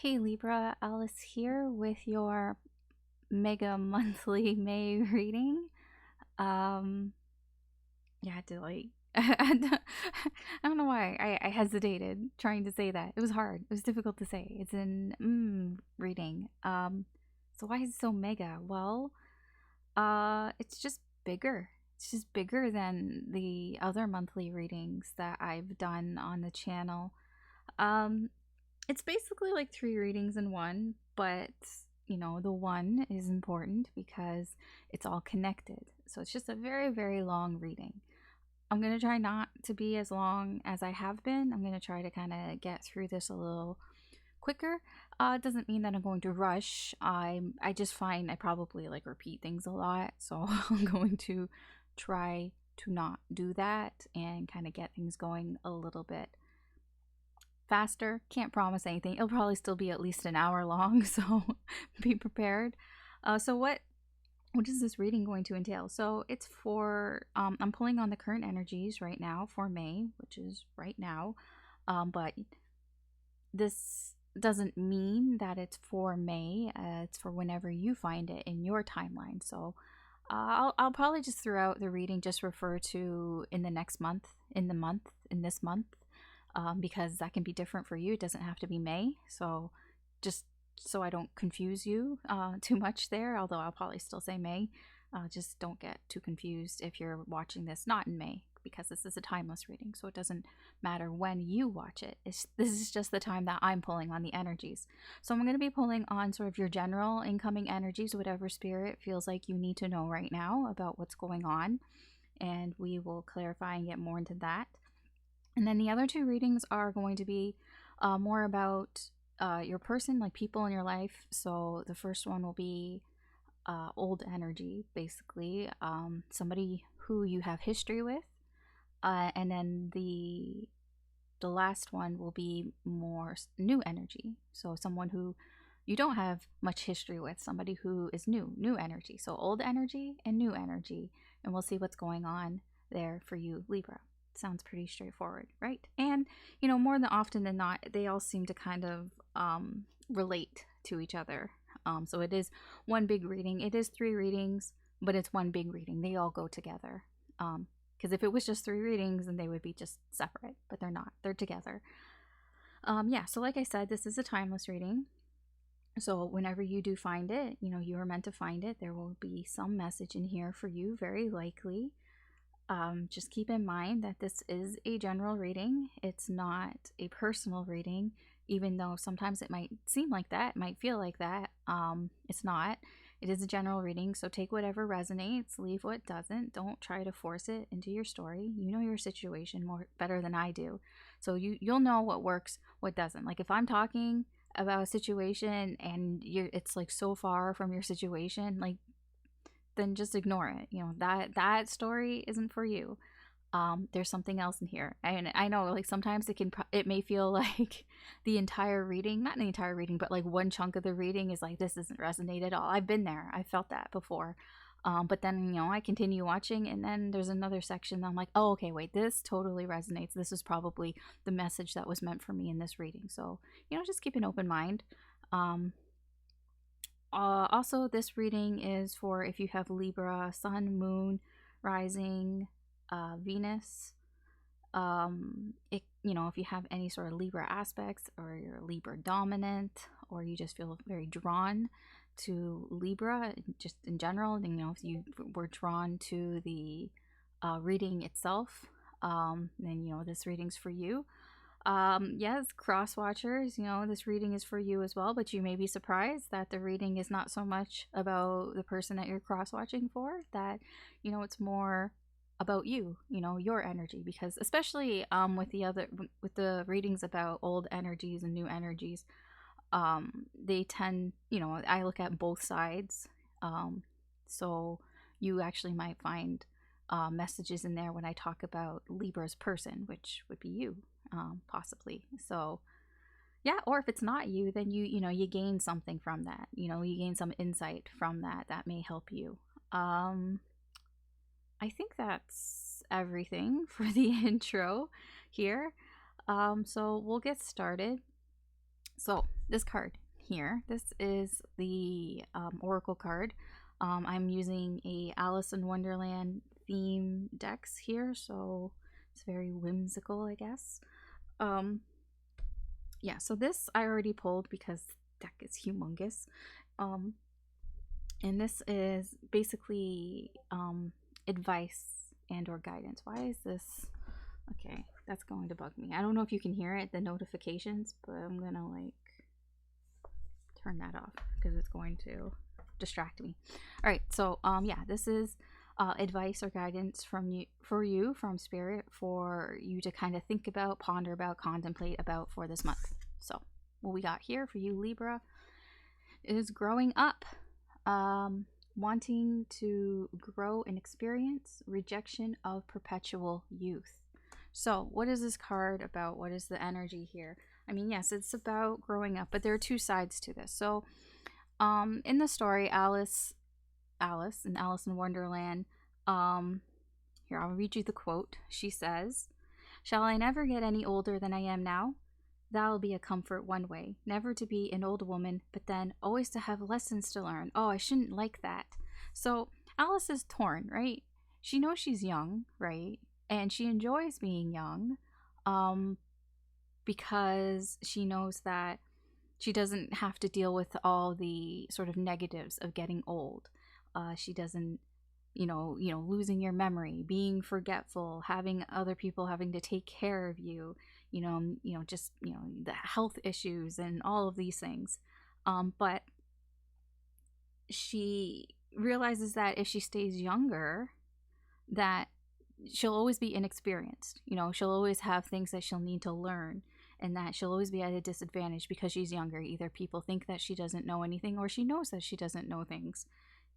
Hey Libra, Alice here with your Mega Monthly May reading. Um, yeah, I had to I don't know why I hesitated trying to say that. It was hard. It was difficult to say. It's an reading. So why is it so mega? Well, it's just bigger. It's just bigger than the other monthly readings that I've done on the channel. Um, it's basically like three readings in one, but the one is important because it's all connected. So it's just a very, very long reading. I'm going to try not to be as long as I have been. I'm going to try to kind of get through this a little quicker. It doesn't mean that I'm going to rush. I just find I probably like repeat things a lot, so I'm going to try to not do that and kind of get things going a little bit faster. Can't promise anything. It'll probably still be at least an hour long, so be prepared. So what is this reading going to entail? So it's for I'm pulling on the current energies right now for May, which is right now. But this doesn't mean that it's for May. It's for whenever you find it in your timeline. So I'll probably just throughout the reading just refer to in the next month, in this month, because that can be different for you. It doesn't have to be May. So just so I don't confuse you too much there, although I'll probably still say May. Just don't get too confused if you're watching this not in May, because this is a timeless reading, so it doesn't matter when you watch it. This is just the time that I'm pulling on the energies. So I'm going to be pulling on sort of your general incoming energies, whatever spirit feels like you need to know right now about what's going on, and we will clarify and get more into that. And then the other two readings are going to be more about your person, like people in your life. So the first one will be old energy, basically, somebody who you have history with. And then the last one will be more new energy. So someone who you don't have much history with, somebody who is new energy. So old energy and new energy. And we'll see what's going on there for you, Libra. Sounds pretty straightforward, right? And, more than often than not, they all seem to kind of relate to each other. So it is one big reading. It is three readings, but it's one big reading. They all go together. Because if it was just three readings, then they would be just separate, but they're not. They're together. Yeah, so like I said, this is a timeless reading. So whenever you do find it, you are meant to find it. There will be some message in here for you, very likely. Just keep in mind that this is a general reading. It's not a personal reading, even though sometimes it might seem like that, it might feel like that. It's not. It is a general reading, so take whatever resonates, leave what doesn't. Don't try to force it into your story. You know your situation better than I do, so you'll know what works, what doesn't. Like if I'm talking about a situation and it's like so far from your situation, like then just ignore it. That story isn't for you. There's something else in here, and I know like sometimes it may feel like the entire reading, not the entire reading, but like one chunk of the reading is like, this doesn't resonate at all. I've been there. I felt that before. But then I continue watching, and then there's another section that I'm like, oh, okay, wait, this totally resonates. This is probably the message that was meant for me in this reading. So just keep an open mind. Also, this reading is for if you have Libra, Sun, Moon, Rising, Venus. If you have any sort of Libra aspects, or you're Libra dominant, or you just feel very drawn to Libra, just in general, if you were drawn to the reading itself, then this reading's for you. Yes, cross watchers, this reading is for you as well, but you may be surprised that the reading is not so much about the person that you're cross watching for, that, it's more about you, your energy, because especially with the readings about old energies and new energies, they tend, I look at both sides. So you actually might find messages in there when I talk about Libra's person, which would be you. Possibly. So yeah, or if it's not you, then you gain something from that. You gain some insight from that may help you. I think that's everything for the intro here. So we'll get started. So this card here, this is the Oracle card. I'm using a Alice in Wonderland theme decks here, so it's very whimsical, I guess. Yeah, so this I already pulled because the deck is humongous. And this is basically advice and or guidance. Why is this? Okay, that's going to bug me. I don't know if you can hear it, the notifications, but I'm gonna like turn that off because it's going to distract me. All right, so yeah, this is advice or guidance from you from Spirit for you to kind of think about, ponder about, contemplate about for this month. So what we got here for you, Libra, is growing up, wanting to grow and experience, rejection of perpetual youth. So what is this card about? What is the energy here? I mean, yes, it's about growing up, but there are two sides to this. So in the story, Alice and Alice in Wonderland, here, I'll read you the quote. She says, "Shall I never get any older than I am now? That'll be a comfort one way. Never to be an old woman, but then always to have lessons to learn. Oh, I shouldn't like that." So Alice is torn, right? She knows she's young, right? And she enjoys being young, because she knows that she doesn't have to deal with all the sort of negatives of getting old. She doesn't, losing your memory, being forgetful, having other people having to take care of you, just the health issues and all of these things. But she realizes that if she stays younger, that she'll always be inexperienced. She'll always have things that she'll need to learn, and that she'll always be at a disadvantage because she's younger. Either people think that she doesn't know anything, or she knows that she doesn't know things.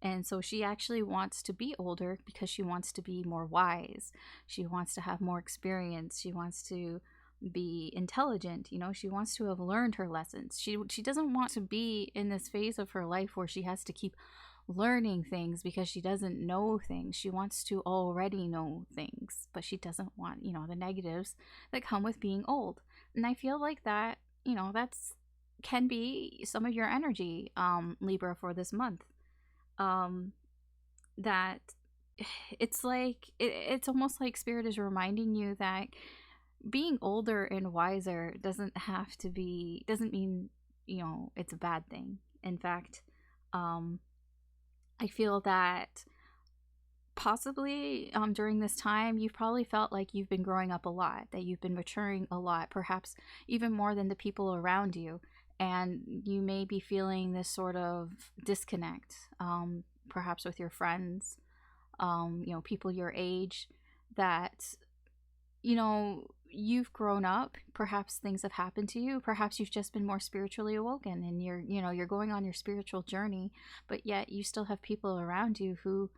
And so she actually wants to be older because she wants to be more wise. She wants to have more experience. She wants to be intelligent. She wants to have learned her lessons. She doesn't want to be in this phase of her life where she has to keep learning things because she doesn't know things. She wants to already know things, but she doesn't want, the negatives that come with being old. And I feel like that, that's can be some of your energy, Libra, for this month. That it's like it's almost like Spirit is reminding you that being older and wiser doesn't mean it's a bad thing. In fact, I feel that possibly during this time you've probably felt like you've been growing up a lot, that you've been maturing a lot, perhaps even more than the people around you. And you may be feeling this sort of disconnect, perhaps with your friends, people your age, that, you've grown up. Perhaps things have happened to you. Perhaps you've just been more spiritually awoken and you're going on your spiritual journey, but yet you still have people around you who,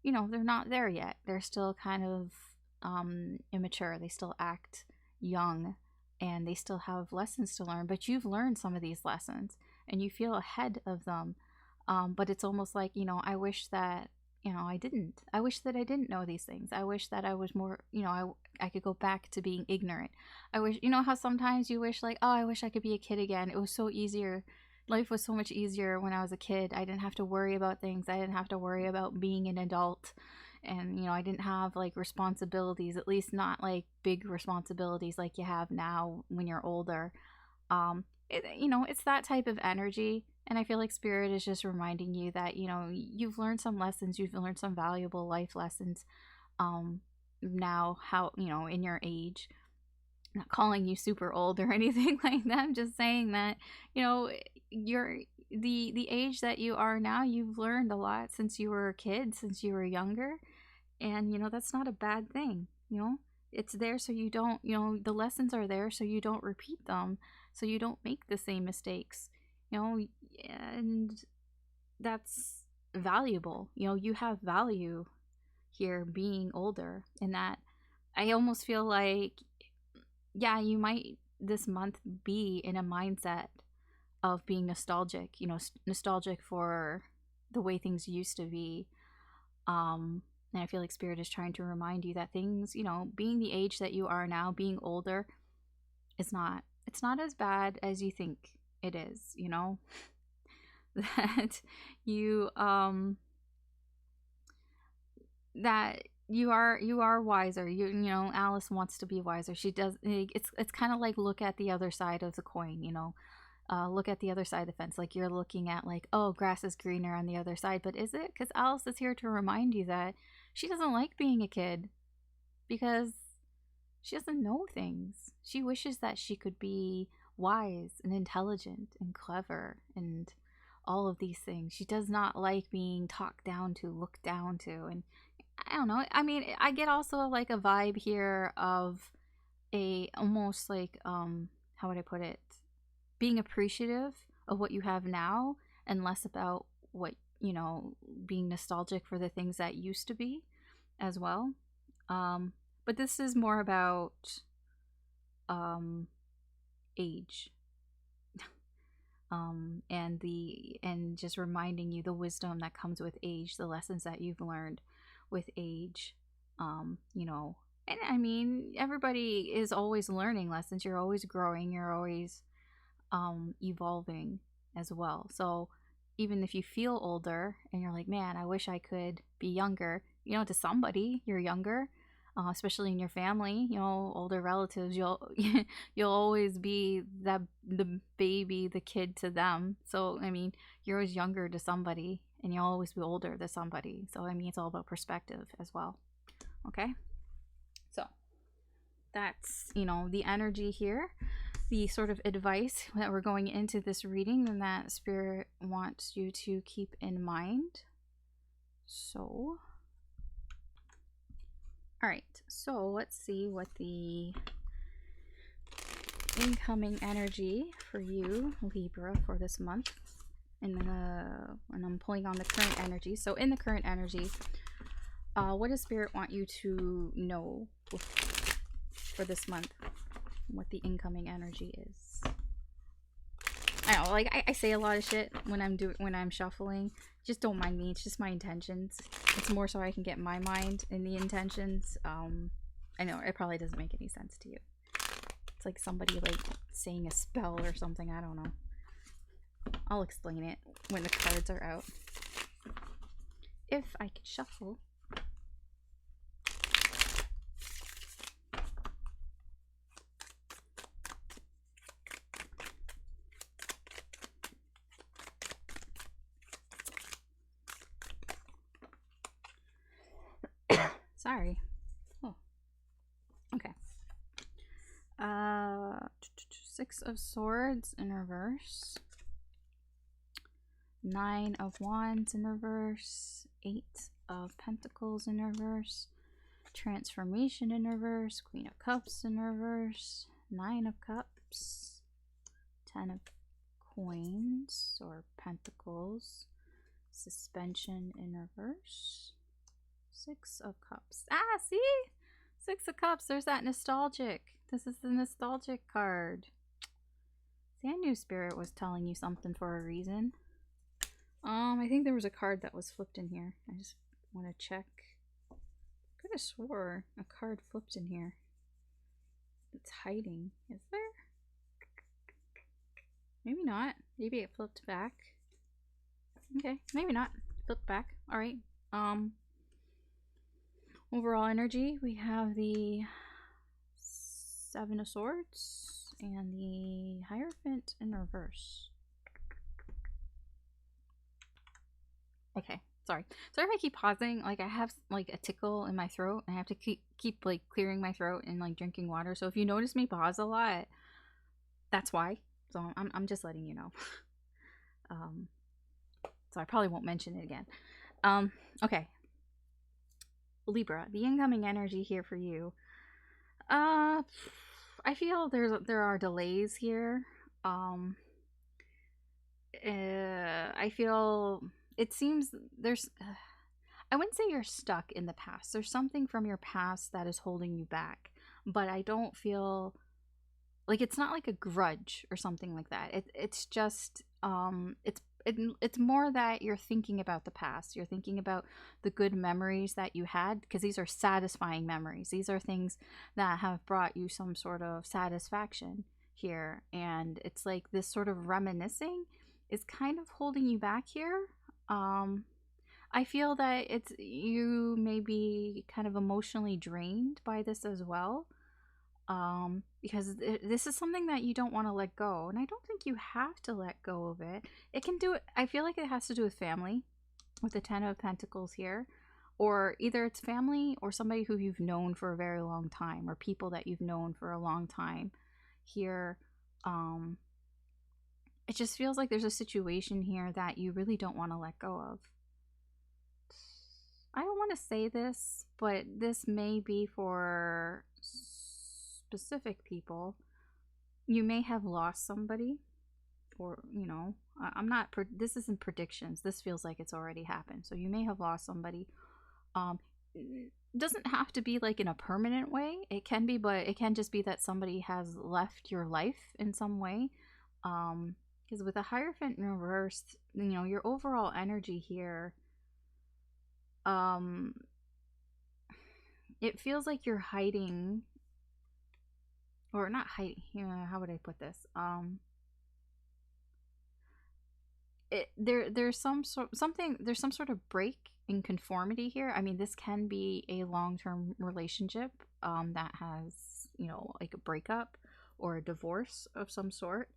they're not there yet. They're still kind of immature. They still act young, and they still have lessons to learn, but you've learned some of these lessons and you feel ahead of them. But it's almost like, I wish that, I wish that I didn't know these things. I wish that I was more, I could go back to being ignorant. I wish, how sometimes you wish like, oh, I wish I could be a kid again. It was so easier. Life was so much easier when I was a kid. I didn't have to worry about things. I didn't have to worry about being an adult. And I didn't have like responsibilities, at least not like big responsibilities like you have now when you're older. It's that type of energy, and I feel like Spirit is just reminding you that you've learned some lessons, you've learned some valuable life lessons, now, how in your age. I'm not calling you super old or anything like that. I'm just saying that you're the age that you are now, you've learned a lot since you were a kid, since you were younger. And that's not a bad thing. It's there so you don't, the lessons are there so you don't repeat them, so you don't make the same mistakes. And that's valuable. You have value here being older. And that I almost feel like, yeah, you might this month be in a mindset of being nostalgic, nostalgic for the way things used to be. And I feel like Spirit is trying to remind you that things, being the age that you are now, being older, it's not as bad as you think. it is, you know, that you that you are wiser. You know, Alice wants to be wiser. She does. It's kind of like, look at the other side of the coin, you know. Look at the other side of the fence. Like, you're looking at, like, oh, grass is greener on the other side, but is it? Because Alice is here to remind you that she doesn't like being a kid, because she doesn't know things. She wishes that she could be wise and intelligent and clever and all of these things. She does not like being talked down to, looked down to. And I don't know. I mean, I get also like a vibe here of a almost like, how would I put it? Being appreciative of what you have now, and less about what, you know, being nostalgic for the things that used to be as well. But this is more about age, and just reminding you the wisdom that comes with age, the lessons that you've learned with age. You know, and I mean, everybody is always learning lessons. You're always growing. You're always evolving as well. So even if you feel older and you're like, man, I wish I could be younger, you know, to somebody you're younger, especially in your family, you know, older relatives, you'll always be the baby, the kid to them. So I mean, you're always younger to somebody, and you'll always be older to somebody. So I mean, it's all about perspective as well. Okay, so that's, you know, the energy here, the sort of advice that we're going into this reading, and that Spirit wants you to keep in mind. So, all right, so let's see what the incoming energy for you, Libra, for this month. And I'm pulling on the current energy. So in the current energy, what does Spirit want you to know for this month? What the incoming energy is? I don't know, like, I say a lot of shit when I'm shuffling. Just don't mind me. It's just my intentions. It's more so I can get my mind in the intentions. I know it probably doesn't make any sense to you. It's like somebody like saying a spell or something. I don't know. I'll explain it when the cards are out, if I could shuffle. Sorry. Oh. Okay. Six of Swords in reverse. 9 of Wands in reverse. 8 of Pentacles in reverse. Transformation in reverse. Queen of Cups in reverse. 9 of Cups. 10 of Coins or Pentacles. Suspension in reverse. 6 of Cups. Ah, see? 6 of Cups. There's that nostalgic. This is the nostalgic card. See, I knew Spirit was telling you something for a reason. I think there was a card that was flipped in here. I just want to check. Could have swore a card flipped in here. It's hiding. Is there? Maybe not. Maybe it flipped back. Okay, maybe not. Flipped back. Alright. Overall energy, we have the 7 of Swords and the Hierophant in reverse. Okay, sorry if I keep pausing. Like, I have like a tickle in my throat, and I have to keep like clearing my throat and like drinking water. So if you notice me pause a lot, that's why. So I'm just letting you know. So I probably won't mention it again. Okay, Libra, the incoming energy here for you. I feel there are delays here. I feel it seems there's I wouldn't say you're stuck in the past. There's something from your past that is holding you back, but I don't feel like it's not like a grudge or something like that. It's just it's more that you're thinking about the past. You're thinking about the good memories that you had, because these are satisfying memories. These are things that have brought you some sort of satisfaction here, and it's like this sort of reminiscing is kind of holding you back here. I feel that it's you may be kind of emotionally drained by this as well. Because this is something that you don't want to let go, and I don't think you have to let go of it. It can do it. I feel like it has to do with family, with the Ten of Pentacles here, or either it's family or somebody who you've known for a very long time, or people that you've known for a long time here. It just feels like there's a situation here that you really don't want to let go of. I don't want to say this, but this may be for specific people. You may have lost somebody, or, you know, I'm not, this isn't predictions. This feels like it's already happened. So you may have lost somebody. It doesn't have to be like in a permanent way. It can be, but it can just be that somebody has left your life in some way. Because with a Hierophant in reverse, you know, your overall energy here, it feels like you're hiding, or not hiding. How would I put this? There's some sort of break in conformity here. I mean, this can be a long-term relationship that has, you know, like a breakup or a divorce of some sort.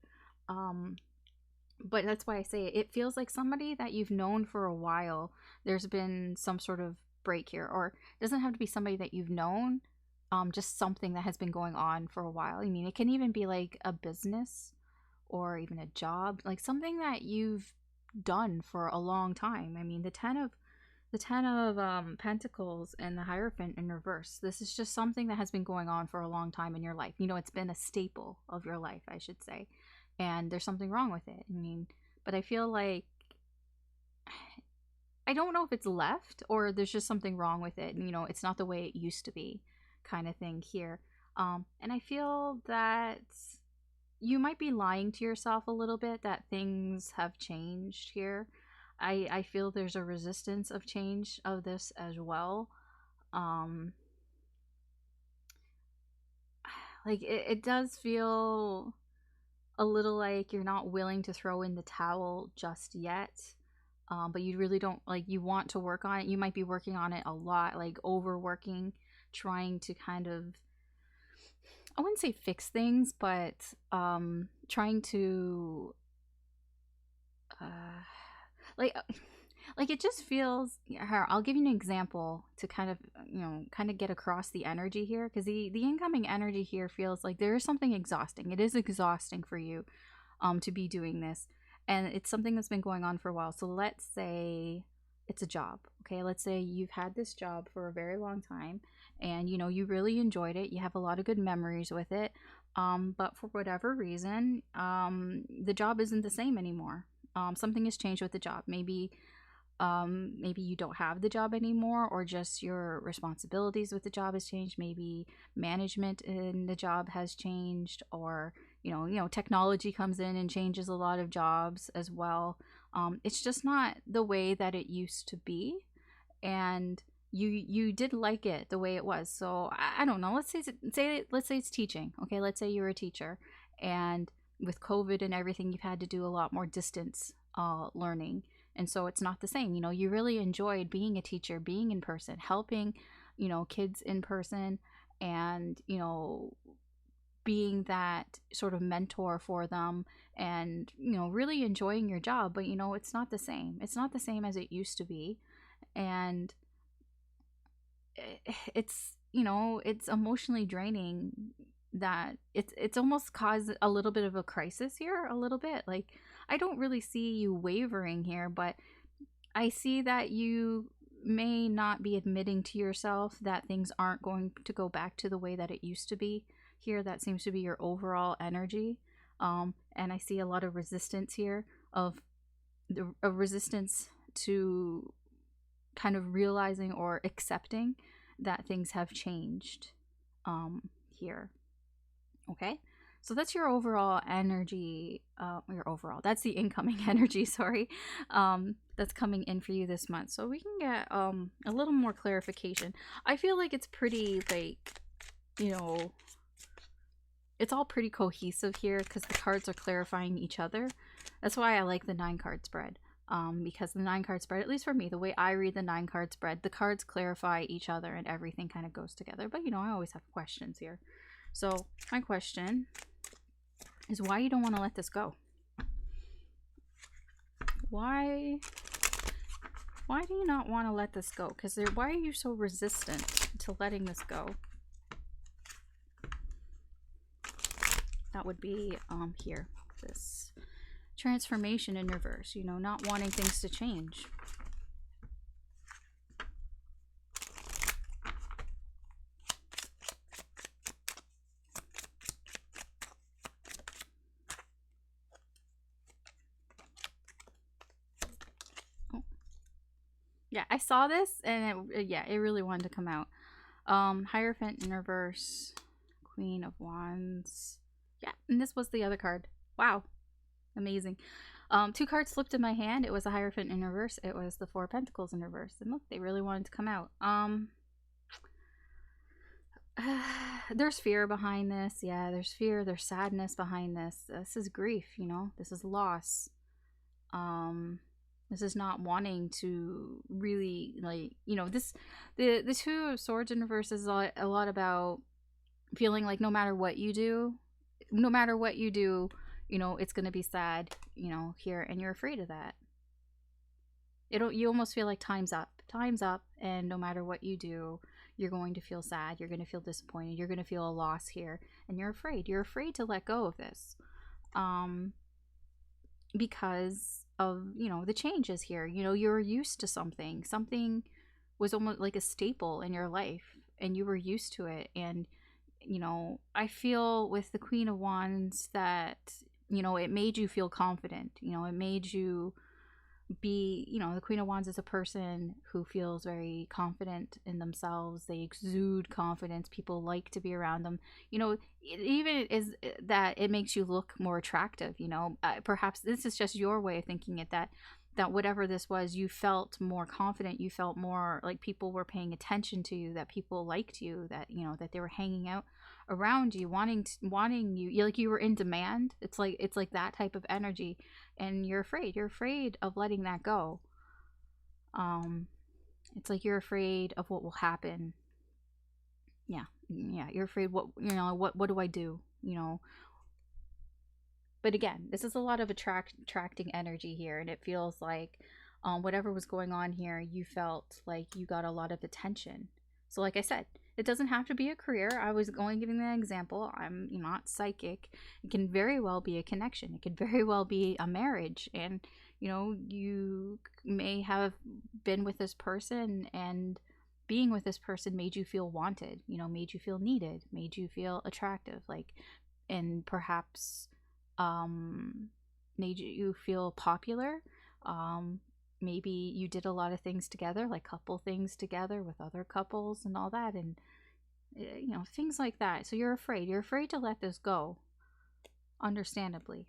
But that's why I say it feels like somebody that you've known for a while. There's been some sort of break here, or it doesn't have to be somebody that you've known. Just something that has been going on for a while. I mean, it can even be like a business or even a job, like something that you've done for a long time. I mean, the ten of Pentacles and the Hierophant in reverse. This is just something that has been going on for a long time in your life. You know, it's been a staple of your life, I should say. And there's something wrong with it. I mean, but I feel like I don't know if it's left or there's just something wrong with it. And, you know, it's not the way it used to be, kind of thing here. And I feel that you might be lying to yourself a little bit that things have changed here. I feel there's a resistance of change of this as well. Like it does feel a little like you're not willing to throw in the towel just yet. But you really don't, like, you want to work on it. You might be working on it a lot, like overworking, trying to kind of, I wouldn't say fix things, but trying to like it just feels here. I'll give you an example to kind of, you know, kind of get across the energy here, because the incoming energy here feels like there is something exhausting. It is exhausting for you to be doing this, and it's something that's been going on for a while. So let's say it's a job. Okay, let's say you've had this job for a very long time, and you know you really enjoyed it. You have a lot of good memories with it, but for whatever reason, the job isn't the same anymore. Something has changed with the job. Maybe you don't have the job anymore, or just your responsibilities with the job has changed. Maybe management in the job has changed, or you know technology comes in and changes a lot of jobs as well. It's just not the way that it used to be, and you did like it the way it was. So I don't know, let's say it's teaching. Okay, let's say you're a teacher, and with COVID and everything, you've had to do a lot more distance learning, and so it's not the same. You know, you really enjoyed being a teacher, being in person, helping, you know, kids in person, and, you know, being that sort of mentor for them, and, you know, really enjoying your job. But, you know, it's not the same. It's not the same as it used to be. And it's, you know, it's emotionally draining, that it's almost caused a little bit of a crisis here, a little bit. Like, I don't really see you wavering here, but I see that you may not be admitting to yourself that things aren't going to go back to the way that it used to be here. That seems to be your overall energy. And I see a lot of resistance here, of a resistance to kind of realizing or accepting that things have changed here. Okay, so that's your overall energy. That's the incoming energy, sorry, that's coming in for you this month. So we can get a little more clarification. I feel like it's pretty, like, you know, it's all pretty cohesive here because the cards are clarifying each other. That's why I like the 9-card spread. Because the 9-card spread, at least for me, the way I read the 9-card spread, the cards clarify each other and everything kind of goes together. But, you know, I always have questions here. So my question is why you don't want to let this go. Why do you not want to let this go? Because why are you so resistant to letting this go? That would be here, this transformation in reverse, you know, not wanting things to change. Oh. Yeah, I saw this and it really wanted to come out. Hierophant in reverse, Queen of Wands. Yeah, and this was the other card. Wow. Amazing. 2 cards slipped in my hand. It was a Hierophant in reverse. It was the 4 of Pentacles in reverse. And look, they really wanted to come out. There's fear behind this. Yeah, there's fear. There's sadness behind this. This is grief, you know. This is loss. This is not wanting to really, like, you know, the 2 of Swords in reverse is a lot about feeling like no matter what you do, you know, it's going to be sad, you know, here, and you're afraid of that. You almost feel like time's up, and no matter what you do, you're going to feel sad, you're going to feel disappointed, you're going to feel a loss here, and you're afraid to let go of this, because of, you know, the changes here. You know, you're used to something was almost like a staple in your life, and you were used to it, and you know, I feel with the Queen of Wands that, you know, it made you feel confident. You know, it made you be, you know, the Queen of Wands is a person who feels very confident in themselves. They exude confidence. People like to be around them. You know, it even is that it makes you look more attractive, you know. Perhaps this is just your way of thinking it, that whatever this was, you felt more confident, you felt more like people were paying attention to you, that people liked you, that, you know, that they were hanging out around you, wanting you, like you were in demand. It's like that type of energy, and you're afraid of letting that go. It's like you're afraid of what will happen. Yeah, you're afraid what, you know, what do I do, you know. But again, this is a lot of attracting energy here, and it feels like whatever was going on here, you felt like you got a lot of attention. So like I said, it doesn't have to be a career. I was going giving that example. I'm not psychic. It can very well be a connection. It could very well be a marriage, and you know, you may have been with this person, and being with this person made you feel wanted, you know, made you feel needed, made you feel attractive, like, and perhaps made you feel popular. Maybe you did a lot of things together, like couple things together with other couples and all that, and you know, things like that. So you're afraid to let this go, understandably.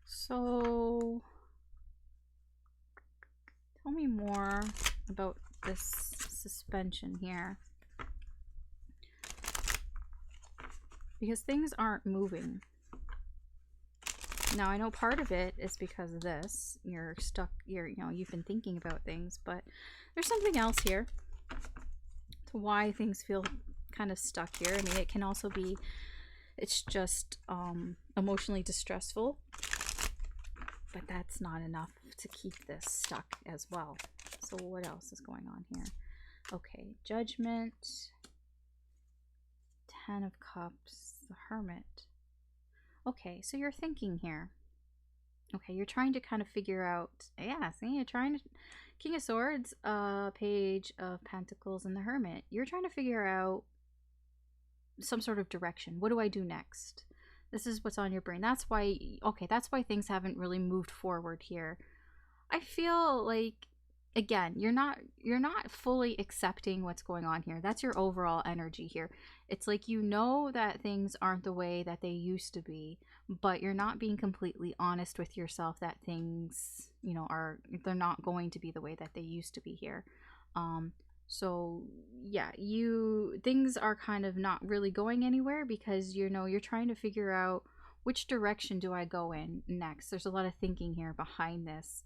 So tell me more about this suspension here, because things aren't moving. Now I know part of it is because of this. You're stuck, you know, you've been thinking about things, but there's something else here to why things feel kind of stuck here. I mean, it can also be, it's just emotionally distressful, but that's not enough to keep this stuck as well. So what else is going on here? Okay, Judgment, 10 of Cups, the Hermit. Okay, so you're thinking here. Okay, you're trying to kind of figure out, yeah, see, you're trying to, King of Swords, Page of Pentacles, and the Hermit. You're trying to figure out some sort of direction. What do I do next? This is what's on your brain. That's why, okay, that's why things haven't really moved forward here. I feel like again, you're not fully accepting what's going on here. That's your overall energy here. It's like you know that things aren't the way that they used to be, but you're not being completely honest with yourself that things, are they're not going to be the way that they used to be here. Um so yeah, you things are kind of not really going anywhere because you're trying to figure out which direction do I go in next. There's a lot of thinking here behind this,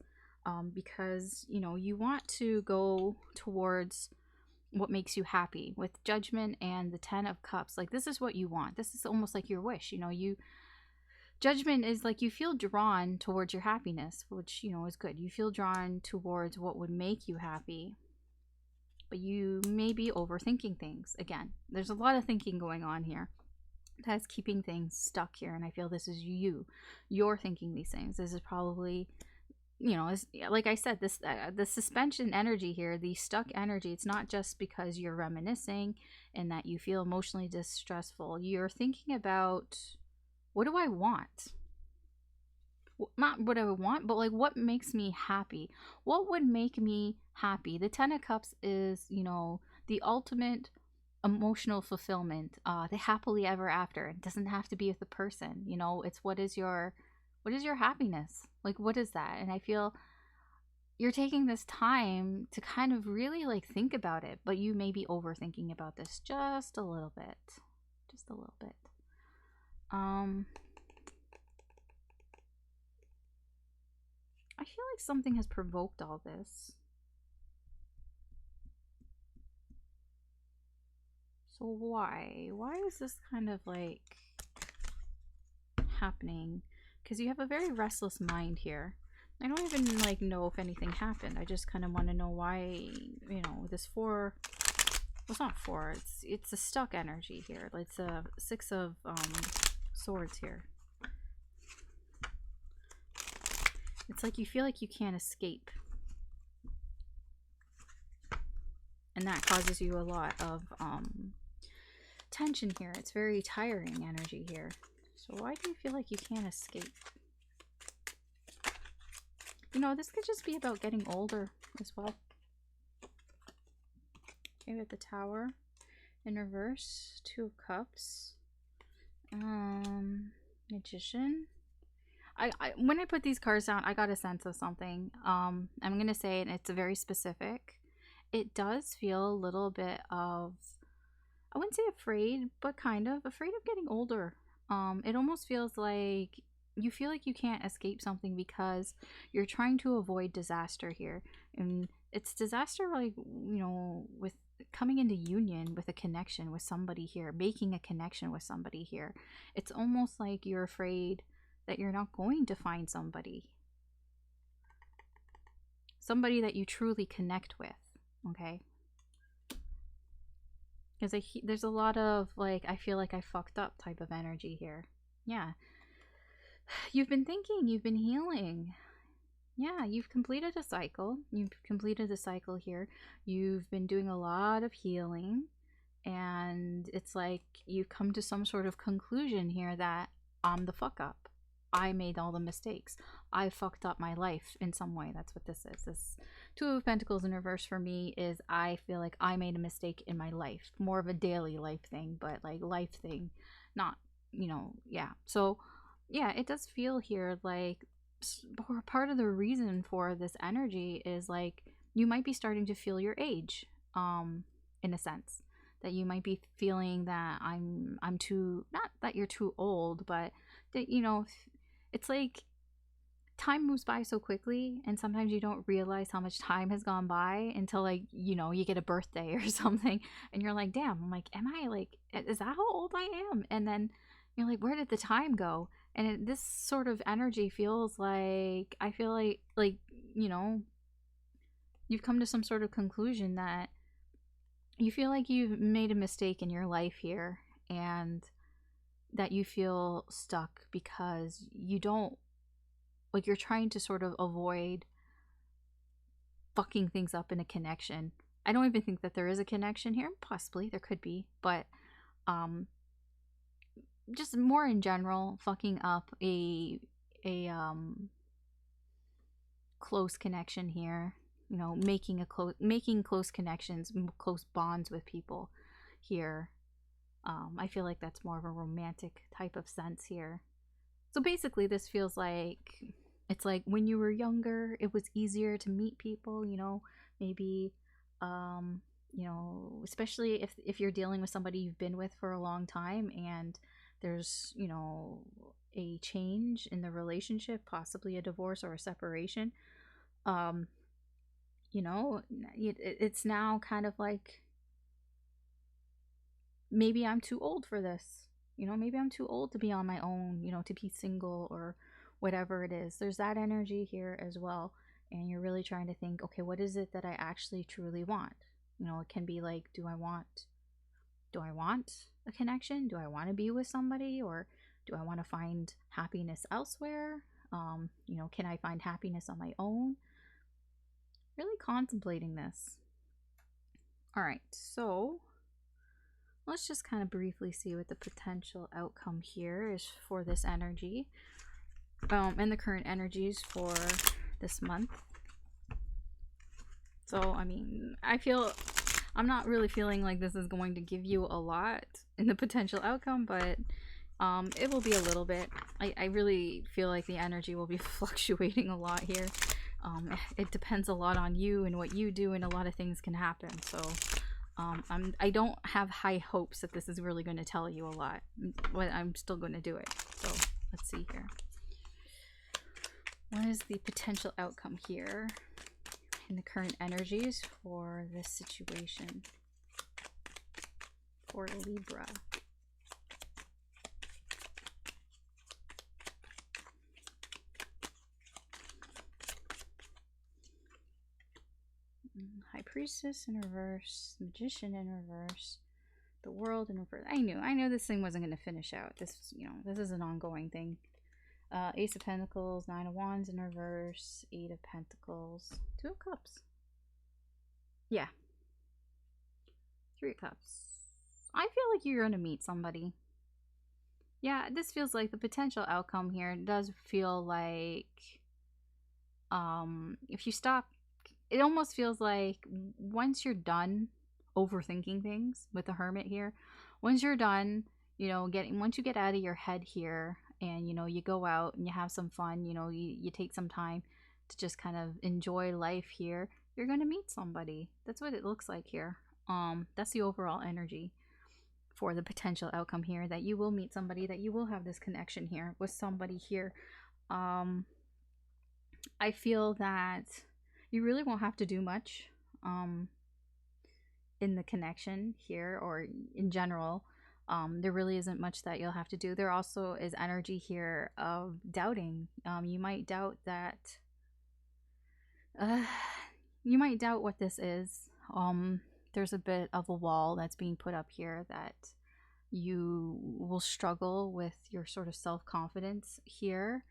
because you want to go towards what makes you happy with Judgment and the 10 of Cups. Like, this is what you want. This is almost like your wish. You Judgment is like you feel drawn towards your happiness, which is good. You feel drawn towards what would make you happy, but you may be overthinking things. Again, there's a lot of thinking going on here that's keeping things stuck here, and I feel this is you're thinking these things. This is probably, like I said, this the suspension energy here, the stuck energy. It's not just because you're reminiscing and that you feel emotionally distressful. You're thinking about, what do I want? Not what I want, but like, what makes me happy? What would make me happy? The 10 of Cups is, the ultimate emotional fulfillment, the happily ever after. It doesn't have to be with the person. It's what is your happiness? Like, what is that? And I feel you're taking this time to kind of really like think about it, but you may be overthinking about this just a little bit. Just a little bit. I feel like something has provoked all this. So why? Why is this kind of like happening? Because you have a very restless mind here. I don't even like know if anything happened. I just kind of want to know why, this four. Well, it's not four. It's a stuck energy here. It's a 6 of Swords here. It's like you feel like you can't escape, and that causes you a lot of tension here. It's very tiring energy here. So why do you feel like you can't escape? This could just be about getting older as well. Okay, with the Tower in reverse, 2 of Cups, Magician. When I put these cards down, I got a sense of something. I'm gonna say it, and it's very specific. It does feel a little bit of, I wouldn't say afraid, but kind of afraid of getting older. It almost feels like you feel like you can't escape something because you're trying to avoid disaster here. And it's disaster, like, with coming into union with a connection with somebody here, making a connection with somebody here. It's almost like you're afraid that you're not going to find somebody that you truly connect with. Okay, because there's a lot of like, I feel like I fucked up type of energy here. Yeah, you've been thinking, you've been healing. Yeah, you've completed a cycle. You've completed a cycle here. You've been doing a lot of healing, and it's like you've come to some sort of conclusion here that I'm the fuck up. I made all the mistakes. I fucked up my life in some way. That's what this is. This 2 of Pentacles in reverse for me is, I feel like I made a mistake in my life. More of a daily life thing, but like life thing, not, yeah. So yeah, it does feel here like part of the reason for this energy is like you might be starting to feel your age, in a sense that you might be feeling that I'm too, not that you're too old, but that it's like time moves by so quickly, and sometimes you don't realize how much time has gone by until, like, you get a birthday or something, and you're like, damn, I'm like, am I like, is that how old I am? And then you're like, where did the time go? And this sort of energy feels like, I feel like you've come to some sort of conclusion that you feel like you've made a mistake in your life here, and that you feel stuck because you don't, like, you're trying to sort of avoid fucking things up in a connection. I don't even think that there is a connection here. Possibly there could be, but just more in general, fucking up a close connection here. you know, making close connections, close bonds with people here. I feel like that's more of a romantic type of sense here. So basically, this feels like it's like when you were younger, it was easier to meet people, you know, maybe, you know, especially if you're dealing with somebody you've been with for a long time and there's, you know, a change in the relationship, possibly a divorce or a separation. Um, you know, it's now kind of like maybe I'm too old for this. You know, maybe I'm too old to be on my own, you know, to be single or whatever it is. There's that energy here as well. And you're really trying to think, okay, what is it that I actually truly want? You know, it can be like, do I want a connection? Do I want to be with somebody, or do I want to find happiness elsewhere? You know, can I find happiness on my own? Really contemplating this. All right, so let's just kind of briefly see what the potential outcome here is for this energy, and the current energies for this month. So, I mean, I'm not really feeling like this is going to give you a lot in the potential outcome, but it will be a little bit. I really feel like the energy will be fluctuating a lot here. It depends a lot on you and what you do, and a lot of things can happen. So I don't have high hopes that this is really going to tell you a lot, but I'm still going to do it. So let's see here. What is the potential outcome here in the current energies for this situation for Libra? High Priestess in reverse, Magician in reverse, the World in reverse. I knew this thing wasn't going to finish out. This, you know, this is an ongoing thing. Ace of Pentacles, Nine of Wands in reverse, Eight of Pentacles, Two of Cups. Yeah. Three of Cups. I feel like you're going to meet somebody. Yeah, this feels like the potential outcome here does feel like if you stop, it almost feels like once you're done overthinking things with the Hermit here, once you're done, you know, once you get out of your head here and, you know, you go out and you have some fun, you know, you take some time to just kind of enjoy life here, you're going to meet somebody. That's what it looks like here. That's the overall energy for the potential outcome here, that you will meet somebody, that you will have this connection here with somebody here. I feel that you really won't have to do much in the connection here, or in general. There really isn't much that you'll have to do. There also is energy here of doubting. You might doubt that you might doubt what this is. There's a bit of a wall that's being put up here, that you will struggle with your sort of self-confidence here.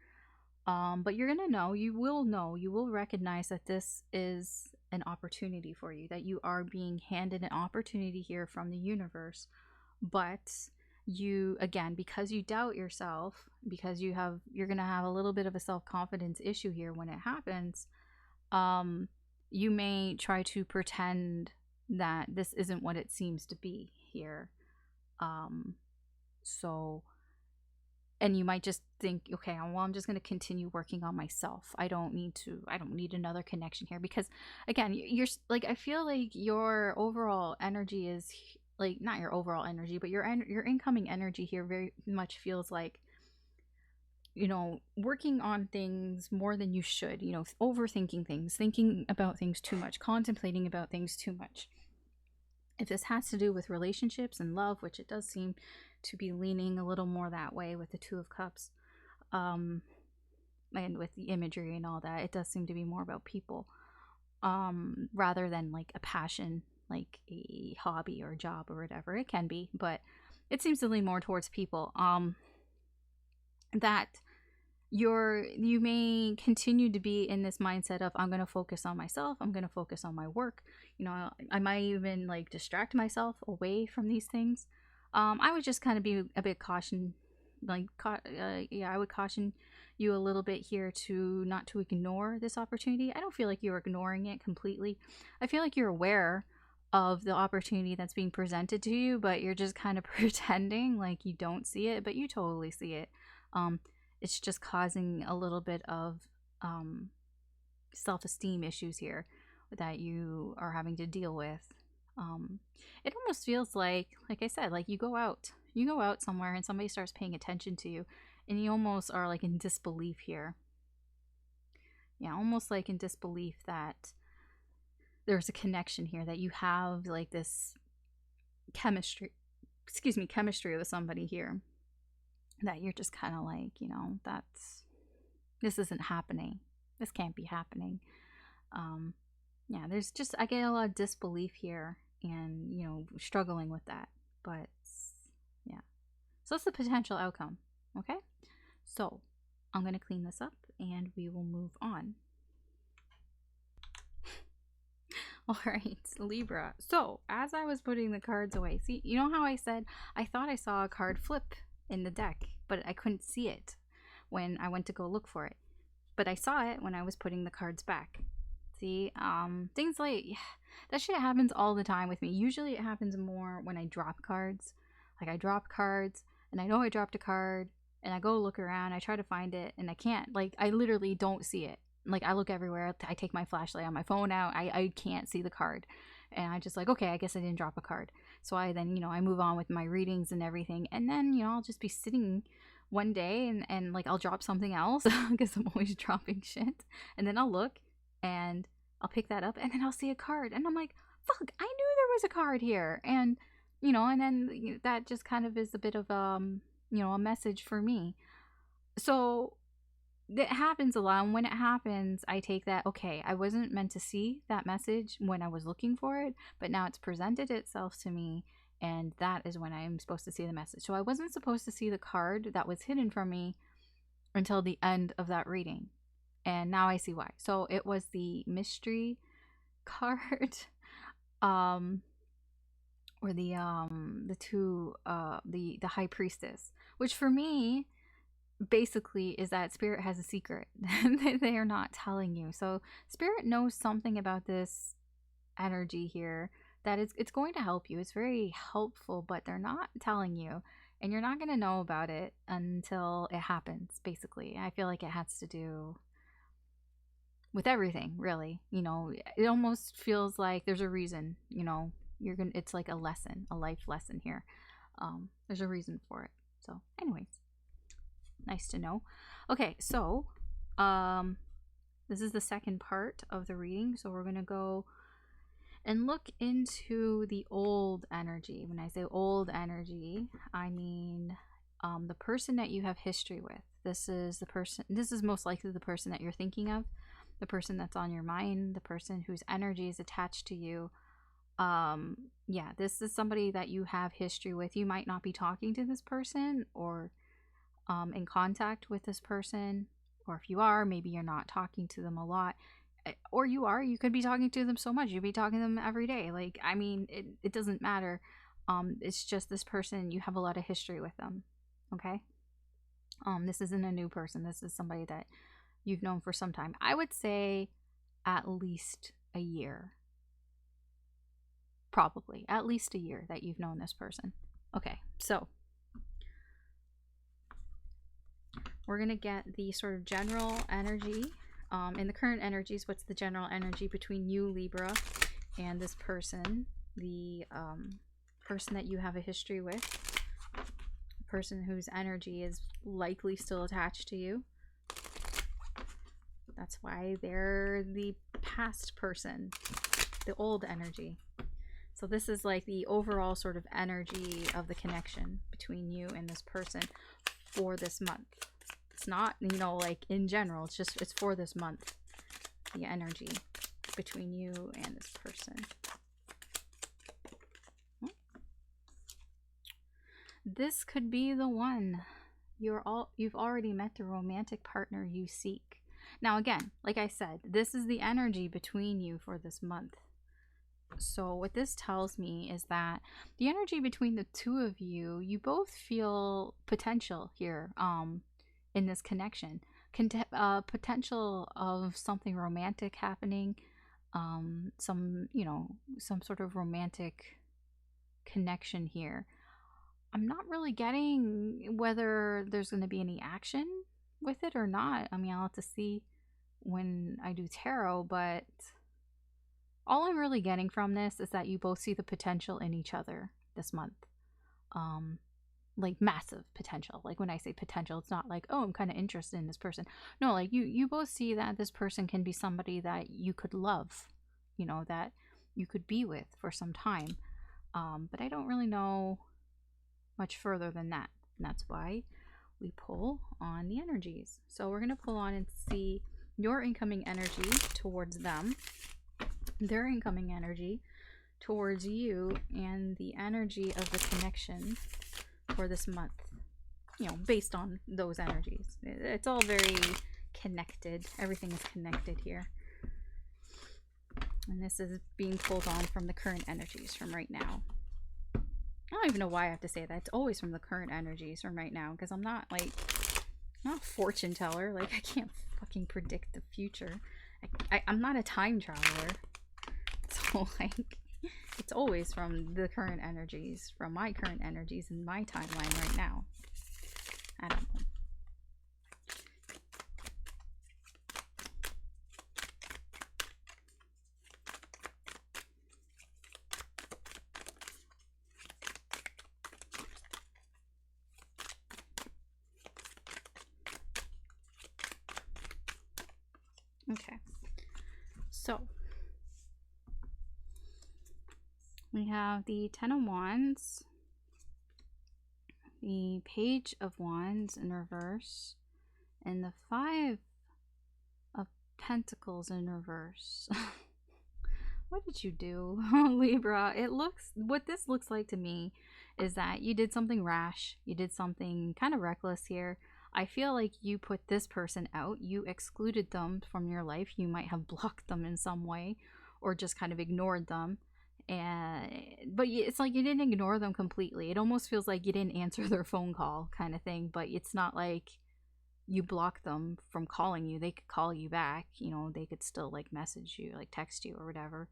But you're gonna know, you will recognize that this is an opportunity for you, that you are being handed an opportunity here from the universe. But you, again, because you doubt yourself, because you're gonna have a little bit of a self-confidence issue here when it happens, you may try to pretend that this isn't what it seems to be here. And you might just think, okay, well, I'm just going to continue working on myself. I don't need another connection here, because again, you're like, I feel like your overall energy is like, not your overall energy, but your incoming energy here very much feels like, you know, working on things more than you should, you know, overthinking things, thinking about things too much, contemplating about things too much. If this has to do with relationships and love, which it does seem to be leaning a little more that way with the Two of Cups, and with the imagery and all that, it does seem to be more about people, rather than like a passion, like a hobby or a job or whatever. It can be, but it seems to lean more towards people. That you may continue to be in this mindset of, I'm going to focus on myself, I'm going to focus on my work, you know, I might even like distract myself away from these things. I would just kind of be a bit like, yeah, I would caution you a little bit here to not to ignore this opportunity. I don't feel like you're ignoring it completely. I feel like you're aware of the opportunity that's being presented to you, but you're just kind of pretending like you don't see it, but you totally see it. It's just causing a little bit of self-esteem issues here that you are having to deal with. It almost feels like I said, like you go out somewhere and somebody starts paying attention to you, and you almost are like in disbelief here. Yeah, almost like in disbelief that there's a connection here, that you have like this chemistry with somebody here, that you're just kind of like, you know, this isn't happening. This can't be happening. Yeah, there's just, I get a lot of disbelief here and, you know, struggling with that. But yeah, so that's the potential outcome. Okay, so I'm going to clean this up and we will move on. All right, Libra. So as I was putting the cards away, see, you know how I said I thought I saw a card flip in the deck, but I couldn't see it when I went to go look for it. But I saw it when I was putting the cards back. See, things like that shit happens all the time with me. Usually it happens more when I drop cards. Like I drop cards and I know I dropped a card and I go look around, I try to find it and I can't. Like I literally don't see it. Like I look everywhere. I take my flashlight on my phone out. I can't see the card. And I just like, okay, I guess I didn't drop a card. So I then, you know, I move on with my readings and everything. And then, you know, I'll just be sitting one day and like I'll drop something else because I'm always dropping shit. And then I'll look and I'll pick that up and then I'll see a card. And I'm like, fuck, I knew there was a card here. And, you know, and then you know, that just kind of is a bit of, you know, a message for me. So it happens a lot, and when it happens I take that, okay, I wasn't meant to see that message when I was looking for it, but now it's presented itself to me, and that is when I'm supposed to see the message. So I wasn't supposed to see the card that was hidden from me until the end of that reading, and now I see why. So it was the mystery card, or the two, the high priestess, which for me basically is that spirit has a secret that they are not telling you. So spirit knows something about this energy here that it's going to help you. It's very helpful, but they're not telling you, and you're not going to know about it until it happens. Basically, I feel like it has to do with everything, really. You know, it almost feels like there's a reason. You know, it's like a lesson, a life lesson here. There's a reason for it. So anyways, nice to know. Okay, so this is the second part of the reading, so we're going to go and look into the old energy. When I say old energy, I mean the person that you have history with. This is most likely the person that you're thinking of, the person that's on your mind, the person whose energy is attached to you. Yeah, this is somebody that you have history with. You might not be talking to this person or in contact with this person, or if you are, maybe you're not talking to them a lot, or you could be talking to them so much, you'd be talking to them every day. Like, I mean, it doesn't matter. It's just this person, you have a lot of history with them. Okay, this isn't a new person. This is somebody that you've known for some time. I would say at least a year, probably at least a year that you've known this person. Okay, so we're going to get the sort of general energy. In the current energies, what's the general energy between you, Libra, and this person, the person that you have a history with, the person whose energy is likely still attached to you. That's why they're the past person, the old energy. So this is like the overall sort of energy of the connection between you and this person for this month. It's not, you know, like in general, it's for this month, the energy between you and this person. This could be the one. You've already met the romantic partner you seek. Now again, like I said, this is the energy between you for this month. So what this tells me is that the energy between the two of you, you both feel potential here, in this connection. Potential of something romantic happening, some sort of romantic connection here. I'm not really getting whether there's going to be any action with it or not. I mean, I'll have to see when I do tarot, but all I'm really getting from this is that you both see the potential in each other this month. Um, like massive potential. Like when I say potential, it's not like, oh, I'm kind of interested in this person. No, like you both see that this person can be somebody that you could love, that you could be with for some time. But I don't really know much further than that. And that's why we pull on the energies. So we're going to pull on and see your incoming energy towards them, their incoming energy towards you, and the energy of the connection for this month, based on those energies. It's all very connected. Everything is connected here. And this is being pulled on from the current energies from right now. I don't even know why I have to say that. It's always from the current energies from right now, because I'm not a fortune teller. Like, I can't fucking predict the future. I'm not a time traveler. So, like, it's always from the current energies, from my current energies in my timeline right now. I don't know. Okay. So, we have the Ten of Wands, the Page of Wands in reverse, and the Five of Pentacles in reverse. What did you do, Libra? What this looks like to me is that you did something rash. You did something kind of reckless here. I feel like you put this person out. You excluded them from your life. You might have blocked them in some way or just kind of ignored them. But it's like you didn't ignore them completely. It almost feels like you didn't answer their phone call kind of thing, but it's not like you blocked them from calling you. They could call you back, they could still like message you, like text you or whatever.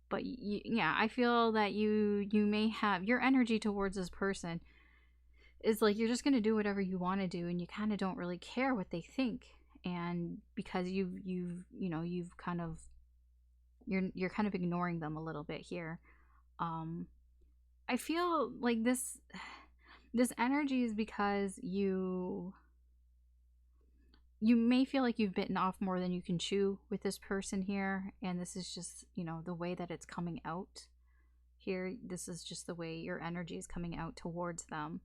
But yeah, I feel that you may have your energy towards this person is like you're just going to do whatever you want to do, and you kind of don't really care what they think. And because you've kind of you're kind of ignoring them a little bit here. I feel like this energy is because you may feel like you've bitten off more than you can chew with this person here, and this is just the way that it's coming out here. This is just the way your energy is coming out towards them.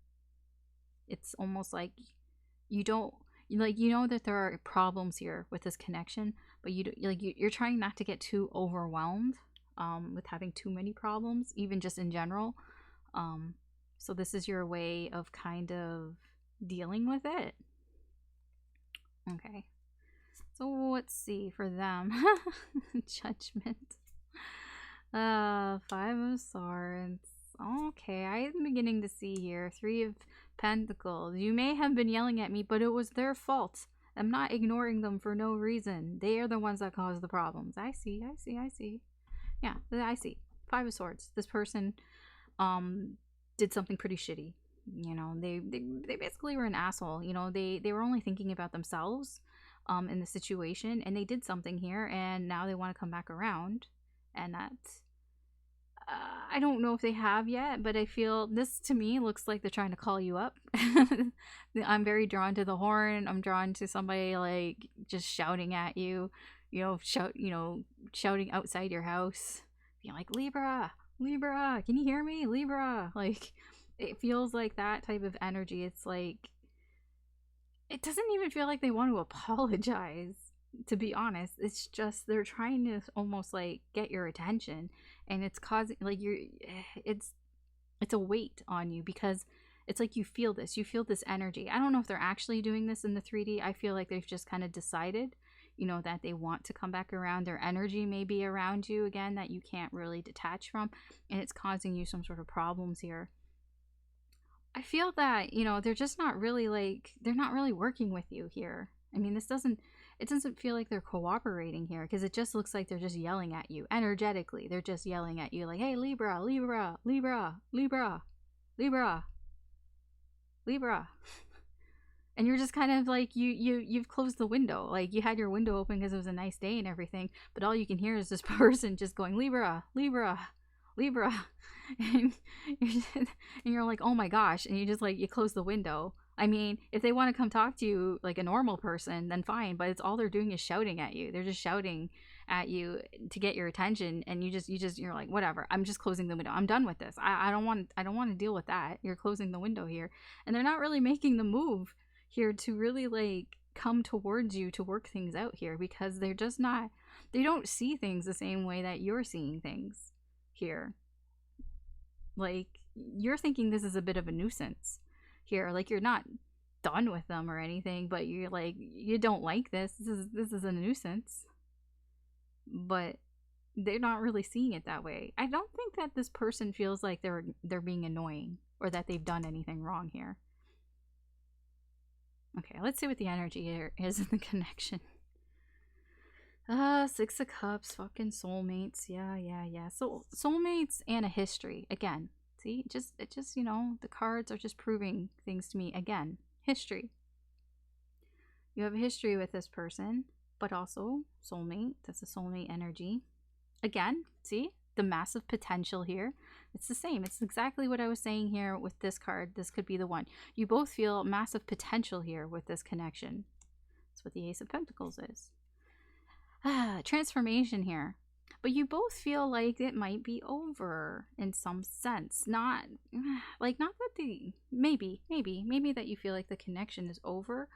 It's almost like you don't that there are problems here with this connection, but you're trying not to get too overwhelmed with having too many problems, even just in general. So this is your way of kind of dealing with it. Okay, so let's see for them. Judgment. Five of Swords. Okay, I'm beginning to see here. Three of Pentacles. You may have been yelling at me, but it was their fault. I'm not ignoring them for no reason. They are the ones that caused the problems. I see. Yeah, I see. Five of Swords. This person did something pretty shitty. They basically were an asshole. They were only thinking about themselves in the situation, and they did something here, and now they want to come back around. And that's I don't know if they have yet, but I feel this to me looks like they're trying to call you up. I'm very drawn to the horn. I'm drawn to somebody like just shouting at you, shouting outside your house, being like, Libra, can you hear me? Libra. Like, it feels like that type of energy. It's like, it doesn't even feel like they want to apologize, to be honest. It's just they're trying to almost like get your attention, and it's causing like it's a weight on you, because it's like you feel this energy. I don't know if they're actually doing this in the 3D. I feel like they've just kind of decided, you know, that they want to come back around. Their energy may be around you again that you can't really detach from, and it's causing you some sort of problems here. I feel that, you know, they're just not really like, they're not really working with you here. I mean, it doesn't feel like they're cooperating here, because it just looks like they're just yelling at you energetically. They're just yelling at you like, hey, Libra, Libra, Libra, Libra, Libra, Libra. And you're just kind of like, you've closed the window. Like, you had your window open because it was a nice day and everything, but all you can hear is this person just going, Libra, Libra, Libra. And you're like, oh my gosh. And you just like, you close the window. I mean, if they want to come talk to you like a normal person, then fine, but it's all they're doing is shouting at you. They're just shouting at you to get your attention, and you're like, whatever, I'm just closing the window. I'm done with this. I don't want to deal with that. You're closing the window here. And they're not really making the move here to really like come towards you to work things out here, because they're just not, they don't see things the same way that you're seeing things here. Like, you're thinking this is a bit of a nuisance here. Like, you're not done with them or anything, but you're like, you don't like this. This is a nuisance. But they're not really seeing it that way. I don't think that this person feels like they're being annoying or that they've done anything wrong here. Okay, let's see what the energy here is in the connection. Six of Cups, fucking soulmates. Yeah. So soulmates and a history. Again, see, it just, you know, the cards are just proving things to me. Again, history. You have a history with this person, but also soulmate. That's a soulmate energy. Again, see the massive potential here. It's the same. It's exactly what I was saying here with this card. This could be the one. You both feel massive potential here with this connection. That's what the Ace of Pentacles is. Transformation here. But you both feel like it might be over in some sense. Not that the, maybe that you feel like the connection is over.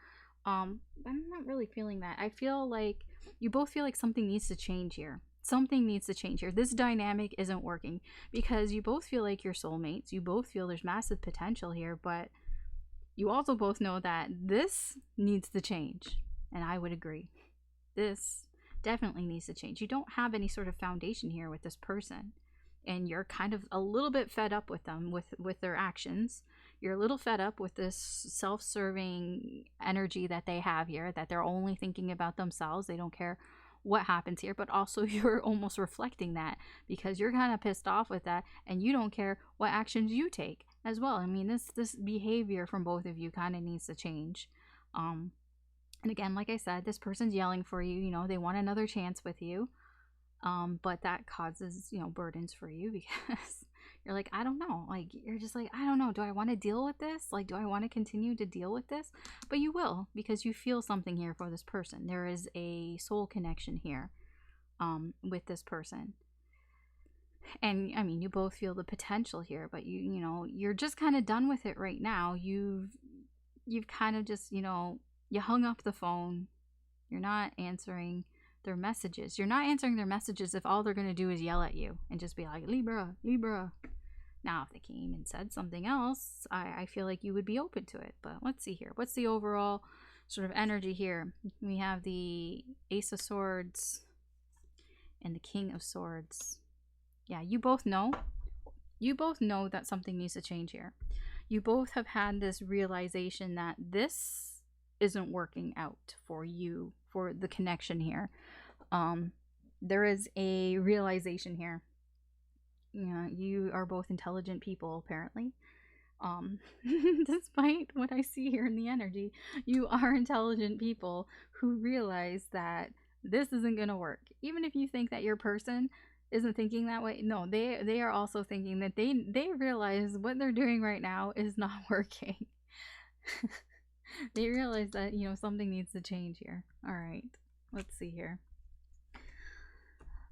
I'm not really feeling that. I feel like you both feel like something needs to change here. Something needs to change here. This dynamic isn't working, because you both feel like you're soulmates. You both feel there's massive potential here, but you also both know that this needs to change. And I would agree. This definitely needs to change. You don't have any sort of foundation here with this person, and you're kind of a little bit fed up with them, with their actions. You're a little fed up with this self-serving energy that they have here, that they're only thinking about themselves. They don't care what happens here, but also you're almost reflecting that, because you're kind of pissed off with that, and you don't care what actions you take as well. I mean, this behavior from both of you kind of needs to change. And again, like I said, this person's yelling for you. You know, they want another chance with you, but that causes, you know, burdens for you, because you're like, I don't know, like, you're just like, I don't know, do I want to deal with this? Like, do I want to continue to deal with this? But you will, because you feel something here for this person. There is a soul connection here with this person. And I mean, you both feel the potential here, but you know, you're just kind of done with it right now. You've kind of just, you know, you hung up the phone. You're not answering their messages. You're not answering their messages if all they're going to do is yell at you and just be like, Libra, Libra. Now, if they came and said something else, I feel like you would be open to it. But let's see here. What's the overall sort of energy here? We have the Ace of Swords and the King of Swords. Yeah, you both know. You both know that something needs to change here. You both have had this realization that this isn't working out for you, for the connection here. There is a realization here. Yeah, you are both intelligent people, apparently. Despite what I see here in the energy, you are intelligent people who realize that this isn't going to work. Even if you think that your person isn't thinking that way, no, they are also thinking that they realize what they're doing right now is not working. They realize that, you know, something needs to change here. All right, let's see here.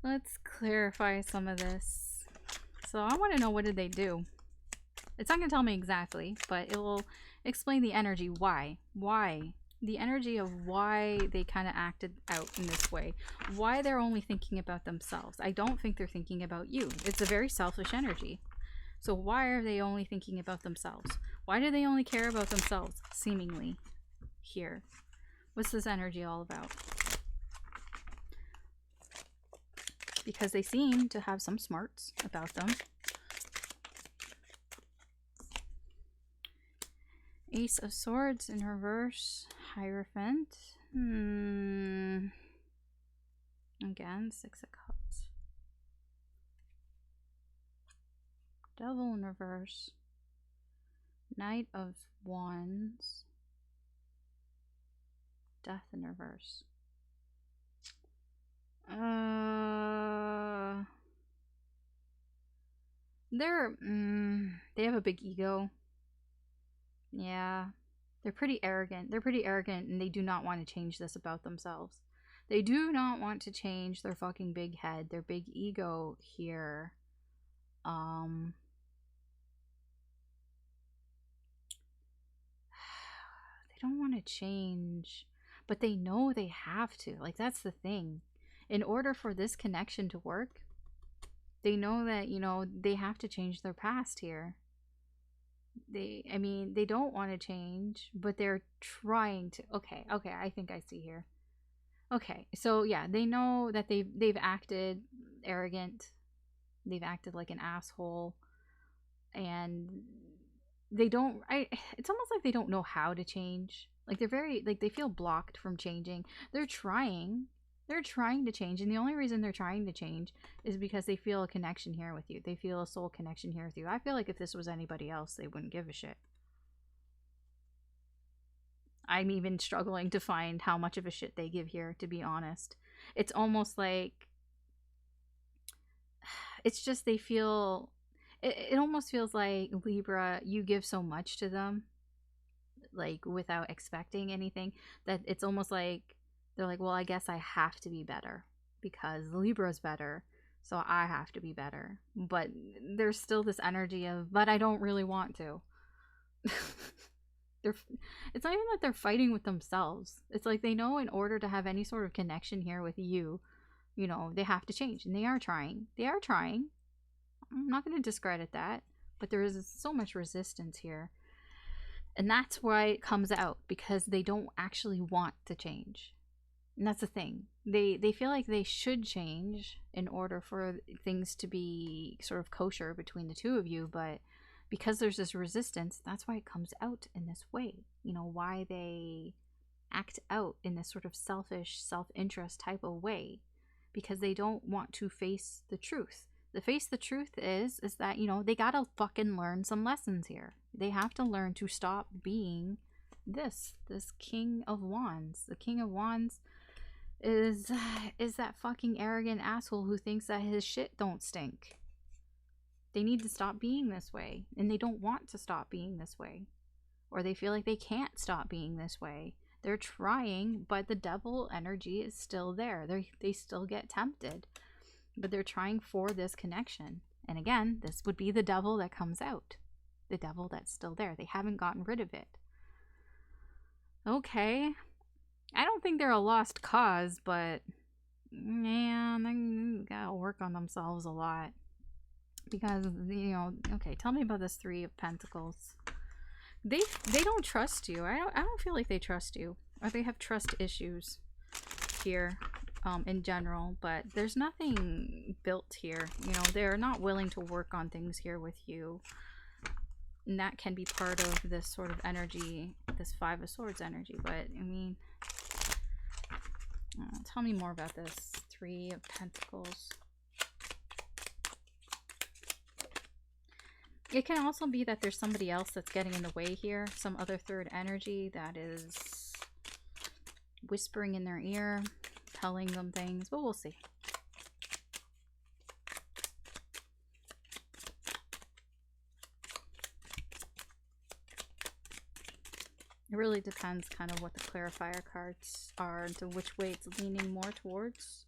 Let's clarify some of this. So I want to know, what did they do? It's not going to tell me exactly, but it will explain the energy. Why? The energy of why they kind of acted out in this way. Why they're only thinking about themselves. I don't think they're thinking about you. It's a very selfish energy. So why are they only thinking about themselves? Why do they only care about themselves, seemingly, here? What's this energy all about? because they seem to have some smarts about them. Ace of Swords in reverse. Hierophant. Again, Six of Cups. Devil in reverse. Knight of Wands. Death in reverse. They have a big ego. Yeah. They're pretty arrogant. They're pretty arrogant, and they do not want to change this about themselves. They do not want to change their fucking big head, their big ego here. They don't want to change, but they know they have to. Like, that's the thing. In order for this connection to work, they know that, you know, they have to change their past here. I mean, they don't want to change, but they're trying to. Okay, I think I see here. Okay, so yeah, they know that they've acted arrogant. They've acted like an asshole, and they don't. It's almost like they don't know how to change. Like, they're very, like, they feel blocked from changing. They're trying to change, and the only reason they're trying to change is because they feel a connection here with you. They feel a soul connection here with you. I feel like if this was anybody else, they wouldn't give a shit. I'm even struggling to find how much of a shit they give here, to be honest. It's almost like, it's just they feel, it almost feels like, Libra, you give so much to them, like, without expecting anything, that it's almost like they're like, well, I guess I have to be better because Libra's better, so I have to be better. But there's still this energy of, but I don't really want to. It's not even that they're fighting with themselves. It's like they know in order to have any sort of connection here with you, you know, they have to change, and they are trying. I'm not going to discredit that, but there is so much resistance here. And that's why it comes out, because they don't actually want to change. And that's the thing. They feel like they should change in order for things to be sort of kosher between the two of you, but because there's this resistance, that's why it comes out in this way. You know, why they act out in this sort of selfish, self-interest type of way, because they don't want to face the truth. The truth is that, you know, they gotta fucking learn some lessons here. They have to learn to stop being this King of Wands. The King of Wands is that fucking arrogant asshole who thinks that his shit don't stink. They need to stop being this way, and they don't want to stop being this way, or they feel like they can't stop being this way. They're trying, but the devil energy is still there. They still get tempted, but they're trying for this connection. And again, this would be the devil that comes out, the devil that's still there. They haven't gotten rid of it. Okay, I don't think they're a lost cause, but man, they gotta work on themselves a lot. Because, you know, okay, tell me about this Three of Pentacles. They don't trust you. I don't feel like they trust you, or they have trust issues here, in general. But there's nothing built here. You know, they're not willing to work on things here with you, and that can be part of this sort of energy, this Five of Swords energy. But I mean, tell me more about this Three of Pentacles. It can also be that there's somebody else that's getting in the way here. Some other third energy that is whispering in their ear, telling them things, but we'll see. It really depends kind of what the clarifier cards are and to which way it's leaning more towards.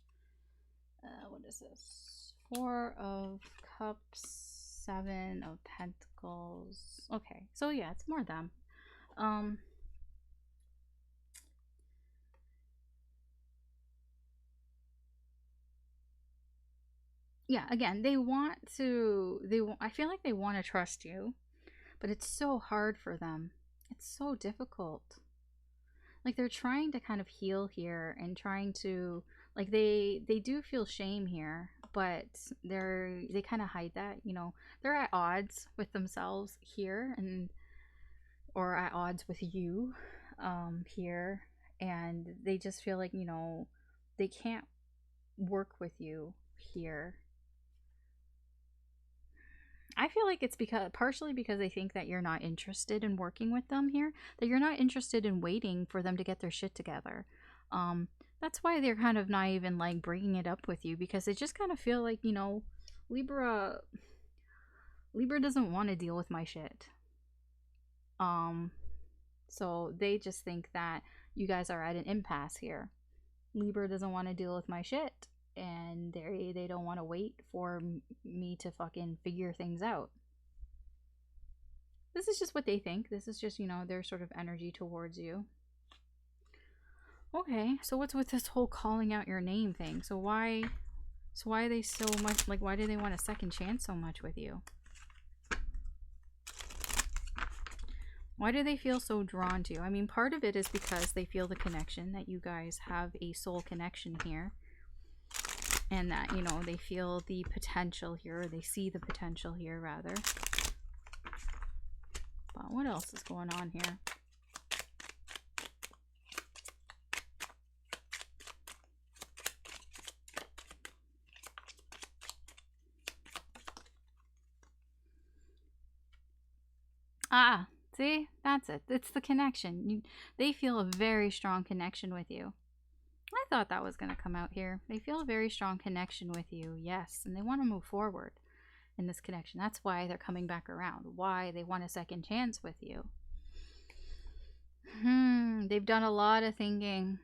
What is this? Four of Cups. Seven of Pentacles. Okay, so yeah, it's more them. Yeah, again, I feel like they want to trust you, but it's so hard for them. It's so difficult. Like, they're trying to kind of heal here and trying to, like, they do feel shame here, but they kind of hide that, you know. They're at odds with themselves here, and or at odds with you here, and they just feel like, you know, they can't work with you here. I feel like it's because partially because they think that you're not interested in working with them here, that you're not interested in waiting for them to get their shit together. Um, that's why they're kind of not even like bringing it up with you, because they just kind of feel like, you know, Libra doesn't want to deal with my shit. So they just think that you guys are at an impasse here. Libra doesn't want to deal with my shit, and they don't want to wait for me to fucking figure things out. This is just what they think. This is just, you know, their sort of energy towards you. Okay, so what's with this whole calling out your name thing? So why are they so much, like, why do they want a second chance so much with you? Why do they feel so drawn to you? I mean, part of it is because they feel the connection, that you guys have a soul connection here. And that, you know, they feel the potential here, or they see the potential here, rather. But what else is going on here? Ah, see? That's it. It's the connection. They feel a very strong connection with you. I thought that was going to come out here. They feel a very strong connection with you, yes. And they want to move forward in this connection. That's why they're coming back around. Why they want a second chance with you. They've done a lot of thinking.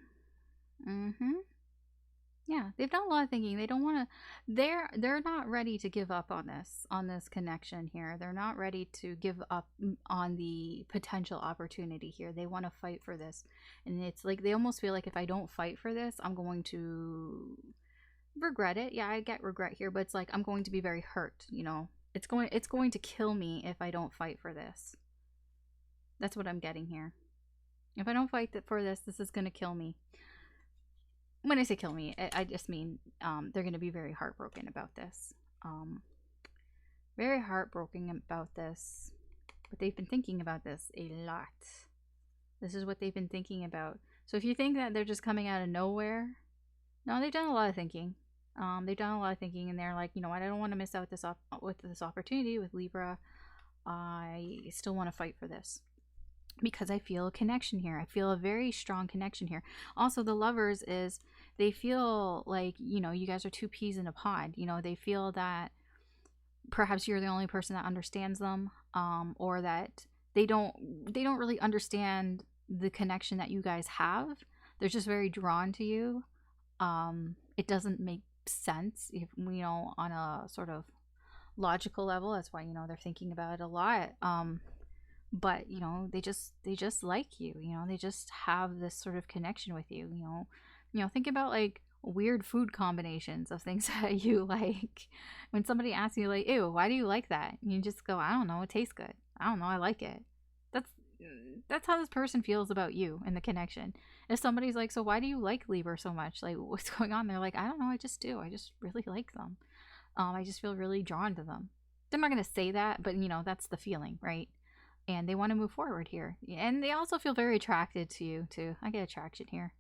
Yeah, they've done a lot of thinking. They don't want to, they're not ready to give up on this connection here. They're not ready to give up on the potential opportunity here. They want to fight for this. And it's like they almost feel like, if I don't fight for this, I'm going to regret it. Yeah, I get regret here, but it's like I'm going to be very hurt, you know. It's going to kill me if I don't fight for this. That's what I'm getting here. If I don't fight for this, this is going to kill me. When I say kill me, I just mean they're going to be very heartbroken about this. Very heartbroken about this. But they've been thinking about this a lot. This is what they've been thinking about. So if you think that they're just coming out of nowhere, no, they've done a lot of thinking. They've done a lot of thinking, and they're like, you know what, I don't want to miss out with this opportunity with Libra. I still want to fight for this. Because I feel a connection here. I feel a very strong connection here. Also, the Lovers is, they feel like, you know, you guys are two peas in a pod. You know, they feel that perhaps you're the only person that understands them, or that they don't really understand the connection that you guys have. They're just very drawn to you. It doesn't make sense, if, you know, on a sort of logical level. That's why, you know, they're thinking about it a lot. But, you know, they just like you, you know, they just have this sort of connection with you, you know, think about like weird food combinations of things that you like. When somebody asks you like, ew, why do you like that? You just go, I don't know, it tastes good. I don't know, I like it. That's how this person feels about you and the connection. If somebody's like, so why do you like Libra so much? Like, what's going on? They're like, I don't know, I just do. I just really like them. I just feel really drawn to them. They're not going to say that, but, you know, that's the feeling, right? And they want to move forward here. And they also feel very attracted to you too. I get attraction here.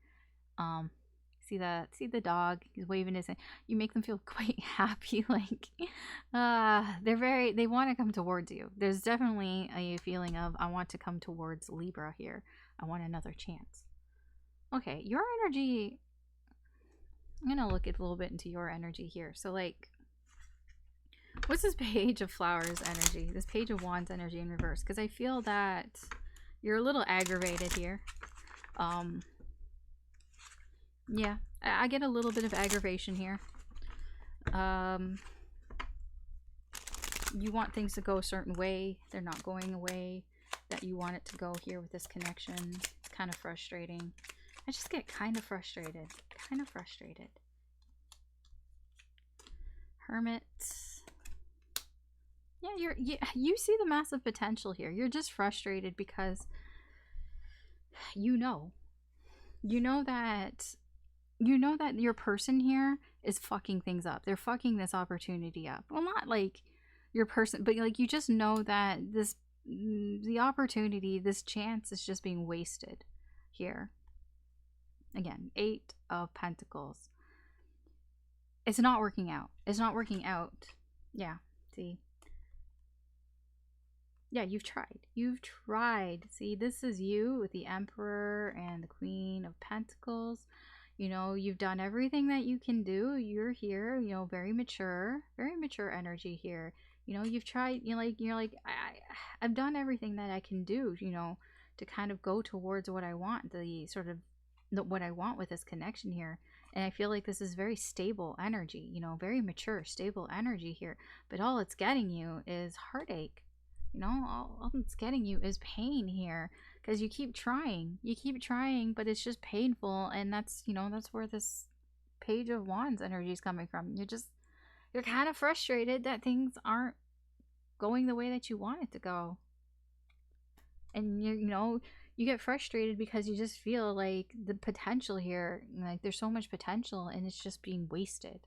See the dog, he's waving his hand. You make them feel quite happy. Like they want to come towards you. There's definitely a feeling of, I want to come towards Libra here. I want another chance. Okay, your energy, I'm gonna look a little bit into your energy here. So like, what's this Page of Flowers energy? This Page of Wands energy in reverse? Because I feel that you're a little aggravated here. Yeah, I get a little bit of aggravation here. You want things to go a certain way. They're not going away that you want it to go here with this connection. It's kind of frustrating. I just get kind of frustrated. Kind of frustrated. Hermit. Yeah, you see the massive potential here. You're just frustrated because you know that your person here is fucking things up. They're fucking this opportunity up. Well, not like your person, but like you just know that the opportunity, this chance is just being wasted here. Again, 8 of Pentacles. It's not working out. It's not working out. Yeah, see? Yeah, you've tried. You've tried. See, this is you with the Emperor and the Queen of Pentacles. You know, you've done everything that you can do. You're here, you know, very mature energy here. You know, you've tried, you're like, I've done everything that I can do, you know, to kind of go towards what I want, what I want with this connection here. And I feel like this is very stable energy, you know, very mature, stable energy here. But all it's getting you is heartache. You know, all it's getting you is pain here, because you keep trying, but it's just painful. And that's, you know, that's where this Page of Wands energy is coming from. You're kind of frustrated that things aren't going the way that you want it to go. And you know, you get frustrated because you just feel like the potential here, like there's so much potential and it's just being wasted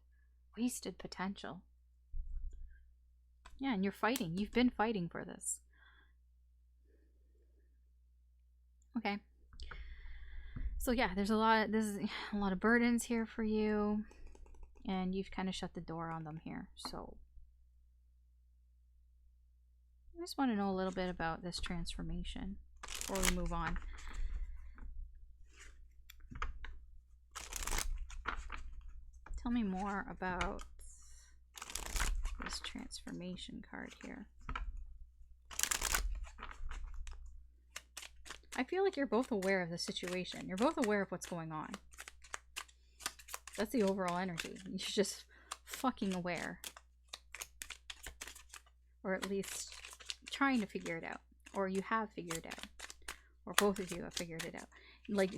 potential. Yeah, and you're fighting. You've been fighting for this. Okay. So yeah, there's a lot of burdens here for you, and you've kind of shut the door on them here. So I just want to know a little bit about this transformation before we move on. Tell me more about this transformation card here. I feel like you're both aware of the situation. You're both aware of what's going on. That's the overall energy. You're just fucking aware. Or at least trying to figure it out. Or you have figured it out. Or both of you have figured it out. Like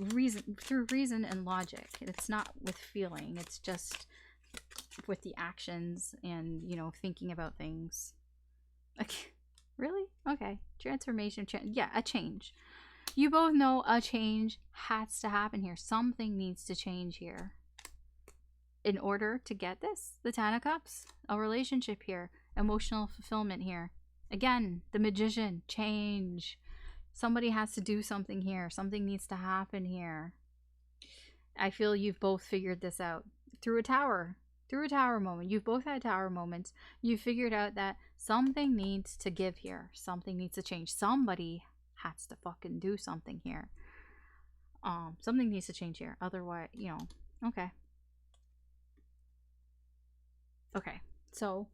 through reason and logic. It's not with feeling. It's just with the actions and, you know, thinking about things. Okay. Really? Okay. Transformation. Yeah, a change. You both know a change has to happen here. Something needs to change here. In order to get this, the 10 of Cups, a relationship here, emotional fulfillment here. Again, the Magician, change. Somebody has to do something here. Something needs to happen here. I feel you've both figured this out through a tower moment. You've both had tower moments. You figured out that something needs to give here. Something needs to change. Somebody has to fucking do something here. Something needs to change here. Otherwise, you know, okay. Okay, so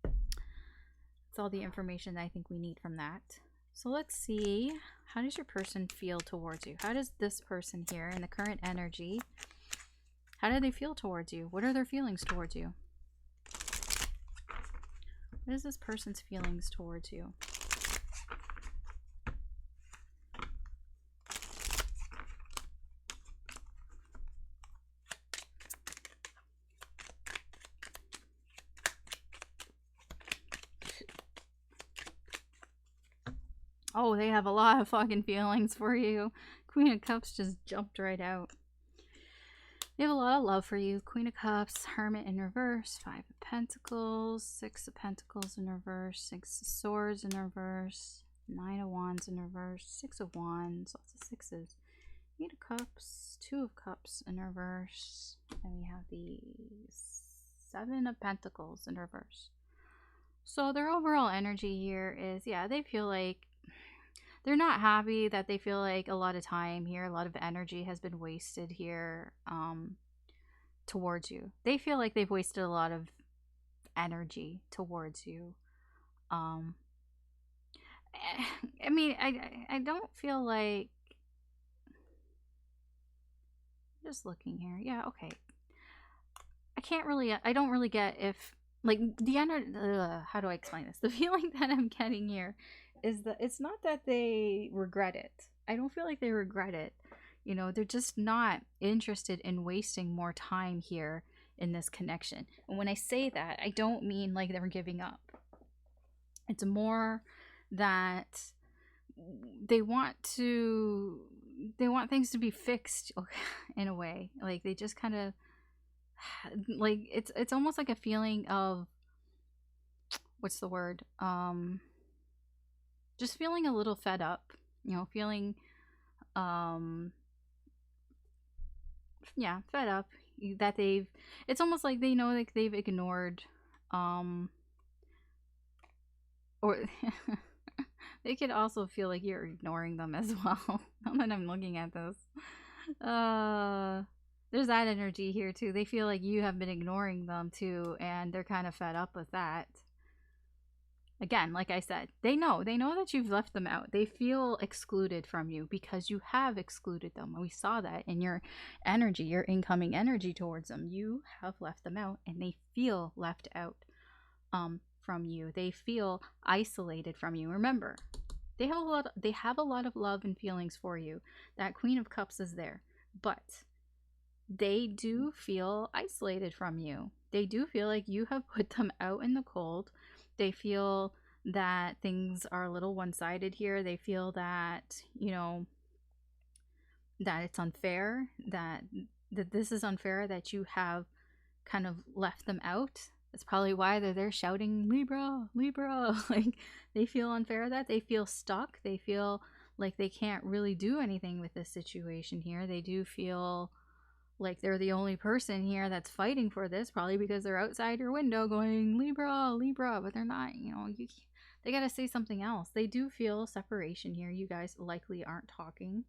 that's all the information that I think we need from that. So let's see, how does your person feel towards you? How does this person here in the current energy, how do they feel towards you? What are their feelings towards you? What is this person's feelings towards you? Oh, they have a lot of fucking feelings for you. Queen of Cups just jumped right out. They have a lot of love for you. Queen of Cups, Hermit in reverse, 5 of Pentacles, 6 of Pentacles in reverse, 6 of Swords in reverse, 9 of Wands in reverse, 6 of Wands, lots of sixes, 8 of Cups, 2 of Cups in reverse, and we have the 7 of Pentacles in reverse. So their overall energy here is, yeah, they feel like they're not happy, that they feel like a lot of time here, a lot of energy has been wasted here towards you. They feel like they've wasted a lot of energy towards you. I mean, I don't feel like, just looking here. Yeah, okay. I don't really get if, like, the energy, how do I explain this? The feeling that I'm getting here is that it's not that they regret it. I don't feel like they regret it. You know, they're just not interested in wasting more time here in this connection. And when I say that, I don't mean like they're giving up. It's more that they want things to be fixed in a way. Like they just kind of like it's almost like a feeling of, what's the word? Just feeling a little fed up, feeling um yeah, fed up that it's almost like they know, like they've ignored, um or they could also feel like you're ignoring them as well. Now that I'm looking at this, uh there's that energy here too. They feel like you have been ignoring them too, and they're kind of fed up with that. Again, like I said, they know that you've left them out. They feel excluded from you because you have excluded them. We saw that in your energy, your incoming energy towards them. You have left them out, and they feel left out from you. They feel isolated from you. Remember, they have a lot of love and feelings for you. That Queen of Cups is there, but they do feel isolated from you. They do feel like you have put them out in the cold. They feel that things are a little one-sided here. They feel that, that it's unfair, that this is unfair, that you have kind of left them out. That's probably why they're there shouting Libra, Libra. Like, they feel unfair, that they feel stuck. They feel like they can't really do anything with this situation here. They do feel like they're the only person here that's fighting for this, probably because they're outside your window going Libra, Libra, but they're not. They gotta say something else. They do feel separation here. You guys likely aren't talking.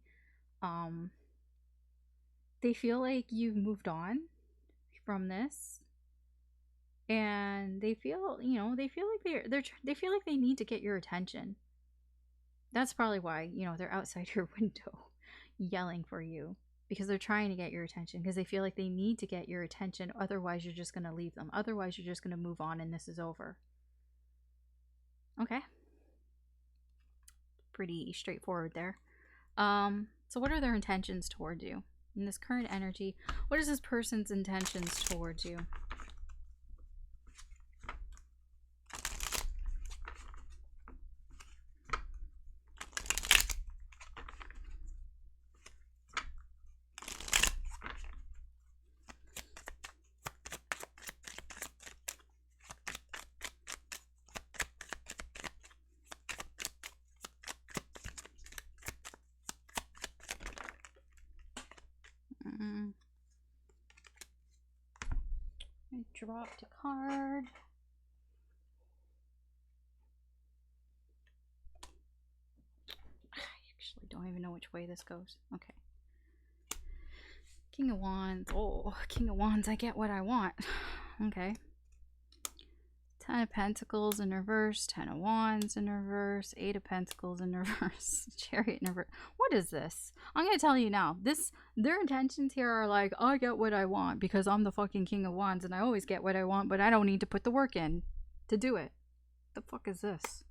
They feel like you've moved on from this, and they feel like they feel like they need to get your attention. That's probably why they're outside your window yelling for you, because they're trying to get your attention, because they feel like they need to get your attention. Otherwise, you're just going to leave them. Otherwise, you're just going to move on, and this is over. Okay. Pretty straightforward there. So what are their intentions towards you? In this current energy, what is this person's intentions towards you? I dropped a card. I actually don't even know which way this goes. Okay. King of Wands. Oh, King of Wands. I get what I want. Okay. 10 of Pentacles in reverse, 10 of Wands in reverse, 8 of Pentacles in reverse, Chariot in reverse. What is this? I'm going to tell you now. Their intentions here are like, I get what I want because I'm the fucking King of Wands and I always get what I want, but I don't need to put the work in to do it. The fuck is this?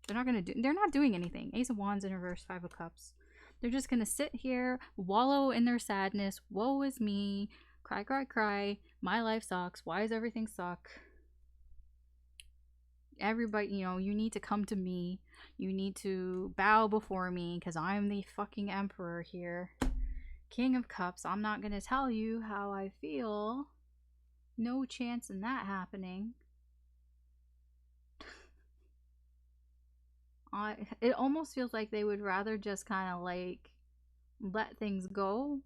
They're not doing anything. Ace of Wands in reverse, 5 of Cups. They're just going to sit here, wallow in their sadness. Woe is me. Cry, cry, cry. My life sucks. Why does everything suck? Everybody, you need to come to me. You need to bow before me because I'm the fucking emperor here. King of Cups. I'm not going to tell you how I feel. No chance in that happening. It almost feels like they would rather just kind of like let things go.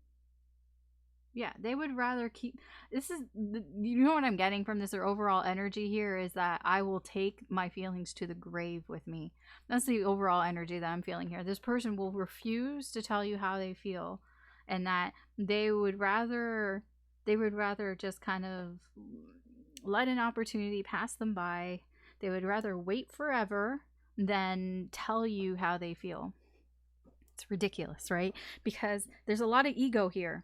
Yeah, they would rather keep. You know what I'm getting from this, or overall energy here is that I will take my feelings to the grave with me. That's the overall energy that I'm feeling here. This person will refuse to tell you how they feel, and that they would rather just kind of let an opportunity pass them by. They would rather wait forever than tell you how they feel. It's ridiculous, right? Because there's a lot of ego here.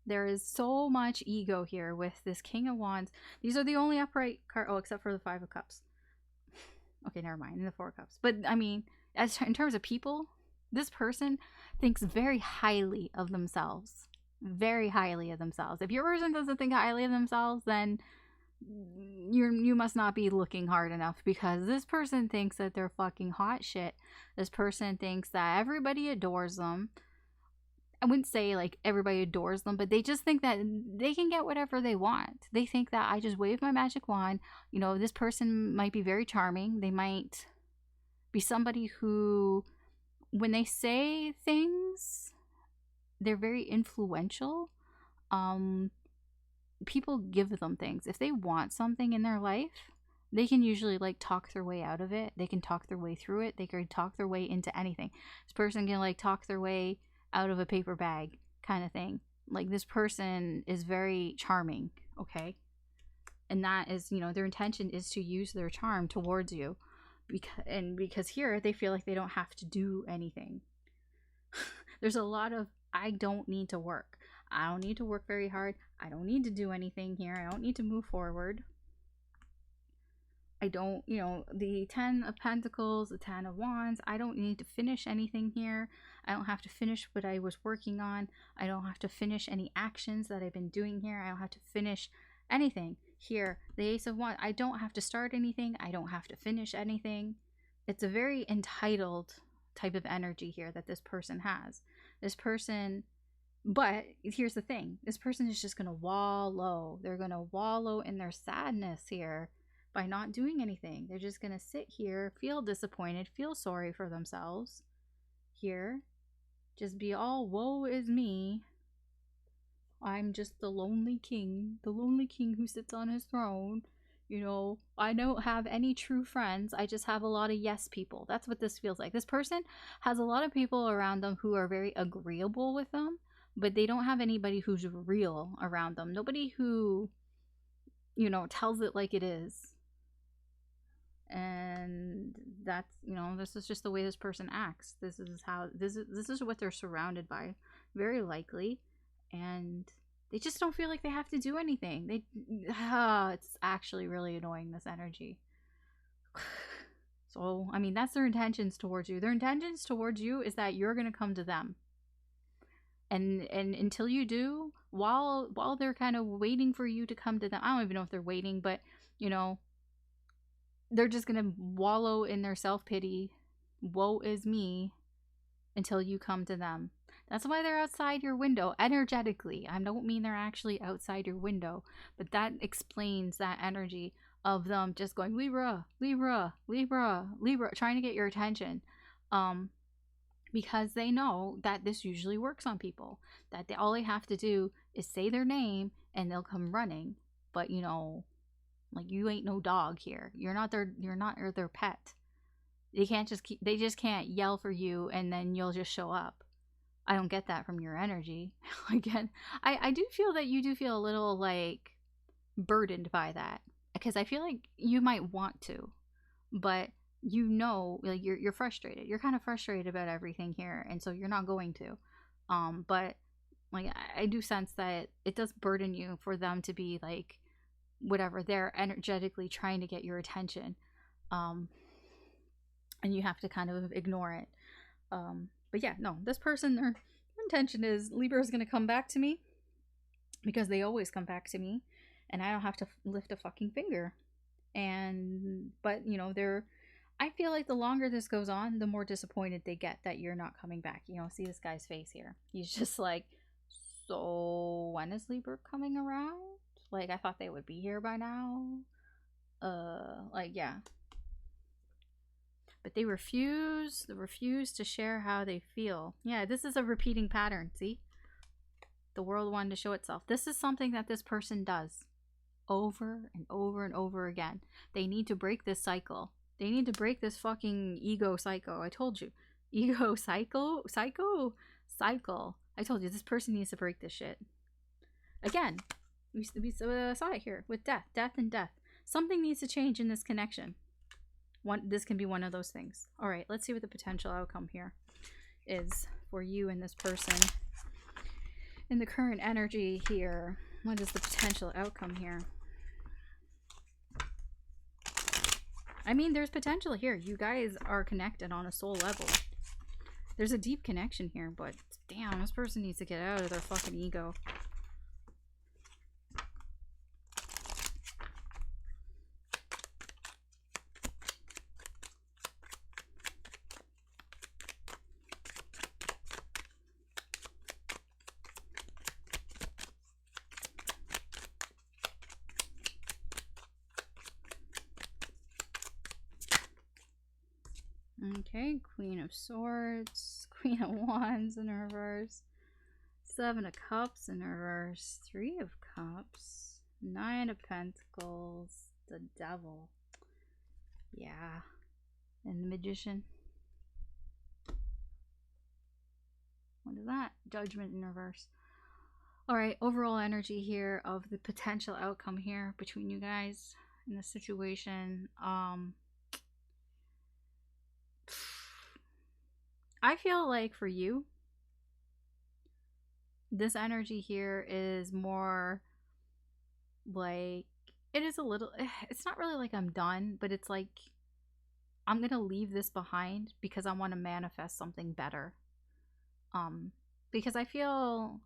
There is so much ego here with this King of Wands. These are the only upright cards. Oh, except for the 5 of Cups. Okay, never mind. And the 4 of Cups. But, I mean, in terms of people, this person thinks very highly of themselves. Very highly of themselves. If your person doesn't think highly of themselves, then you must not be looking hard enough, because this person thinks that they're fucking hot shit. This person thinks that everybody adores them. I wouldn't say like everybody adores them, but they just think that they can get whatever they want. They think that I just wave my magic wand. You know, this person might be very charming. They might be somebody who, when they say things, they're very influential. People give them things. If they want something in their life, they can usually like talk their way out of it. They can talk their way through it. They can talk their way into anything. This person can like talk their way out of a paper bag kind of thing. Like, this person is very charming, okay? And that is, you know, their intention is to use their charm towards you. Because here they feel like they don't have to do anything. There's a lot of, I don't need to work. I don't need to work very hard. I don't need to do anything here. I don't need to move forward. I don't, you know, the 10 of Pentacles, the 10 of Wands, I don't need to finish anything here. I don't have to finish what I was working on. I don't have to finish any actions that I've been doing here. I don't have to finish anything. Here, the Ace of Wands, I don't have to start anything. I don't have to finish anything. It's a very entitled type of energy here that this person has. This person, but here's the thing. This person is just going to wallow. They're going to wallow in their sadness here by not doing anything. They're just going to sit here, feel disappointed, feel sorry for themselves here. Just be all, woe is me. I'm just the lonely king who sits on his throne. You know, I don't have any true friends. I just have a lot of yes people. That's what this feels like. This person has a lot of people around them who are very agreeable with them, but they don't have anybody who's real around them. Nobody who, you know, tells it like it is. And that's, you know, this is just the way this person acts. This is how, this is what they're surrounded by, very likely. And they just don't feel like they have to do anything. It's actually really annoying, this energy. So, I mean, that's their intentions towards you. Their intentions towards you is that you're going to come to them. And until you do, while they're kind of waiting for you to come to them, I don't even know if they're waiting, but, you know, they're just going to wallow in their self-pity, woe is me, until you come to them. That's why they're outside your window, energetically. I don't mean they're actually outside your window, but that explains that energy of them just going, Libra, Libra, Libra, Libra, trying to get your attention. Because they know that this usually works on people. That all they have to do is say their name and they'll come running. But, you know, like, you ain't no dog here. You're not their pet. They just can't yell for you and then you'll just show up. I don't get that from your energy. Again, I do feel that you do feel a little like burdened by that, because I feel like you might want to, but you know, like, you're frustrated. You're kind of frustrated about everything here, and so you're not going to. But like, I do sense that it does burden you for them to be like, whatever, they're energetically trying to get your attention, and you have to kind of ignore it. But yeah, no, this person, their intention is Libra is going to come back to me, because they always come back to me and I don't have to lift a fucking finger. But you know, I feel like the longer this goes on, the more disappointed they get that you're not coming back. You know, see this guy's face here. He's just like, so when is Libra coming around? Like, I thought they would be here by now. Like, yeah. But they refuse to share how they feel. Yeah, this is a repeating pattern, see? The world wanted to show itself. This is something that this person does over and over and over again. They need to break this cycle. They need to break this fucking ego cycle. I told you. Ego cycle. I told you, this person needs to break this shit. Again, we saw it here with death and death. Something needs to change in this connection. This can be one of those things. All right, let's see what the potential outcome here is for you and this person. In the current energy here, what is the potential outcome here? I mean, there's potential here. You guys are connected on a soul level. There's a deep connection here, but damn, this person needs to get out of their fucking ego. Okay, Queen of Swords, Queen of Wands in reverse, Seven of Cups in reverse, Three of Cups, Nine of Pentacles, the Devil. Yeah. And the Magician. What is that? Judgment in reverse. Alright, overall energy here of the potential outcome here between you guys in this situation. I feel like for you, this energy here is more like, it is a little, it's not really like I'm done, but it's like I'm gonna leave this behind because I want to manifest something better. Because I feel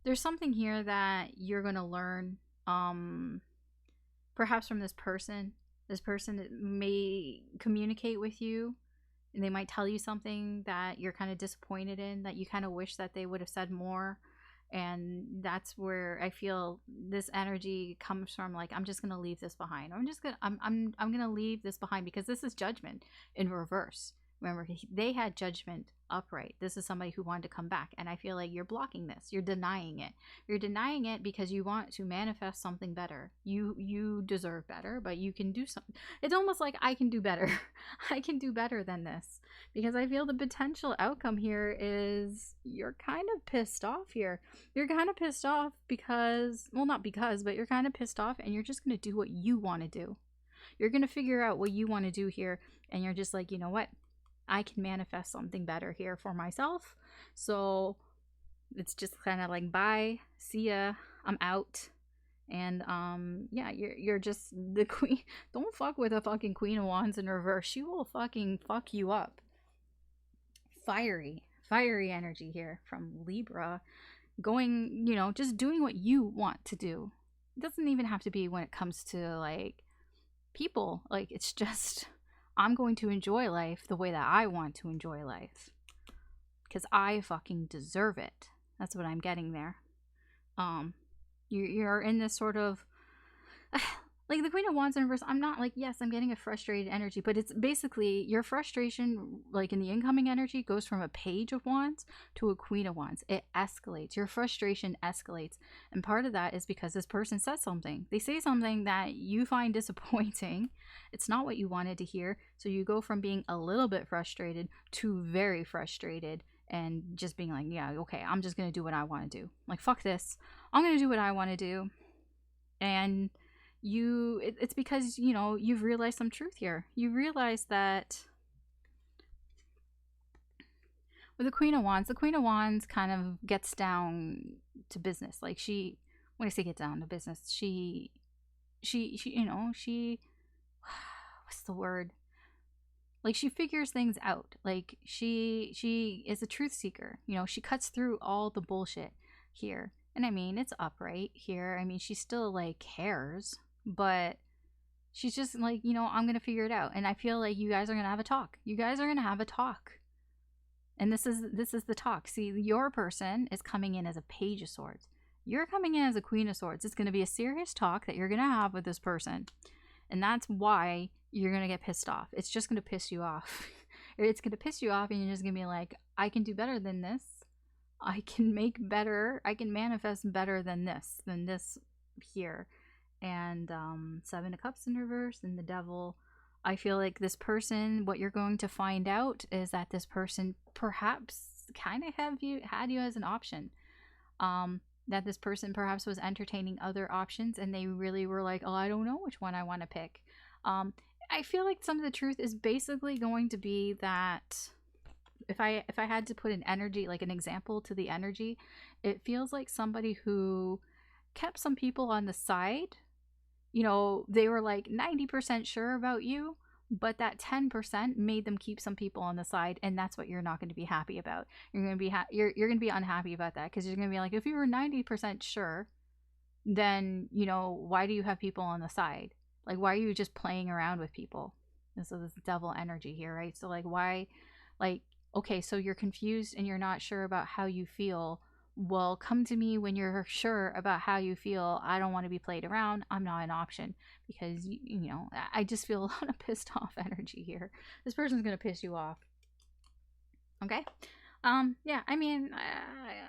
there's something here that you're gonna learn, perhaps from this person. This person may communicate with you, and they might tell you something that you're kind of disappointed in, that you kind of wish that they would have said more. And that's where I feel this energy comes from. Like, I'm just gonna leave this behind. I'm gonna leave this behind because this is judgment in reverse. Remember, they had judgment upright. This is somebody who wanted to come back, and I feel like you're blocking this. You're denying it. You're denying it because you want to manifest something better. You deserve better, but you can do something. It's almost like I can do better. I can do better than this, because I feel the potential outcome here is you're kind of pissed off here. You're kind of pissed off because, well, not because, but you're kind of pissed off, and you're just going to do what you want to do. You're going to figure out what you want to do here, and you're just like, you know what? I can manifest something better here for myself. So it's just kind of like, bye, see ya, I'm out. And yeah, you're just the queen. Don't fuck with a fucking Queen of Wands in reverse. She will fucking fuck you up. Fiery energy here from Libra. Going, you know, just doing what you want to do. It doesn't even have to be when it comes to like people. Like, it's just, I'm going to enjoy life the way that I want to enjoy life, because I fucking deserve it. That's what I'm getting there. You're in this sort of like the Queen of Wands in reverse. I'm not like, yes, I'm getting a frustrated energy, but it's basically your frustration, like in the incoming energy, goes from a Page of Wands to a Queen of Wands. It escalates. Your frustration escalates. And part of that is because this person said something. They say something that you find disappointing. It's not what you wanted to hear. So you go from being a little bit frustrated to very frustrated and just being like, yeah, okay, I'm just going to do what I want to do. Like, fuck this. I'm going to do what I want to do. And it's because, you know, you've realized some truth here. You realize that with the Queen of Wands kind of gets down to business. Like, when I say get down to business, she you know, what's the word? Like, she figures things out. Like, she is a truth seeker. You know, she cuts through all the bullshit here. And I mean, it's upright here. I mean, she still like cares, but she's just like, you know, I'm gonna figure it out. And I feel like you guys are gonna have a talk. You guys are gonna have a talk. And this is the talk. See, your person is coming in as a Page of Swords. You're coming in as a Queen of Swords. It's gonna be a serious talk that you're gonna have with this person. And that's why you're gonna get pissed off. It's just gonna piss you off. It's gonna piss you off, and you're just gonna be like, I can do better than this. I can make better. I can manifest better than this here. And Seven of Cups in reverse and the Devil. I feel like this person, what you're going to find out is that this person perhaps kind of had you as an option. That this person perhaps was entertaining other options, and they really were like, oh, I don't know which one I want to pick. I feel like some of the truth is basically going to be that if I had to put an energy, like an example to the energy, it feels like somebody who kept some people on the side. You know, they were like 90% sure about you, but that 10% made them keep some people on the side, and that's what you're not going to be happy about. You're going to be you're going to be unhappy about that, because you're going to be like, if you were 90% sure, then, you know, why do you have people on the side? Like, why are you just playing around with people? And so this Devil energy here, right? So like, why, like, okay, so you're confused and you're not sure about how you feel. well, come to me when you're sure about how you feel. I don't want to be played around. I'm not an option because, you know, I just feel a lot of pissed off energy here. This person's going to piss you off. Okay? Yeah, I mean,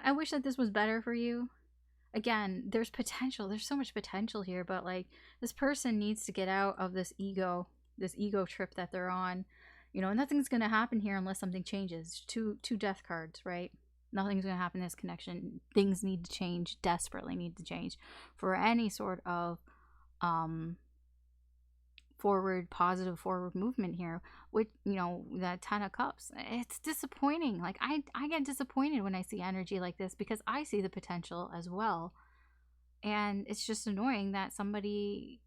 I wish that this was better for you. Again, there's potential. There's so much potential here, but like this person needs to get out of this ego trip that they're on. You know, nothing's going to happen here unless something changes. Two death cards, right? Nothing's going to happen in this connection. Things need to change, desperately need to change for any sort of positive forward movement here. With, you know, that 10 of cups, it's disappointing. Like I get disappointed when I see energy like this because I see the potential as well, and it's just annoying that somebody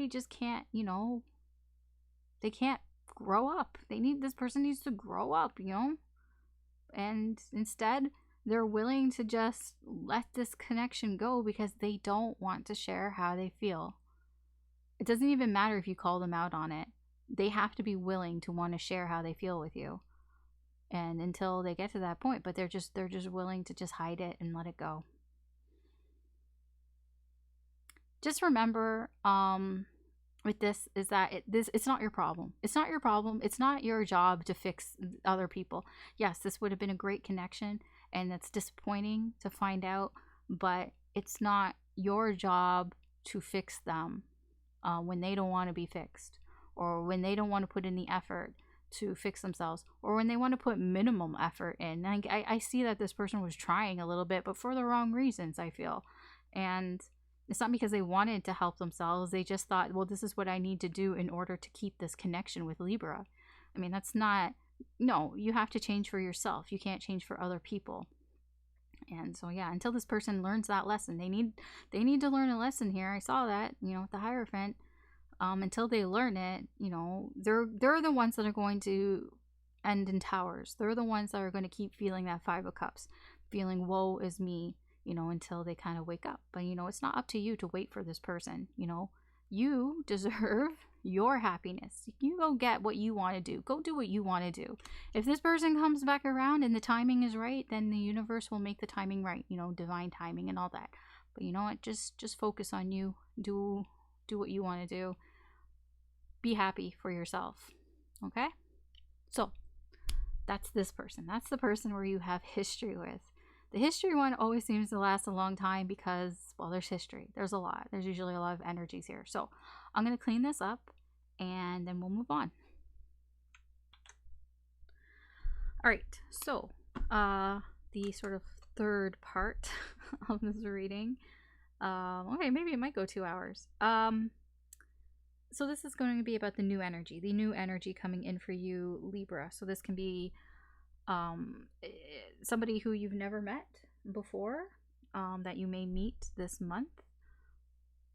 just can't, you know, they can't grow up. This person needs to grow up, you know, and instead they're willing to just let this connection go because they don't want to share how they feel. It doesn't even matter if you call them out on it. They have to be willing to want to share how they feel with you. And until they get to that point, but they're just willing to just hide it and let it go. Just remember, with this is that it's not your problem. It's not your problem. It's not your job to fix other people. Yes, this would have been a great connection, and that's disappointing to find out, but it's not your job to fix them when they don't want to be fixed, or when they don't want to put in the effort to fix themselves, or when they want to put minimum effort in. I see that this person was trying a little bit, but for the wrong reasons, I feel. And it's not because they wanted to help themselves. They just thought, well, this is what I need to do in order to keep this connection with Libra. I mean, that's not, no, you have to change for yourself. You can't change for other people. And so, yeah, until this person learns that lesson, they need to learn a lesson here. I saw that, you know, with the Hierophant. Until they learn it, you know, they're the ones that are going to end in towers. They're the ones that are going to keep feeling that 5 of Cups, feeling woe is me, you know, until they kind of wake up. But, you know, it's not up to you to wait for this person. You know, you deserve your happiness. You go get what you want to do. Go do what you want to do. If this person comes back around and the timing is right, then the universe will make the timing right, you know, divine timing and all that. But you know what, just focus on you. Do what you want to do. Be happy for yourself. Okay? So that's this person. That's the person where you have history with. The history one always seems to last a long time because, well, there's history. There's a lot. There's usually a lot of energies here. So I'm going to clean this up and then we'll move on. All right. So the sort of third part of this reading. Okay, maybe it might go 2 hours. So this is going to be about the new energy coming in for you, Libra. So this can be somebody who you've never met before, that you may meet this month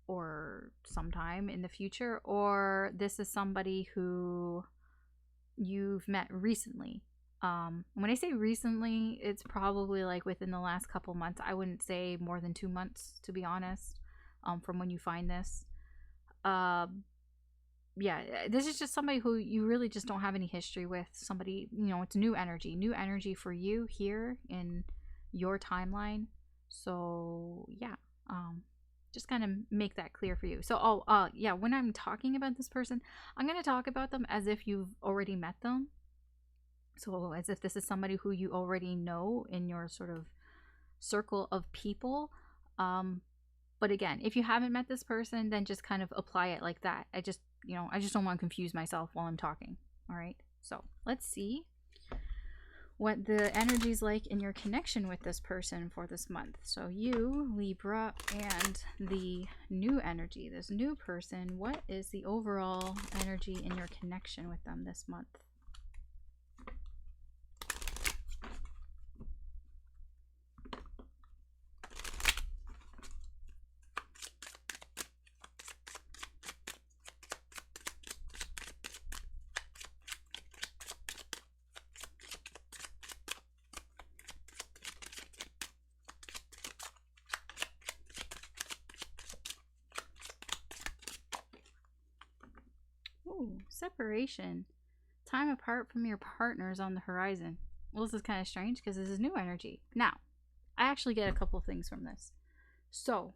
or sometime in the future, or this is somebody who you've met recently. When I say recently, it's probably like within the last couple months. I wouldn't say more than 2 months, to be honest, from when you find this. Yeah, this is just somebody who you really just don't have any history with. Somebody, you know, it's new energy for you here in your timeline. So yeah, just kind of make that clear for you. So yeah, when I'm talking about this person, I'm going to talk about them as if you've already met them. So as if this is somebody who you already know in your sort of circle of people. But again, if you haven't met this person, then just kind of apply it like that. I just don't want to confuse myself while I'm talking. All right. So let's see what the energy is like in your connection with this person for this month. So you, Libra, and the new energy, this new person, what is the overall energy in your connection with them this month? Ooh, separation. Time apart from your partners on the horizon. Well, this is kind of strange because this is new energy. Now, I actually get a couple of things from this. So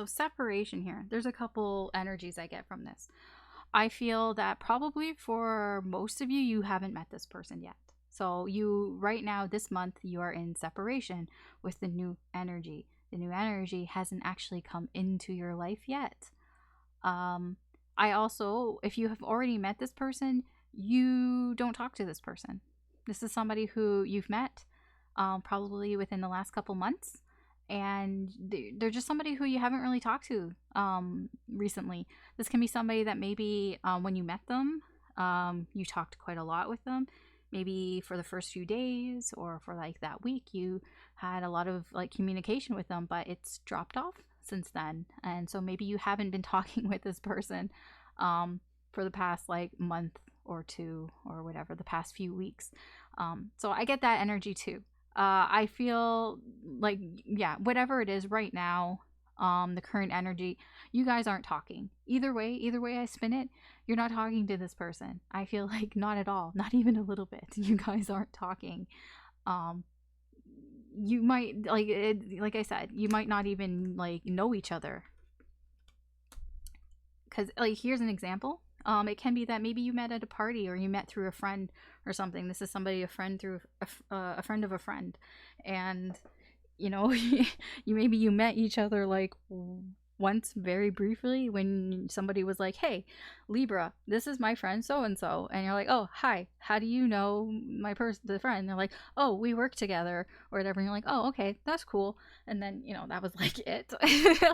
separation here. There's a couple energies I get from this. I feel that probably for most of you, you haven't met this person yet. So you, right now, this month, you are in separation with the new energy. The new energy hasn't actually come into your life yet. I also, if you have already met this person, you don't talk to this person. This is somebody who you've met probably within the last couple months, and they're just somebody who you haven't really talked to recently. This can be somebody that maybe when you met them, you talked quite a lot with them. Maybe for the first few days or for like that week, you had a lot of like communication with them, but it's dropped off since then. And so maybe you haven't been talking with this person for the past like month or two or whatever, the past few weeks. So I get that energy too. I feel like, yeah, whatever it is right now, the current energy, you guys aren't talking. Either way I spin it, you're not talking to this person. I feel like not at all, not even a little bit. You guys aren't talking. You might, like I said, you might not even like know each other. Because like, here's an example. It can be that maybe you met at a party or you met through a friend or something. This is somebody, a friend through a friend of a friend. And, you know, you met each other like once very briefly when somebody was like, hey, Libra, this is my friend so-and-so. And you're like, oh, hi, how do you know the friend? And they're like, oh, we work together or whatever. And you're like, oh, okay, that's cool. And then, you know, that was like it.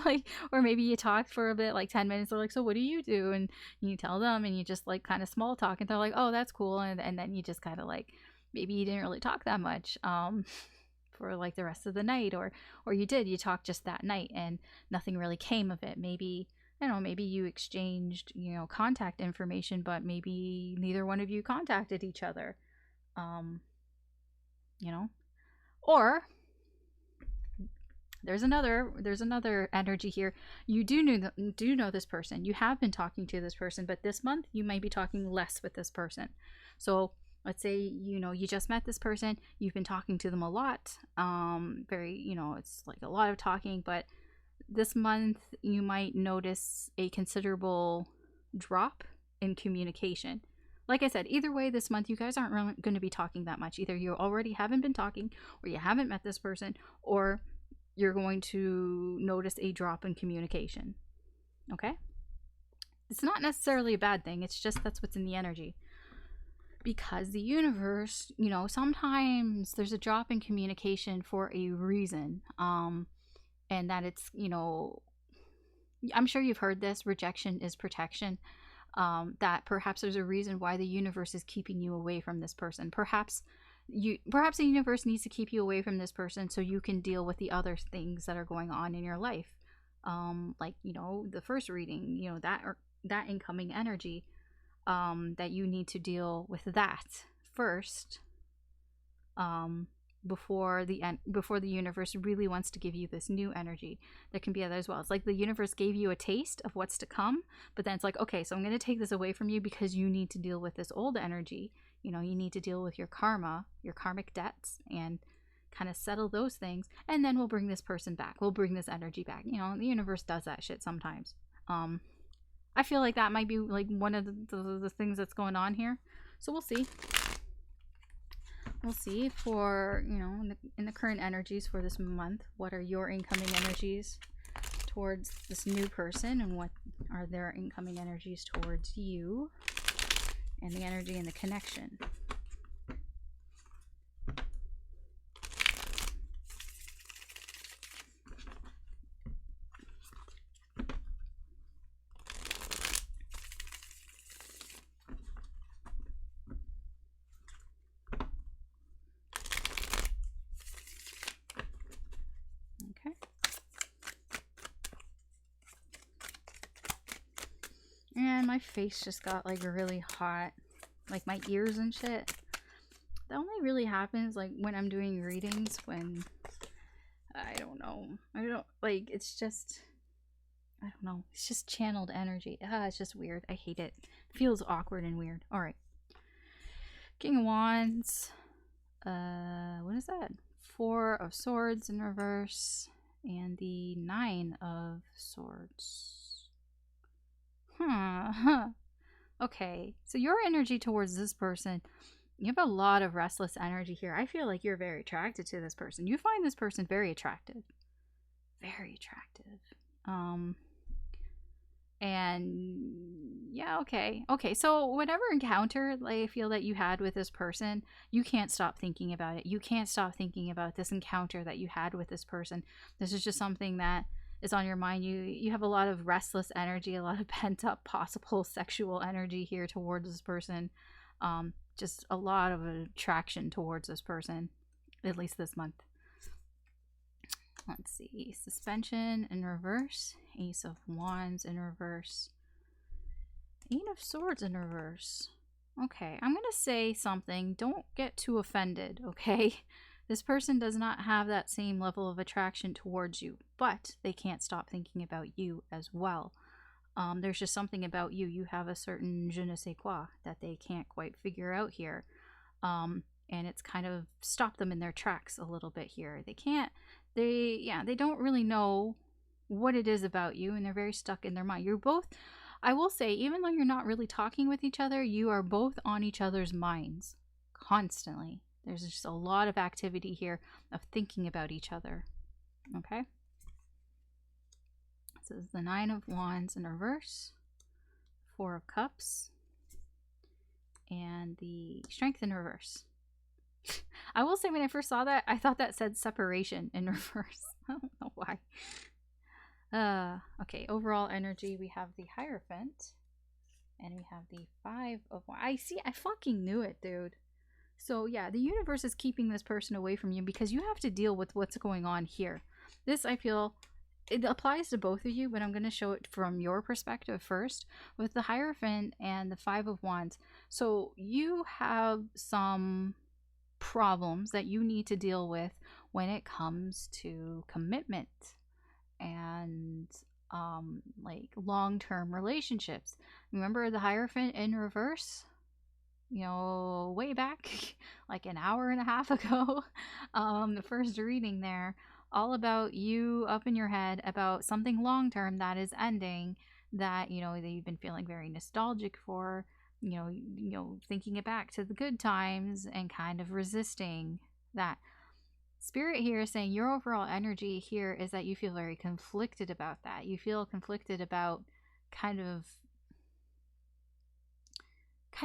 Like, or maybe you talked for a bit, like 10 minutes. They're like, so what do you do? And you tell them and you just like kind of small talk and they're like, oh, that's cool. And then you just kind of like, maybe you didn't really talk that much. For like the rest of the night, or you talked just that night and nothing really came of it. Maybe, I don't know, maybe you exchanged, you know, contact information, but maybe neither one of you contacted each other. You know, or there's another energy here. You do know this person. You have been talking to this person, but this month you might be talking less with this person. So let's say, you know, you just met this person, you've been talking to them a lot, very, you know, it's like a lot of talking, but this month you might notice a considerable drop in communication. Like I said, either way, this month you guys aren't really going to be talking that much. Either you already haven't been talking, or you haven't met this person, or you're going to notice a drop in communication. Okay? It's not necessarily a bad thing, it's just that's what's in the energy. Because the universe, you know, sometimes there's a drop in communication for a reason. And that it's, you know, I'm sure you've heard this, rejection is protection. That perhaps there's a reason why the universe is keeping you away from this person. Perhaps the universe needs to keep you away from this person so you can deal with the other things that are going on in your life. Like, you know, the first reading, you know, that incoming energy. That you need to deal with that first, before the universe really wants to give you this new energy. There can be other as well. It's like the universe gave you a taste of what's to come, but then it's like, okay, so I'm going to take this away from you because you need to deal with this old energy. You know, you need to deal with your karma, your karmic debts, and kind of settle those things, and then we'll bring this person back. We'll bring this energy back. You know, the universe does that shit sometimes. I feel like that might be like one of the things that's going on here. So we'll see. We'll see for, you know, in the current energies for this month. What are your incoming energies towards this new person, and what are their incoming energies towards you, and the energy and the connection. And my face just got like really hot, like my ears and shit. That only really happens like when I'm doing readings, when I don't know, it's just, I don't know, it's just channeled energy. It's just weird. I hate it. It feels awkward and weird. All right, King of Wands, what is that? 4 of Swords in reverse and the 9 of Swords. Okay, so your energy towards this person, you have a lot of restless energy here. I feel like you're very attracted to this person. You find this person very attractive. Very attractive. And yeah, okay. Okay, so whatever encounter I feel that you had with this person, you can't stop thinking about it. You can't stop thinking about this encounter that you had with this person. This is just something that is on your mind. You have a lot of restless energy, a lot of pent up possible sexual energy here towards this person. Just a lot of attraction towards this person, at least this month. Let's see. Suspension in reverse. Ace of Wands in reverse. 8 of Swords in reverse. Okay, I'm going to say something. Don't get too offended, okay? This person does not have that same level of attraction towards you, but they can't stop thinking about you as well. There's just something about you. You have a certain je ne sais quoi that they can't quite figure out here. And it's kind of stopped them in their tracks a little bit here. They don't really know what it is about you, and they're very stuck in their mind. You're both, I will say, even though you're not really talking with each other, you are both on each other's minds constantly. There's just a lot of activity here of thinking about each other. Okay? This is the 9 of Wands in reverse, 4 of Cups, and the Strength in reverse. I will say, when I first saw that, I thought that said separation in reverse. I don't know why. Okay, overall energy, we have the Hierophant, and we have the 5 of Wands. I fucking knew it, dude. So yeah, the universe is keeping this person away from you because you have to deal with what's going on here. This, I feel, it applies to both of you, but I'm going to show it from your perspective first with the Hierophant and the 5 of Wands. So you have some problems that you need to deal with when it comes to commitment and like long-term relationships. Remember the Hierophant in reverse? You know, way back like an hour and a half ago, the first reading there, all about you up in your head about something long-term that is ending, that that you've been feeling very nostalgic for, thinking it back to the good times and kind of resisting that. Spirit here is saying your overall energy here is that you feel very conflicted about that. You feel conflicted about kind of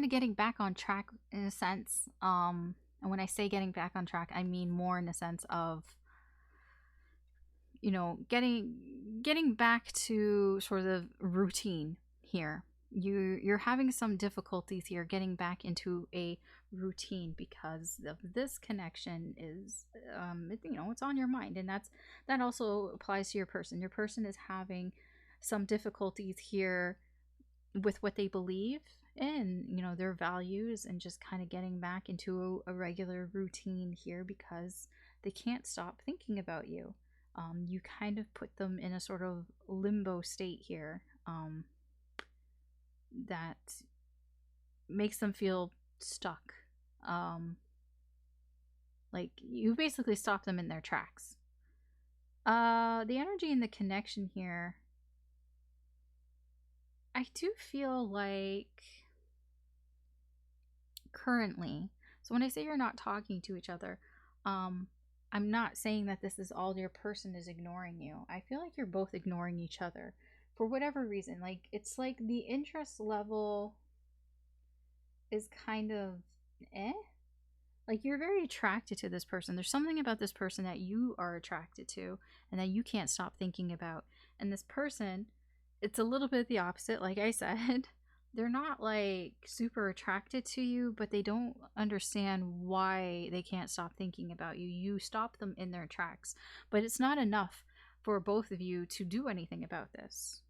getting back on track in a sense. And when I say getting back on track, I mean more in the sense of getting back to sort of routine here. You're having some difficulties here getting back into a routine because of this connection is it's on your mind, and that also applies to your person. Your person is having some difficulties here with what they believe in, their values, and just kind of getting back into a regular routine here because they can't stop thinking about you. You kind of put them in a sort of limbo state here. That makes them feel stuck. Like you basically stop them in their tracks. The energy and the connection here, I do feel like currently, so when I say you're not talking to each other, I'm not saying that this is all your person is ignoring you. I feel like you're both ignoring each other for whatever reason. Like it's like the interest level is kind of like you're very attracted to this person. There's something about this person that you are attracted to and that you can't stop thinking about. And this person, it's a little bit the opposite. Like I said, they're not like super attracted to you, but they don't understand why they can't stop thinking about you. You stop them in their tracks, but it's not enough for both of you to do anything about this.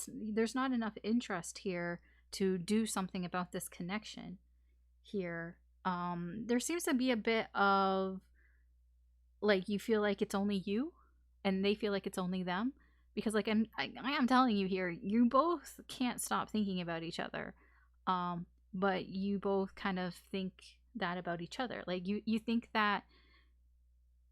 There's not enough interest here to do something about this connection here. There seems to be a bit of like you feel like it's only you and they feel like it's only them, because like I'm telling you here, you both can't stop thinking about each other, but you both kind of think that about each other. Like you think that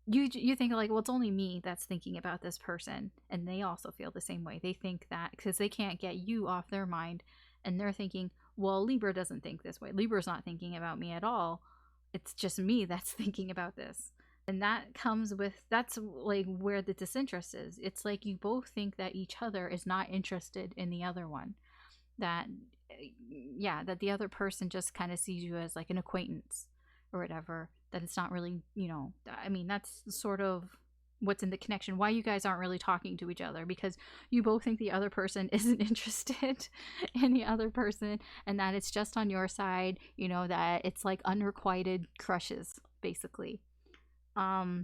you think like, well, it's only me that's thinking about this person, and they also feel the same way. They think that because they can't get you off their mind, and they're thinking, well, Libra doesn't think this way. Libra's not thinking about me at all. It's just me that's thinking about this. And that comes with, that's like where the disinterest is. It's like you both think that each other is not interested in the other one. That, yeah, that the other person just kind of sees you as like an acquaintance or whatever. That it's not really, you know, I mean, that's sort of what's in the connection, why you guys aren't really talking to each other, because you both think the other person isn't interested in the other person, and that it's just on your side, you know, that it's like unrequited crushes, basically. Yeah,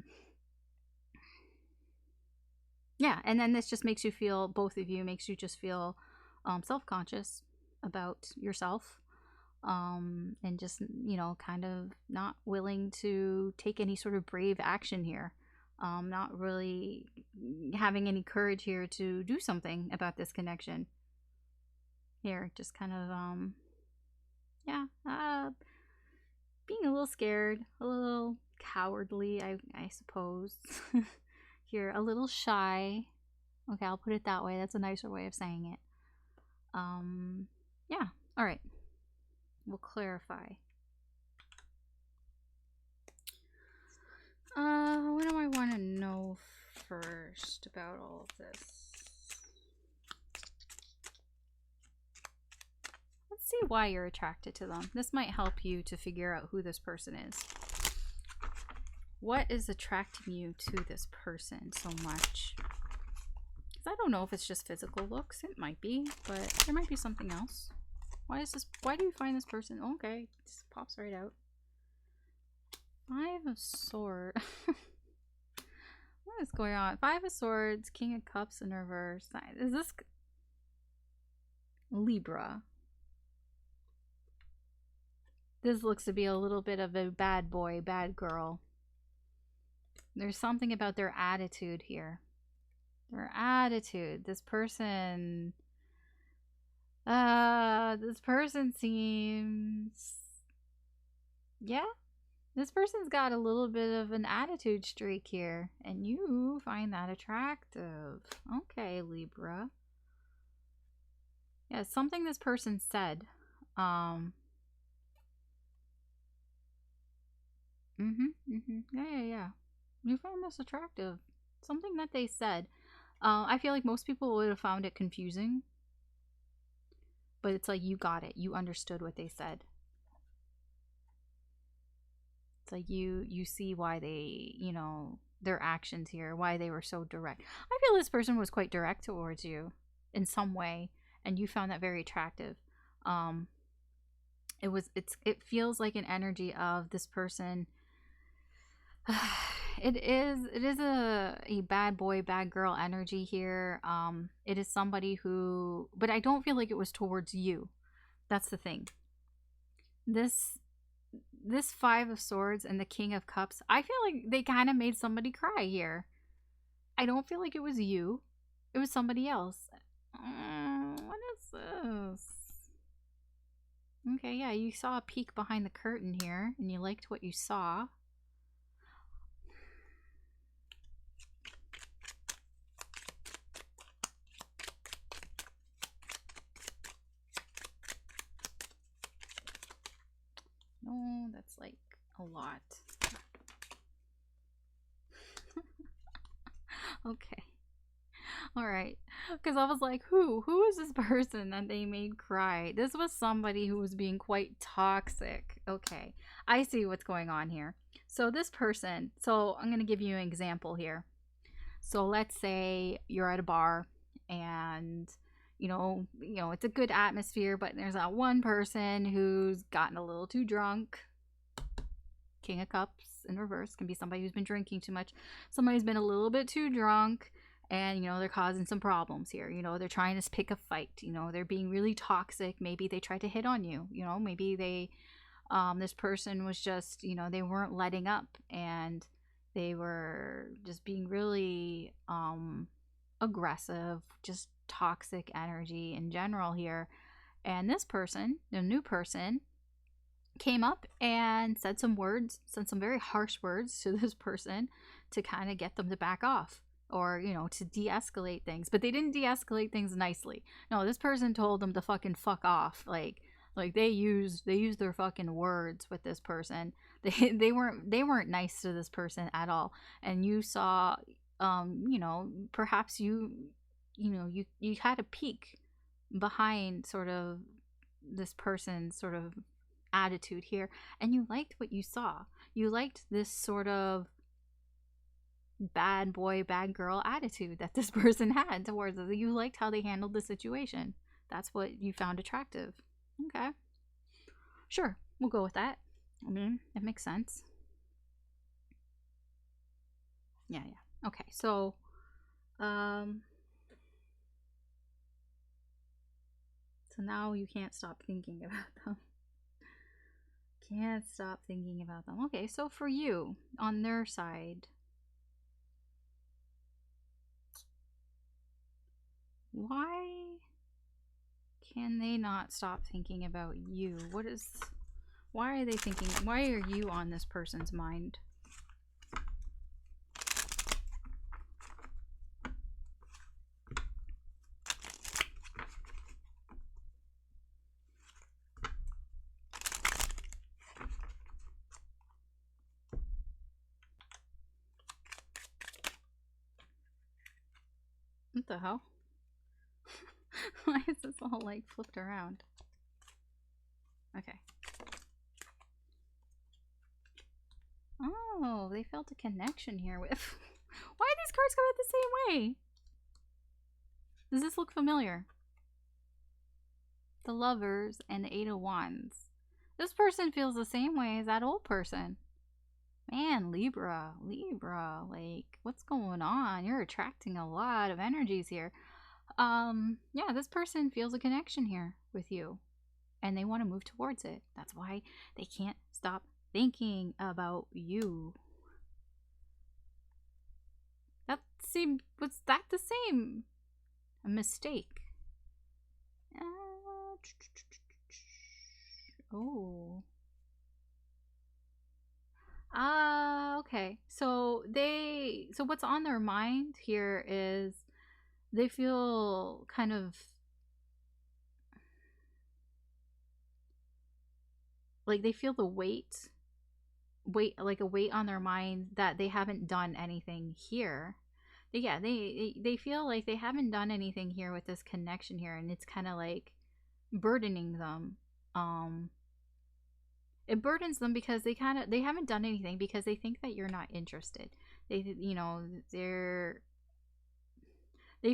and then this just makes you feel, both of you, makes you just feel self-conscious about yourself, and just, you know, kind of not willing to take any sort of brave action here, not really having any courage here to do something about this connection here, just kind of yeah, being a little scared, a little cowardly, I suppose. You're a little shy. Okay, I'll put it that way. That's a nicer way of saying it. Yeah. All right. We'll clarify. What do I want to know first about all of this? Let's see why you're attracted to them. This might help you to figure out who this person is. What is attracting you to this person so much? Because I don't know if it's just physical looks. It might be, but there might be something else. Why do you find this person? Okay, it just pops right out. 5 of Swords. What is going on? 5 of Swords, King of Cups in reverse. Is this Libra? This looks to be a little bit of a bad boy, bad girl. There's something about their attitude here. Their attitude. This person seems... Yeah? This person's got a little bit of an attitude streak here, and you find that attractive. Okay, Libra. Yeah, something this person said. Yeah. You found this attractive. Something that they said. I feel like most people would have found it confusing. But it's like you got it. You understood what they said. It's like you see why they, you know, their actions here, why they were so direct. I feel this person was quite direct towards you in some way, and you found that very attractive. It feels like an energy of this person. It is a bad boy, bad girl energy here. It is somebody who, but I don't feel like it was towards you. That's the thing. This 5 of Swords and the King of Cups, I feel like they kind of made somebody cry here. I don't feel like it was you. It was somebody else. What is this? Okay, yeah, you saw a peek behind the curtain here, and you liked what you saw. No, that's like a lot. Okay. All right. Because I was like, who is this person that they made cry? This was somebody who was being quite toxic. Okay. I see what's going on here. So this person, so I'm going to give you an example here. So let's say you're at a bar and you know, it's a good atmosphere, but there's that one person who's gotten a little too drunk. King of Cups in reverse can be somebody who's been drinking too much. Somebody's been a little bit too drunk, and you know, they're causing some problems here. You know, they're trying to pick a fight. You know, they're being really toxic. Maybe they tried to hit on you. You know, maybe they this person was just, you know, they weren't letting up, and they were just being really aggressive, just toxic energy in general here. And this person, the new person, came up and said some words, said some very harsh words to this person to kind of get them to back off, or, you know, to de-escalate things. But they didn't de-escalate things nicely. No, this person told them to fucking fuck off. Like they used their fucking words with this person. They weren't nice to this person at all. And you saw, you know, perhaps you had a peek behind sort of this person's sort of attitude here, and you liked what you saw. You liked this sort of bad boy, bad girl attitude that this person had towards us. You liked how they handled the situation. That's what you found attractive. Okay. Sure, we'll go with that. I mean, it makes sense. Yeah, yeah. Okay, so so now you can't stop thinking about them. Can't stop thinking about them. Okay, so for you, on their side, why can they not stop thinking about you? Why are they thinking, why are you on this person's mind? What the hell? Why is this all like flipped around? Okay. Oh, they felt a connection here with. Why do these cards come out the same way? Does this look familiar? The Lovers and the Eight of Wands. This person feels the same way as that old person. Man, Libra, like, what's going on? You're attracting a lot of energies here. Yeah, this person feels a connection here with you, and they want to move towards it. That's why they can't stop thinking about you. Was that the same? A mistake. Oh. Okay. So what's on their mind here is they feel kind of like they feel the weight, like a weight on their mind that they haven't done anything here. Yeah, they feel like they haven't done anything here with this connection here, and it's kind of like burdening them. It burdens them because they haven't done anything because they think that you're not interested. They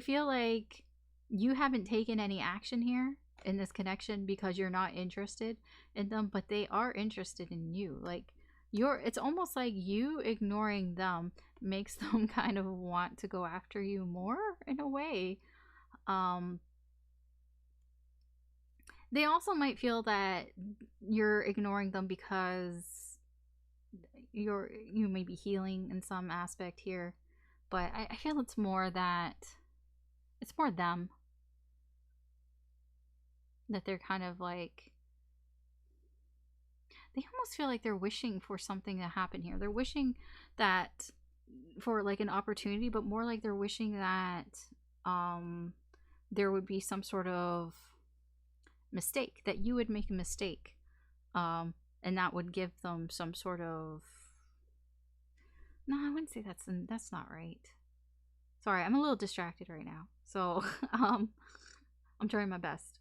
feel like you haven't taken any action here in this connection because you're not interested in them, but they are interested in you. Like, it's almost like you ignoring them makes them kind of want to go after you more in a way. They also might feel that you're ignoring them because you may be healing in some aspect here, but I feel it's more them, that they're kind of like, they almost feel like they're wishing for something to happen here. They're wishing that for like an opportunity, but more like they're wishing that there would be some sort of mistake, that you would make a mistake, and that would give them some sort of, no, I wouldn't say that's not right. Sorry, I'm a little distracted right now, so I'm trying my best.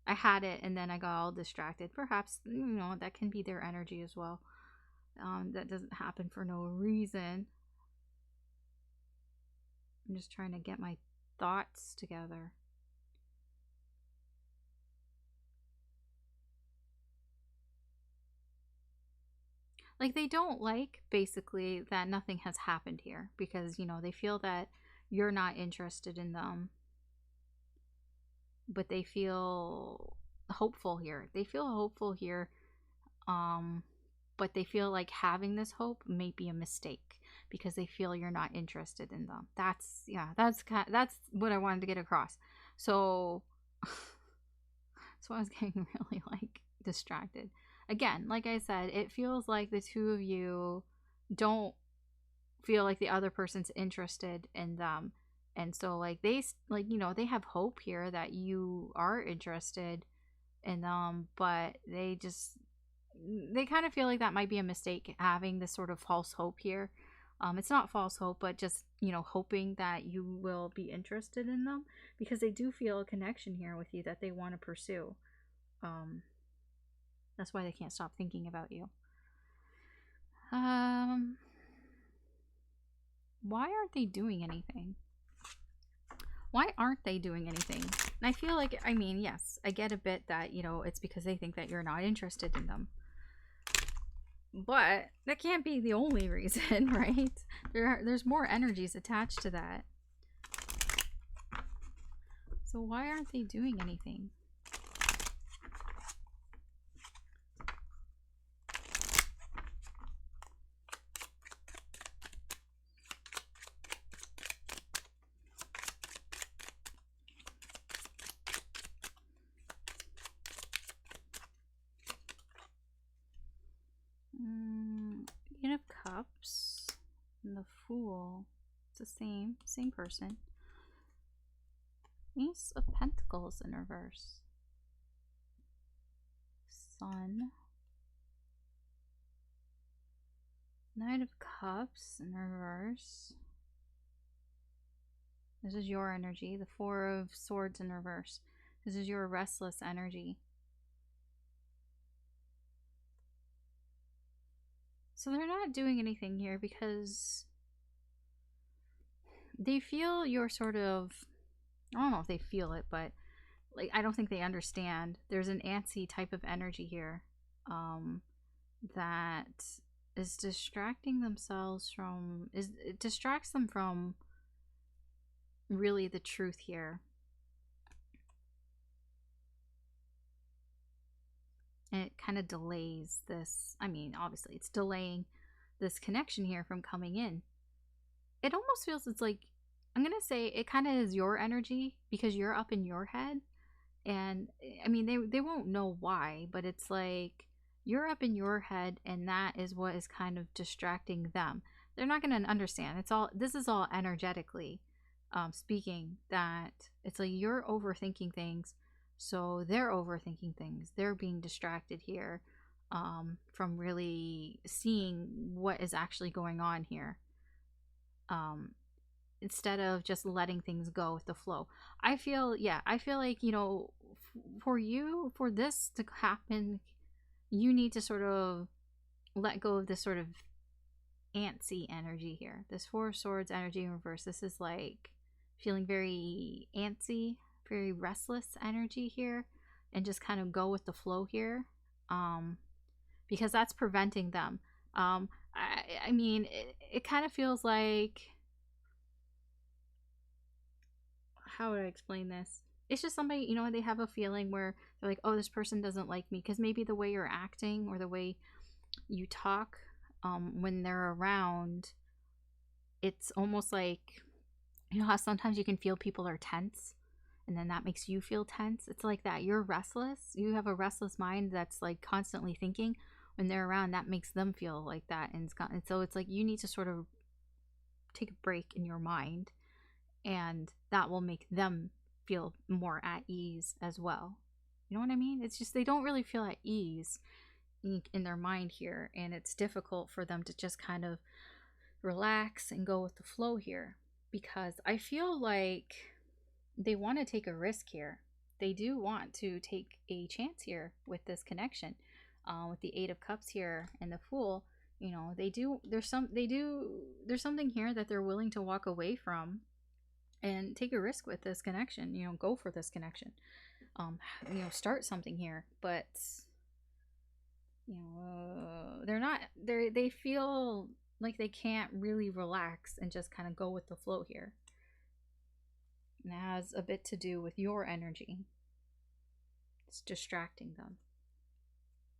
I had it and then I got all distracted. Perhaps, that can be their energy as well. That doesn't happen for no reason. I'm just trying to get my thoughts together. Like, they don't like, basically, that nothing has happened here because, they feel that you're not interested in them. But they feel hopeful here. But they feel like having this hope may be a mistake because they feel you're not interested in them. That's what I wanted to get across. So I was getting really like distracted. Again, like I said, it feels like the two of you don't feel like the other person's interested in them. And so like they like, you know, they have hope here that you are interested in them, but they kind of feel like that might be a mistake, having this sort of false hope here. It's not false hope, but just, you know, hoping that you will be interested in them, because they do feel a connection here with you that they want to pursue. That's why they can't stop thinking about you. Why aren't they doing anything? Why aren't they doing anything? And I feel like, I mean, yes, I get a bit that, you know, it's because they think that you're not interested in them. But that can't be the only reason, right? There's more energies attached to that. So why aren't they doing anything? Eight of Cups and the Fool. It's the same person. Ace of Pentacles in reverse. Sun. Knight of Cups in reverse. This is your energy. The Four of Swords in reverse. This is your restless energy. So they're not doing anything here because they feel you're sort of, I don't know if they feel it, but like, I don't think they understand. There's an antsy type of energy here that is distracting themselves from, it distracts them from really the truth here. And it kind of delays this. I mean, obviously it's delaying this connection here from coming in. It almost feels, it's like, I'm gonna say it kind of is your energy because you're up in your head. And I mean, they won't know why, but it's like you're up in your head, and that is what is kind of distracting them. They're not going to understand. This is all energetically speaking, that it's like you're overthinking things, so they're overthinking things. They're being distracted here from really seeing what is actually going on here. Instead of just letting things go with the flow. I feel like, you know, for this to happen, you need to sort of let go of this sort of antsy energy here. This Four of Swords energy in reverse. This is like feeling very antsy, very restless energy here, and just kind of go with the flow here, because that's preventing them. I mean, it kind of feels like, how would I explain this? It's just somebody, you know, they have a feeling where they're like, oh, this person doesn't like me, because maybe the way you're acting or the way you talk when they're around, it's almost like, you know how sometimes you can feel people are tense, and then that makes you feel tense. It's like that. You're restless. You have a restless mind that's like constantly thinking. When they're around, that makes them feel like that. And so it's like you need to sort of take a break in your mind, and that will make them feel more at ease as well. You know what I mean? It's just they don't really feel at ease in their mind here, and it's difficult for them to just kind of relax and go with the flow here, because I feel like they want to take a risk here. They do want to take a chance here with this connection, with the Eight of Cups here and the Fool. You know, there's something here that they're willing to walk away from and take a risk with this connection. You know, go for this connection. You know, start something here, but you know, they feel like they can't really relax and just kind of go with the flow here. And it has a bit to do with your energy. It's distracting them.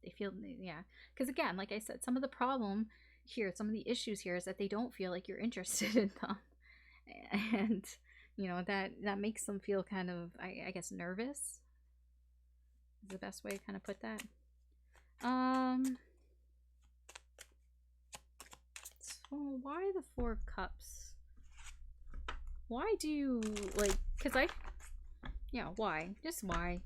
They feel, yeah. Because again, like I said, some of the problem here, some of the issues here is that they don't feel like you're interested in them. And, you know, that makes them feel kind of, I guess, nervous is the best way to kind of put that. So why the Four of Cups? Why do you, like, yeah, why? Just why?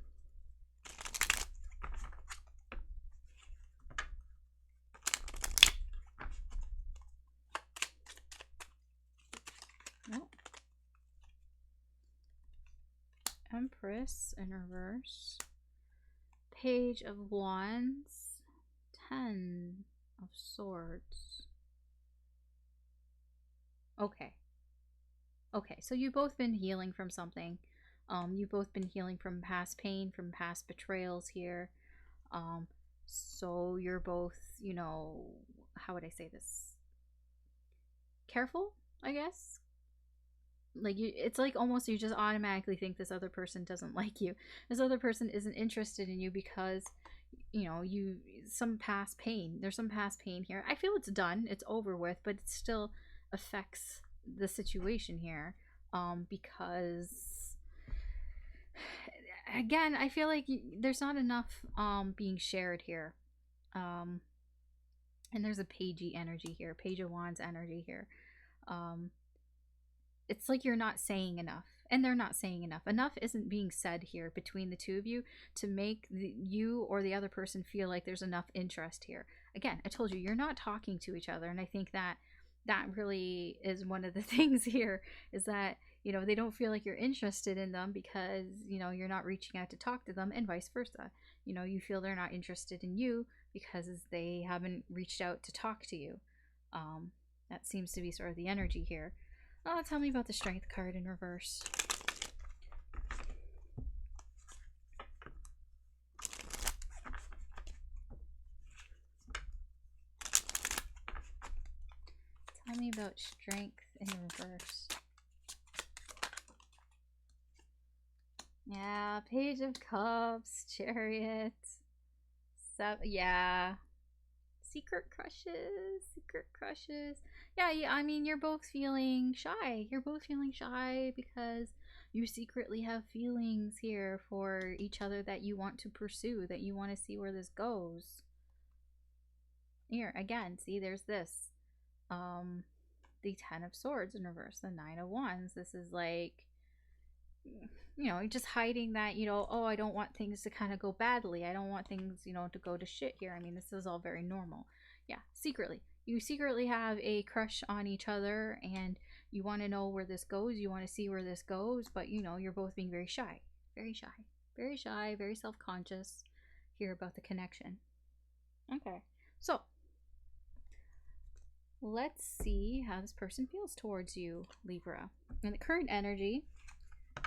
Oh. Empress in reverse. Page of Wands. 10 of Swords. Okay. Okay, so you've both been healing from something. You've both been healing from past pain, from past betrayals here. So you're both, you know, how would I say this? Careful, I guess. Like it's like almost you just automatically think this other person doesn't like you. This other person isn't interested in you because, you know, some past pain. There's some past pain here. I feel it's done. It's over with, but it still affects the situation here. Because again, I feel like there's not enough being shared here. And there's a pagey energy here, Page of Wands energy here. It's like you're not saying enough, and they're not saying enough. Enough isn't being said here between the two of you to make you or the other person feel like there's enough interest here. Again, I told you, you're not talking to each other, and I think that really is one of the things here, is that, you know, they don't feel like you're interested in them because, you know, you're not reaching out to talk to them, and vice versa. You know, you feel they're not interested in you because they haven't reached out to talk to you. That seems to be sort of the energy here. Oh, tell me about the Strength card in reverse. Tell me about Strength in reverse. Yeah, Page of Cups, Chariot. Yeah. Secret crushes. Yeah, I mean, you're both feeling shy. You're both feeling shy because you secretly have feelings here for each other that you want to pursue, that you want to see where this goes. Here, again, see, there's this. The 10 of Swords in reverse, the 9 of Wands. This is like, you know, just hiding that, you know, oh, I don't want things to kind of go badly. I don't want things, you know, to go to shit here. I mean, this is all very normal. Yeah, secretly. You secretly have a crush on each other and you want to know where this goes. You want to see where this goes, but, you know, you're both being very shy. Very shy. Very shy, very self-conscious here about the connection. Okay, so let's see how this person feels towards you, Libra. In the current energy,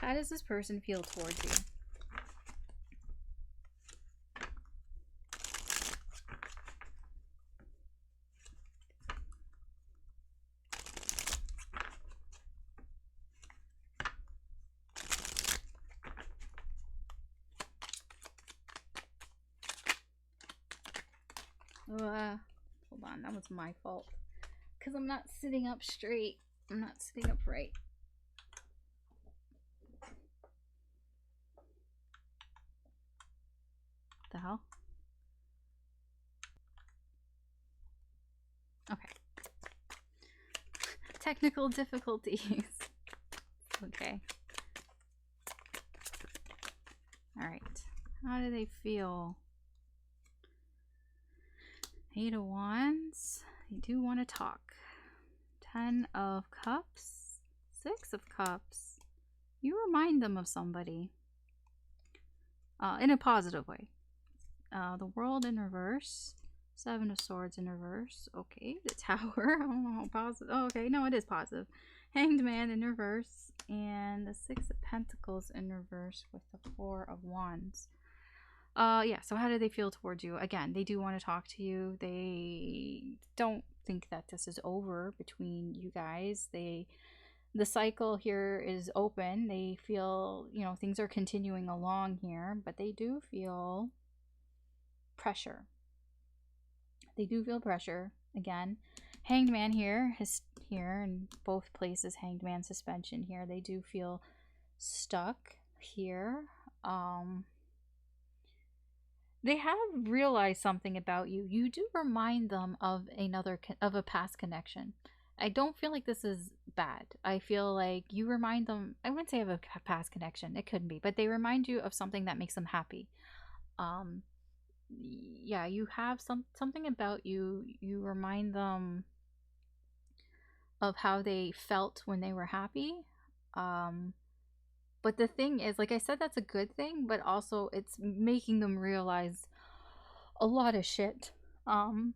how does this person feel towards you? Hold on, that was my fault. Because I'm not sitting up straight. I'm not sitting up right. The hell? Okay. Technical difficulties. Okay. Alright. How do they feel? 8 of Wands. They do want to talk. 10 of Cups. 6 of Cups. You remind them of somebody. In a positive way. The World in reverse. 7 of Swords in reverse. Okay, the Tower. I don't know how positive. Oh, okay, no, it is positive. Hanged Man in reverse. And the 6 of Pentacles in reverse with the 4 of Wands. Yeah, so how do they feel towards you? Again, they do want to talk to you. They don't think that this is over between you guys. The cycle here is open. They feel, you know, things are continuing along here, but they do feel pressure. They do feel pressure. Again, Hanged Man here in both places, Hanged Man suspension here. They do feel stuck here. they have realized something about you. You do remind them of of a past connection. I don't feel like this is bad. I feel like you remind them, I wouldn't say of a past connection, it couldn't be, but they remind you of something that makes them happy. Um yeah, you have something about you. You remind them of how they felt when they were happy. Um but the thing is, like I said, that's a good thing, but also it's making them realize a lot of shit um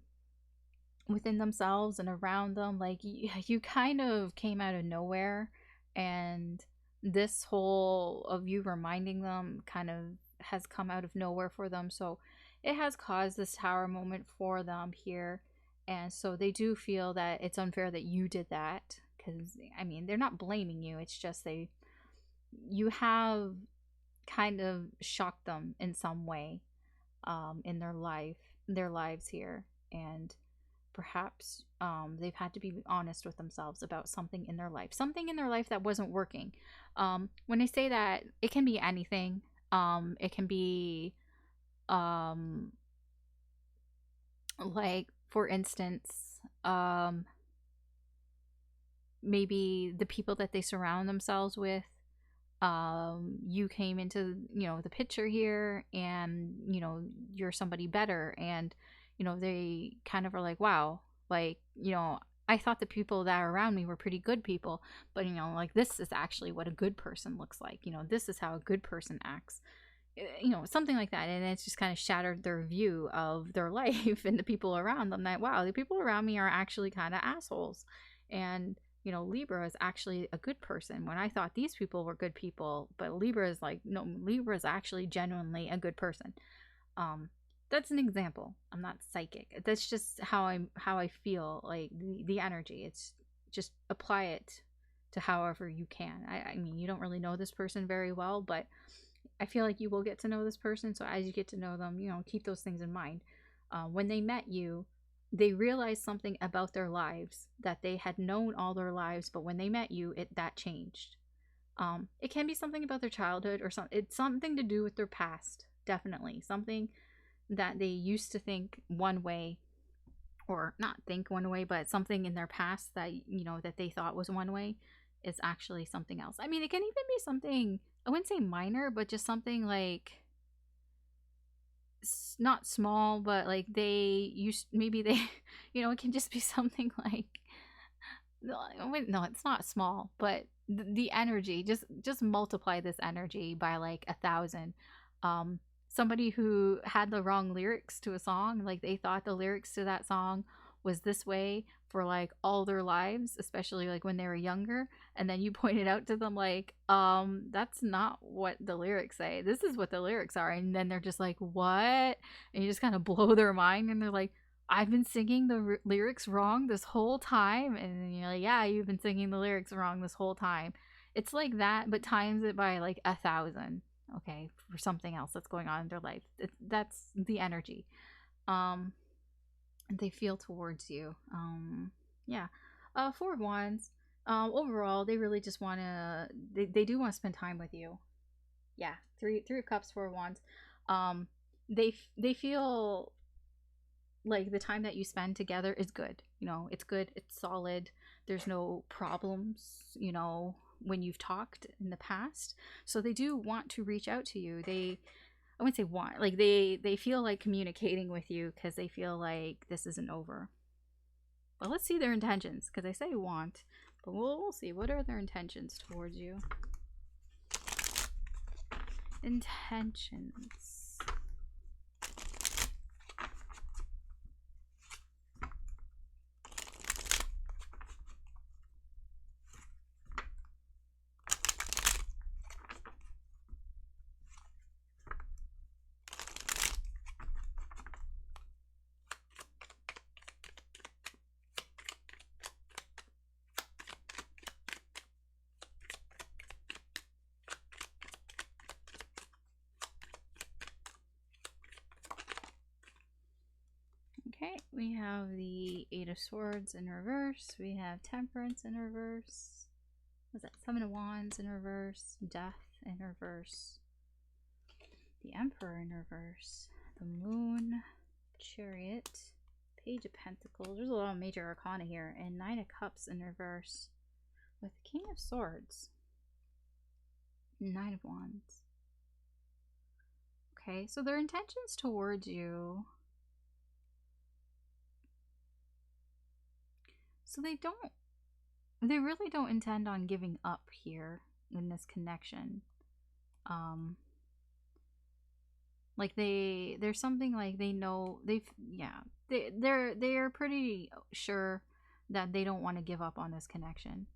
within themselves and around them. Like you kind of came out of nowhere, and this whole of you reminding them kind of has come out of nowhere for them. So it has caused this tower moment for them here, and so they do feel that it's unfair that you did that, because I mean, they're not blaming you, it's just you have kind of shocked them in some way in their lives here, and perhaps they've had to be honest with themselves about something in their life that wasn't working. When I say that, it can be anything. It can be um, like, for instance, maybe the people that they surround themselves with. You came into, the picture here, and you're somebody better, and they kind of are like, wow, like, I thought the people that are around me were pretty good people, but like, this is actually what a good person looks like. This is how a good person acts. Something like that, and it's just kind of shattered their view of their life and the people around them, that wow, the people around me are actually kind of assholes, and Libra is actually a good person when I thought these people were good people, but Libra is like, no, Libra is actually genuinely a good person. That's an example. I'm not psychic. That's just how I feel, like the energy. It's just apply it to however you can. I mean, you don't really know this person very well, but I feel like you will get to know this person. So as you get to know them, keep those things in mind. When they met you, they realized something about their lives that they had known all their lives, but when they met you, that changed. It can be something about their childhood, or something. It's something to do with their past, definitely something that they used to think one way, or not think one way, but something in their past that that they thought was one way is actually something else. I mean, it can even be something, I wouldn't say minor, but just something like not small, but like they used, maybe they it can just be something like, no, it's not small, but the energy, just multiply this energy by like 1,000. Somebody who had the wrong lyrics to a song, like they thought the lyrics to that song was this way for like all their lives, especially like when they were younger, and then you pointed out to them like, that's not what the lyrics say, this is what the lyrics are, and then they're just like, what? And you just kind of blow their mind, and they're like, I've been singing the lyrics wrong this whole time. And then you're like, yeah, you've been singing the lyrics wrong this whole time. It's like that, but times it by like 1,000. Okay, for something else that's going on in their life. That's the energy they feel towards you. Yeah. Four of Wands. Overall, they really just want to. They do want to spend time with you. Yeah. Three of Cups, Four of Wands. They feel like the time that you spend together is good. It's good, it's solid, there's no problems, when you've talked in the past. So they do want to reach out to you. I wouldn't say want, like they feel like communicating with you because they feel like this isn't over. But let's see their intentions, because I say want, but we'll see. What are their intentions towards you? Intentions. Okay, we have the Eight of Swords in reverse. We have Temperance in reverse. What's that? Seven of Wands in reverse. Death in reverse. The Emperor in reverse. the Moon, Chariot, Page of Pentacles. There's a lot of major arcana here. And Nine of Cups in reverse. With the King of Swords. Nine of Wands. Okay, so their intentions towards you. So they really don't intend on giving up here in this connection. Like there's something like they know they're pretty sure that they don't want to give up on this connection.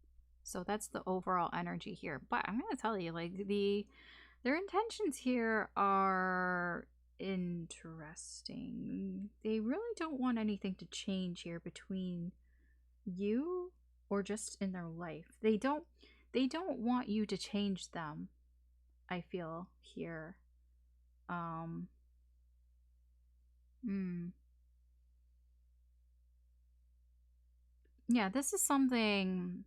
So that's the overall energy here. But I'm gonna tell you, like their intentions here are interesting. They really don't want anything to change here between you or just in their life. They don't want you to change them, I feel here. Yeah, this is something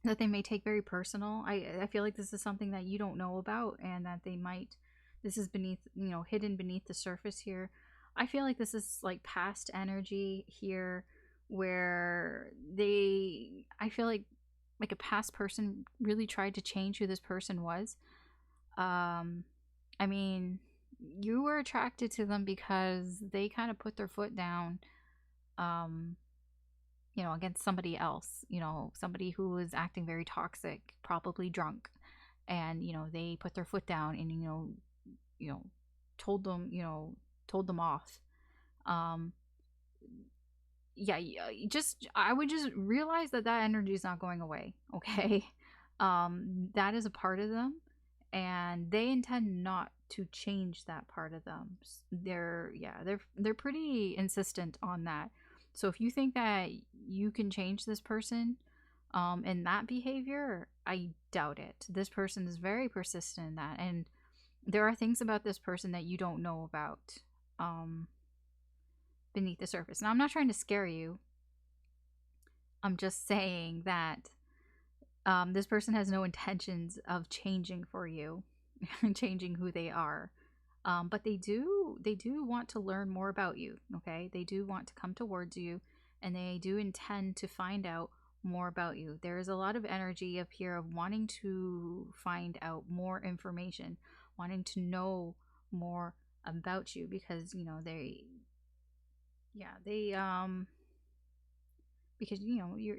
that they may take very personal. I feel like this is something that you don't know about, and that they might, this is beneath, you know, hidden beneath the surface here. I feel like this is like past energy here, where I feel like a past person really tried to change who this person was. I mean, you were attracted to them because they kind of put their foot down, you know, against somebody else, you know, somebody who was acting very toxic, probably drunk. And, you know, they put their foot down and, you know, told them off. Yeah, I would just realize that energy is not going away. Okay. That is a part of them, and they intend not to change that part of them. They're pretty insistent on that. So if you think that you can change this person in that behavior, I doubt it. This person is very persistent in that, and there are things about this person that you don't know about beneath the surface. Now, I'm not trying to scare you. I'm just saying that this person has no intentions of changing for you and changing who they are. But they do want to learn more about you. Okay, they do want to come towards you, and they do intend to find out more about you. There is a lot of energy up here of wanting to find out more information, wanting to know more about you, because you know because you know you're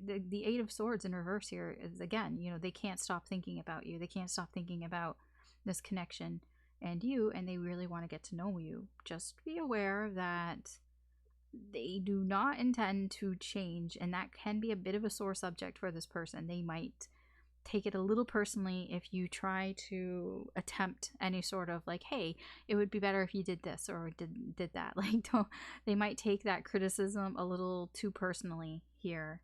the Eight of Swords in reverse here is, again, you know, they can't stop thinking about you. They can't stop thinking about this connection and you, and they really want to get to know you. Just be aware that they do not intend to change, and that can be a bit of a sore subject for this person. They might take it a little personally if you try to attempt any sort of like, hey, it would be better if you did this or did that. Like, they might take that criticism a little too personally here.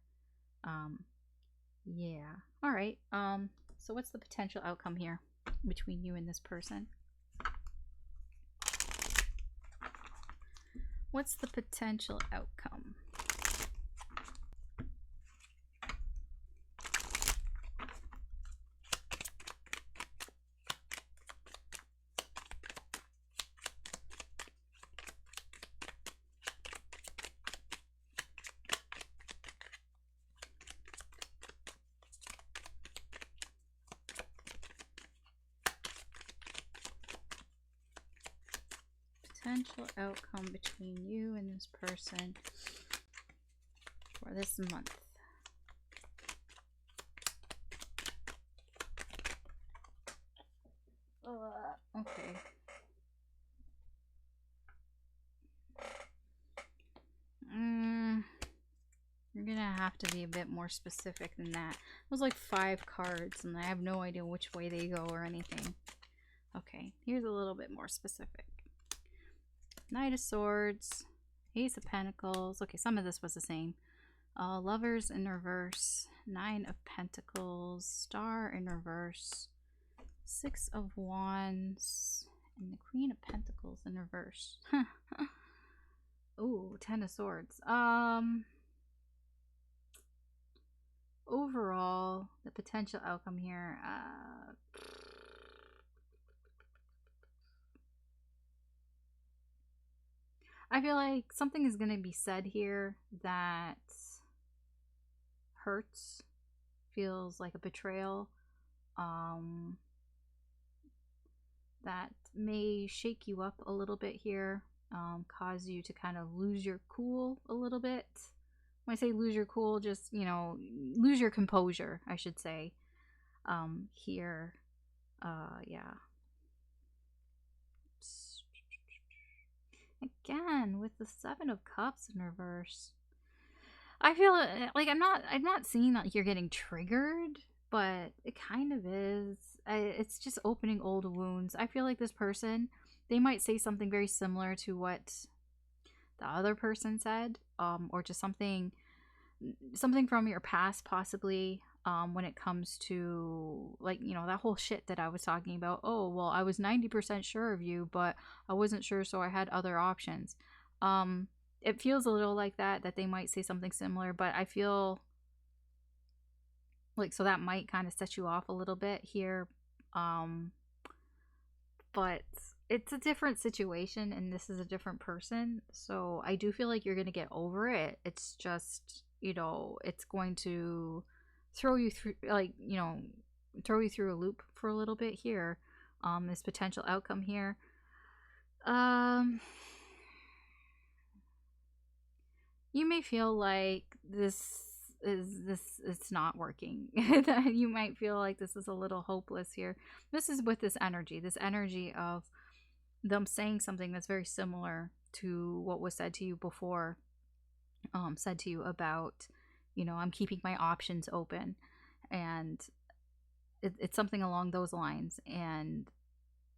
Yeah. All right. So what's the potential outcome here between you and this person? What's the potential outcome? Potential outcome between you and this person for this month. Okay. You're gonna have to be a bit more specific than that. It was like 5 cards, and I have no idea which way they go or anything. Okay, here's a little bit more specific. Knight of Swords, Ace of Pentacles. Okay, some of this was the same. Lovers in reverse, 9 of Pentacles, Star in reverse, 6 of Wands, and the Queen of Pentacles in reverse. Ooh, 10 of Swords. Overall, the potential outcome here, feel like something is going to be said here that hurts, feels like a betrayal, that may shake you up a little bit here, cause you to kind of lose your cool a little bit. When I say lose your cool, just, you know, lose your composure, I should say, here. Yeah. Again, with the Seven of Cups in reverse, I feel like I'm not seeing that you're getting triggered, but it kind of is. It's just opening old wounds. I feel like this person, they might say something very similar to what the other person said, or just something from your past, possibly, when it comes to, like, you know, that whole shit that I was talking about. Oh, well, I was 90% sure of you, but I wasn't sure, so I had other options. It feels a little like that they might say something similar, but I feel like, so that might kind of set you off a little bit here. But it's a different situation, and this is a different person, so I do feel like you're gonna get over it. It's just, you know, it's going to throw you through, like, you know, throw you through a loop for a little bit here. This potential outcome here, you may feel like it's not working. That you might feel like this is a little hopeless here. This is with this energy of them saying something that's very similar to what was said to you before, said to you about, you know, I'm keeping my options open, and it's something along those lines. And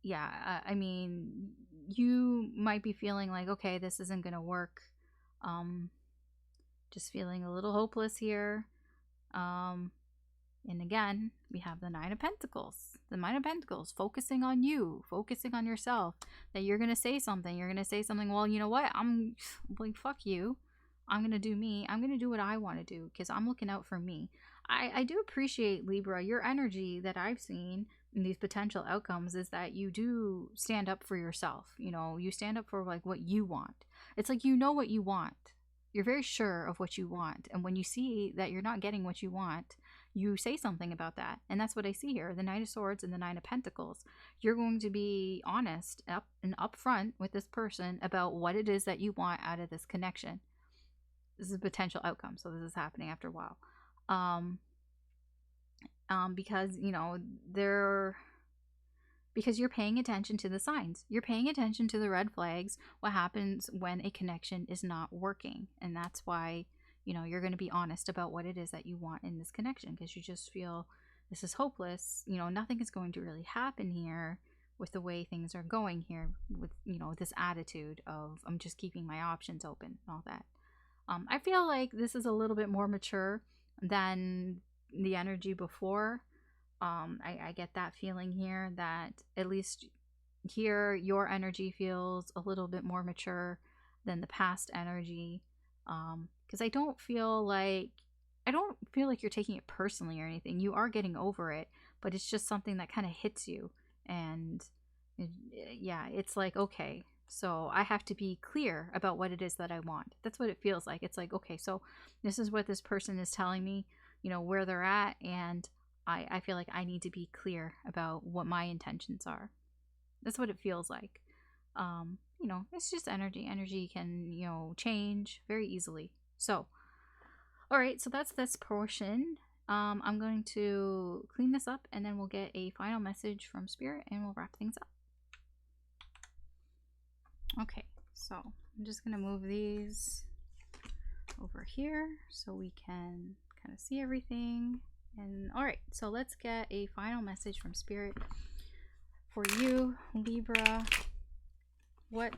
yeah, I mean, you might be feeling like, okay, this isn't gonna work, just feeling a little hopeless here. And again, we have the Nine of Pentacles. The Nine of Pentacles, focusing on you, focusing on yourself, that you're going to say something. You're going to say something, well, you know what? I'm like, fuck you. I'm going to do me. I'm going to do what I want to do because I'm looking out for me. I do appreciate, Libra, your energy that I've seen in these potential outcomes is that you do stand up for yourself. You know, you stand up for like what you want. It's like, you know what you want. You're very sure of what you want. And when you see that you're not getting what you want, you say something about that. And that's what I see here. The Knight of Swords and the Nine of Pentacles. You're going to be honest and upfront with this person about what it is that you want out of this connection. This is a potential outcome. So this is happening after a while. Because, you know, because you're paying attention to the signs. You're paying attention to the red flags, what happens when a connection is not working. And that's why, you know, you're going to be honest about what it is that you want in this connection, because you just feel this is hopeless. You know, nothing is going to really happen here with the way things are going here, with, you know, this attitude of I'm just keeping my options open and all that. I feel like this is a little bit more mature than the energy before. I get that feeling here, that at least here your energy feels a little bit more mature than the past energy, because I don't feel like you're taking it personally or anything. You are getting over it, but it's just something that kind of hits you, and yeah, it's like, okay, so I have to be clear about what it is that I want. That's what it feels like. It's like, okay, so this is what this person is telling me, you know, where they're at, and I feel like I need to be clear about what my intentions are. That's what it feels like. You know, it's just energy. Energy can, you know, change very easily. So, all right, so that's this portion. I'm going to clean this up, and then we'll get a final message from Spirit, and we'll wrap things up. Okay, so I'm just going to move these over here so we can kind of see everything. And all right, so let's get a final message from Spirit for you, Libra. What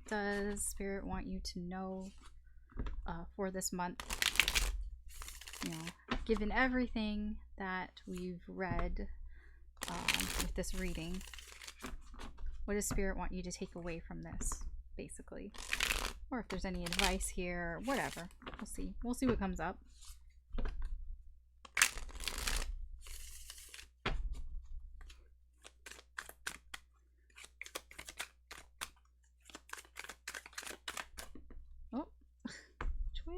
does Spirit want you to know for this month? You know, given everything that we've read with this reading, what does Spirit want you to take away from this, basically? Or if there's any advice here, whatever. We'll see. We'll see what comes up.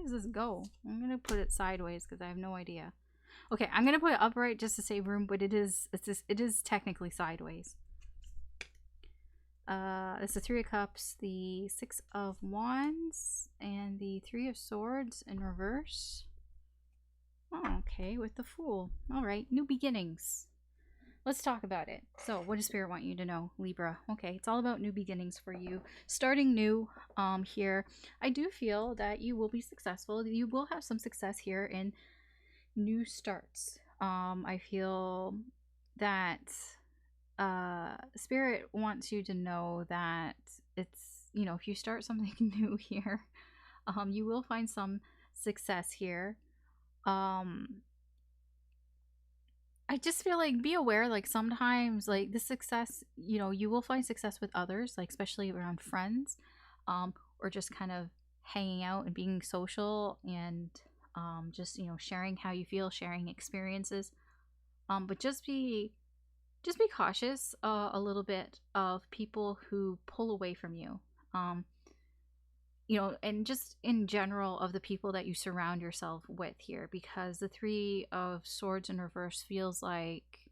does this go? I'm gonna put it sideways because I have no idea. Okay, I'm gonna put it upright just to save room, but it is technically sideways. It's the Three of Cups, the Six of Wands, and the Three of Swords in reverse. Oh, okay, with the Fool. All right, new beginnings. Let's talk about it. So, what does Spirit want you to know, Libra? Okay, it's all about new beginnings for you. Starting new here. I do feel that you will be successful. You will have some success here in new starts. I feel that Spirit wants you to know that it's, you know, if you start something new here, you will find some success here. I just feel like be aware, like sometimes like the success, you know, you will find success with others, like especially around friends, or just kind of hanging out and being social and just, you know, sharing how you feel, sharing experiences. But just be cautious a little bit of people who pull away from you. You know, and just in general of the people that you surround yourself with here, because the Three of Swords in reverse feels like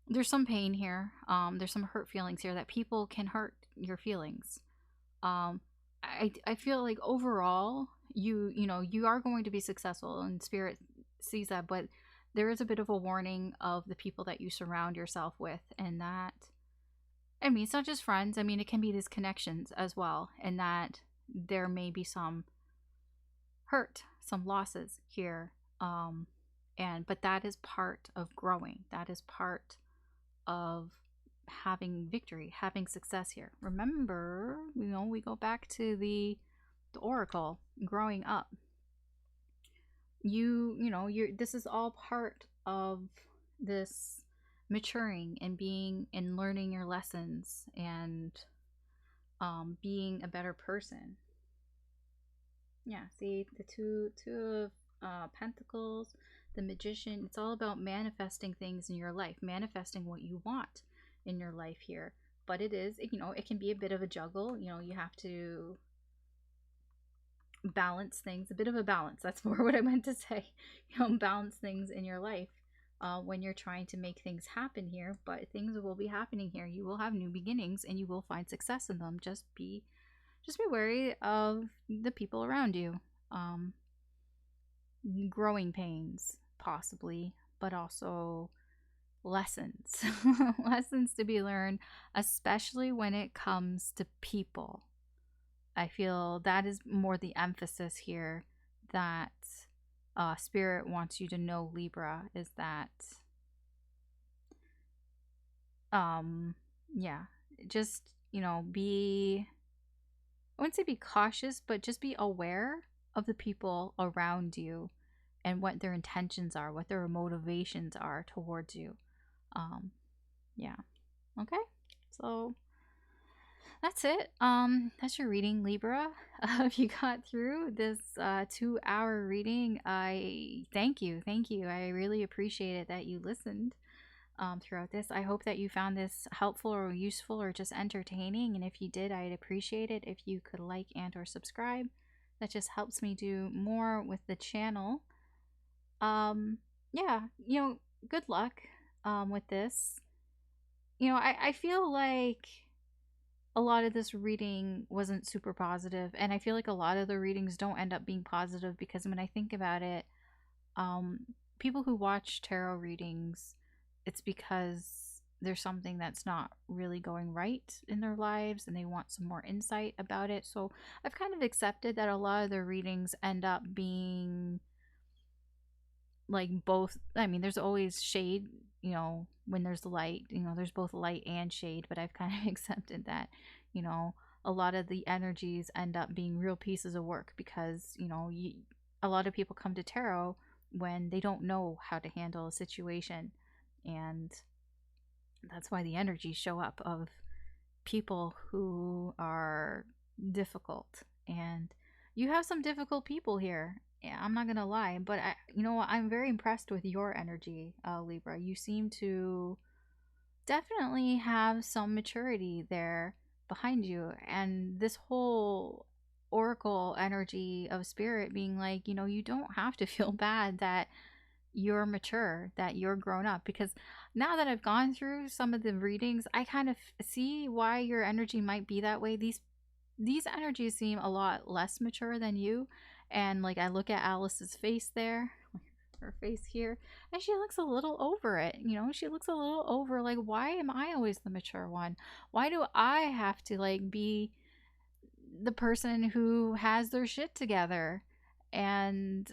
there's some pain here. There's some hurt feelings here that people can hurt your feelings. I feel like overall you know you are going to be successful and Spirit sees that, but there is a bit of a warning of the people that you surround yourself with, and that, I mean, it's not just friends. I mean, it can be these connections as well, and that there may be some hurt, some losses here. But that is part of growing. That is part of having victory, having success here. Remember, you know, we go back to the oracle, growing up. You know, this is all part of this maturing and being and learning your lessons and being a better person. Yeah, see the two of Pentacles, the Magician. It's all about manifesting things in your life, manifesting what you want in your life here. But it is, you know, it can be a bit of a juggle. You know, you have to balance things, a bit of a balance. That's more what I meant to say. You know, balance things in your life when you're trying to make things happen here. But things will be happening here. You will have new beginnings and you will find success in them. Just be wary of the people around you. Growing pains, possibly, but also lessons. Lessons to be learned, especially when it comes to people. I feel that is more the emphasis here that Spirit wants you to know, Libra, is that yeah, just, you know, be, I wouldn't say be cautious, but just be aware of the people around you and what their intentions are, what their motivations are towards you. Yeah. Okay. So that's it. That's your reading, Libra. If you got through this 2-hour reading, I thank you. Thank you. I really appreciate it that you listened throughout this. I hope that you found this helpful or useful or just entertaining. And if you did, I'd appreciate it if you could like and or subscribe. That just helps me do more with the channel. Yeah, you know, good luck with this. You know, I feel like a lot of this reading wasn't super positive, and I feel like a lot of the readings don't end up being positive because when I think about it, people who watch tarot readings, it's because there's something that's not really going right in their lives and they want some more insight about it. So I've kind of accepted that a lot of the readings end up being like both. I mean, there's always shade, you know, when there's light, you know, there's both light and shade, but I've kind of accepted that, you know, a lot of the energies end up being real pieces of work because, you know, a lot of people come to tarot when they don't know how to handle a situation, and that's why the energies show up of people who are difficult. And you have some difficult people here, yeah, I'm not gonna lie, but you know what, I'm very impressed with your energy, Libra. You seem to definitely have some maturity there behind you, and this whole oracle energy of spirit being like, you know, you don't have to feel bad that you're mature, that you're grown up. Because now that I've gone through some of the readings, I kind of see why your energy might be that way. These energies seem a lot less mature than you. And like I look at Alice's face there, her face here, and she looks a little over it. You know, she looks a little over, like, why am I always the mature one? Why do I have to like be the person who has their shit together? And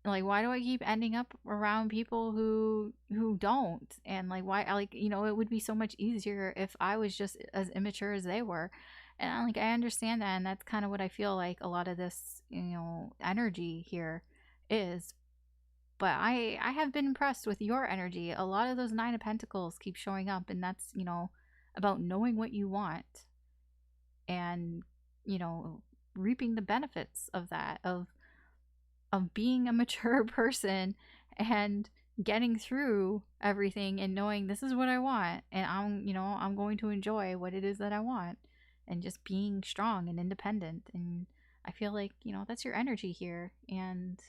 like, why do I keep ending up around people who don't? And like, why, like, you know, it would be so much easier if I was just as immature as they were. And like, I understand that, and that's kind of what I feel like a lot of this, you know, energy here is. But I have been impressed with your energy. A lot of those Nine of Pentacles keep showing up, and that's, you know, about knowing what you want and, you know, reaping the benefits of that, of being a mature person and getting through everything and knowing this is what I want, and I'm, you know, I'm going to enjoy what it is that I want, and just being strong and independent. And I feel like, you know, that's your energy here, and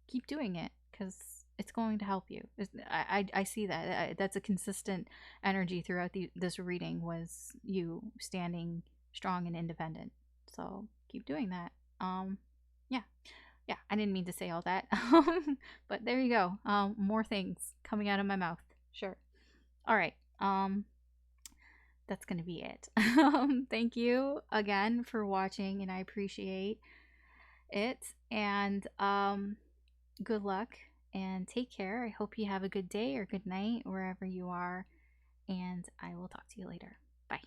keep doing it because it's going to help you. I see that. That's a consistent energy throughout this reading, was you standing strong and independent. So keep doing that. Yeah. Yeah, I didn't mean to say all that. But there you go. More things coming out of my mouth. Sure. All right. That's gonna be it. Thank you again for watching, and I appreciate it. And good luck and take care. I hope you have a good day or good night wherever you are, and I will talk to you later. Bye.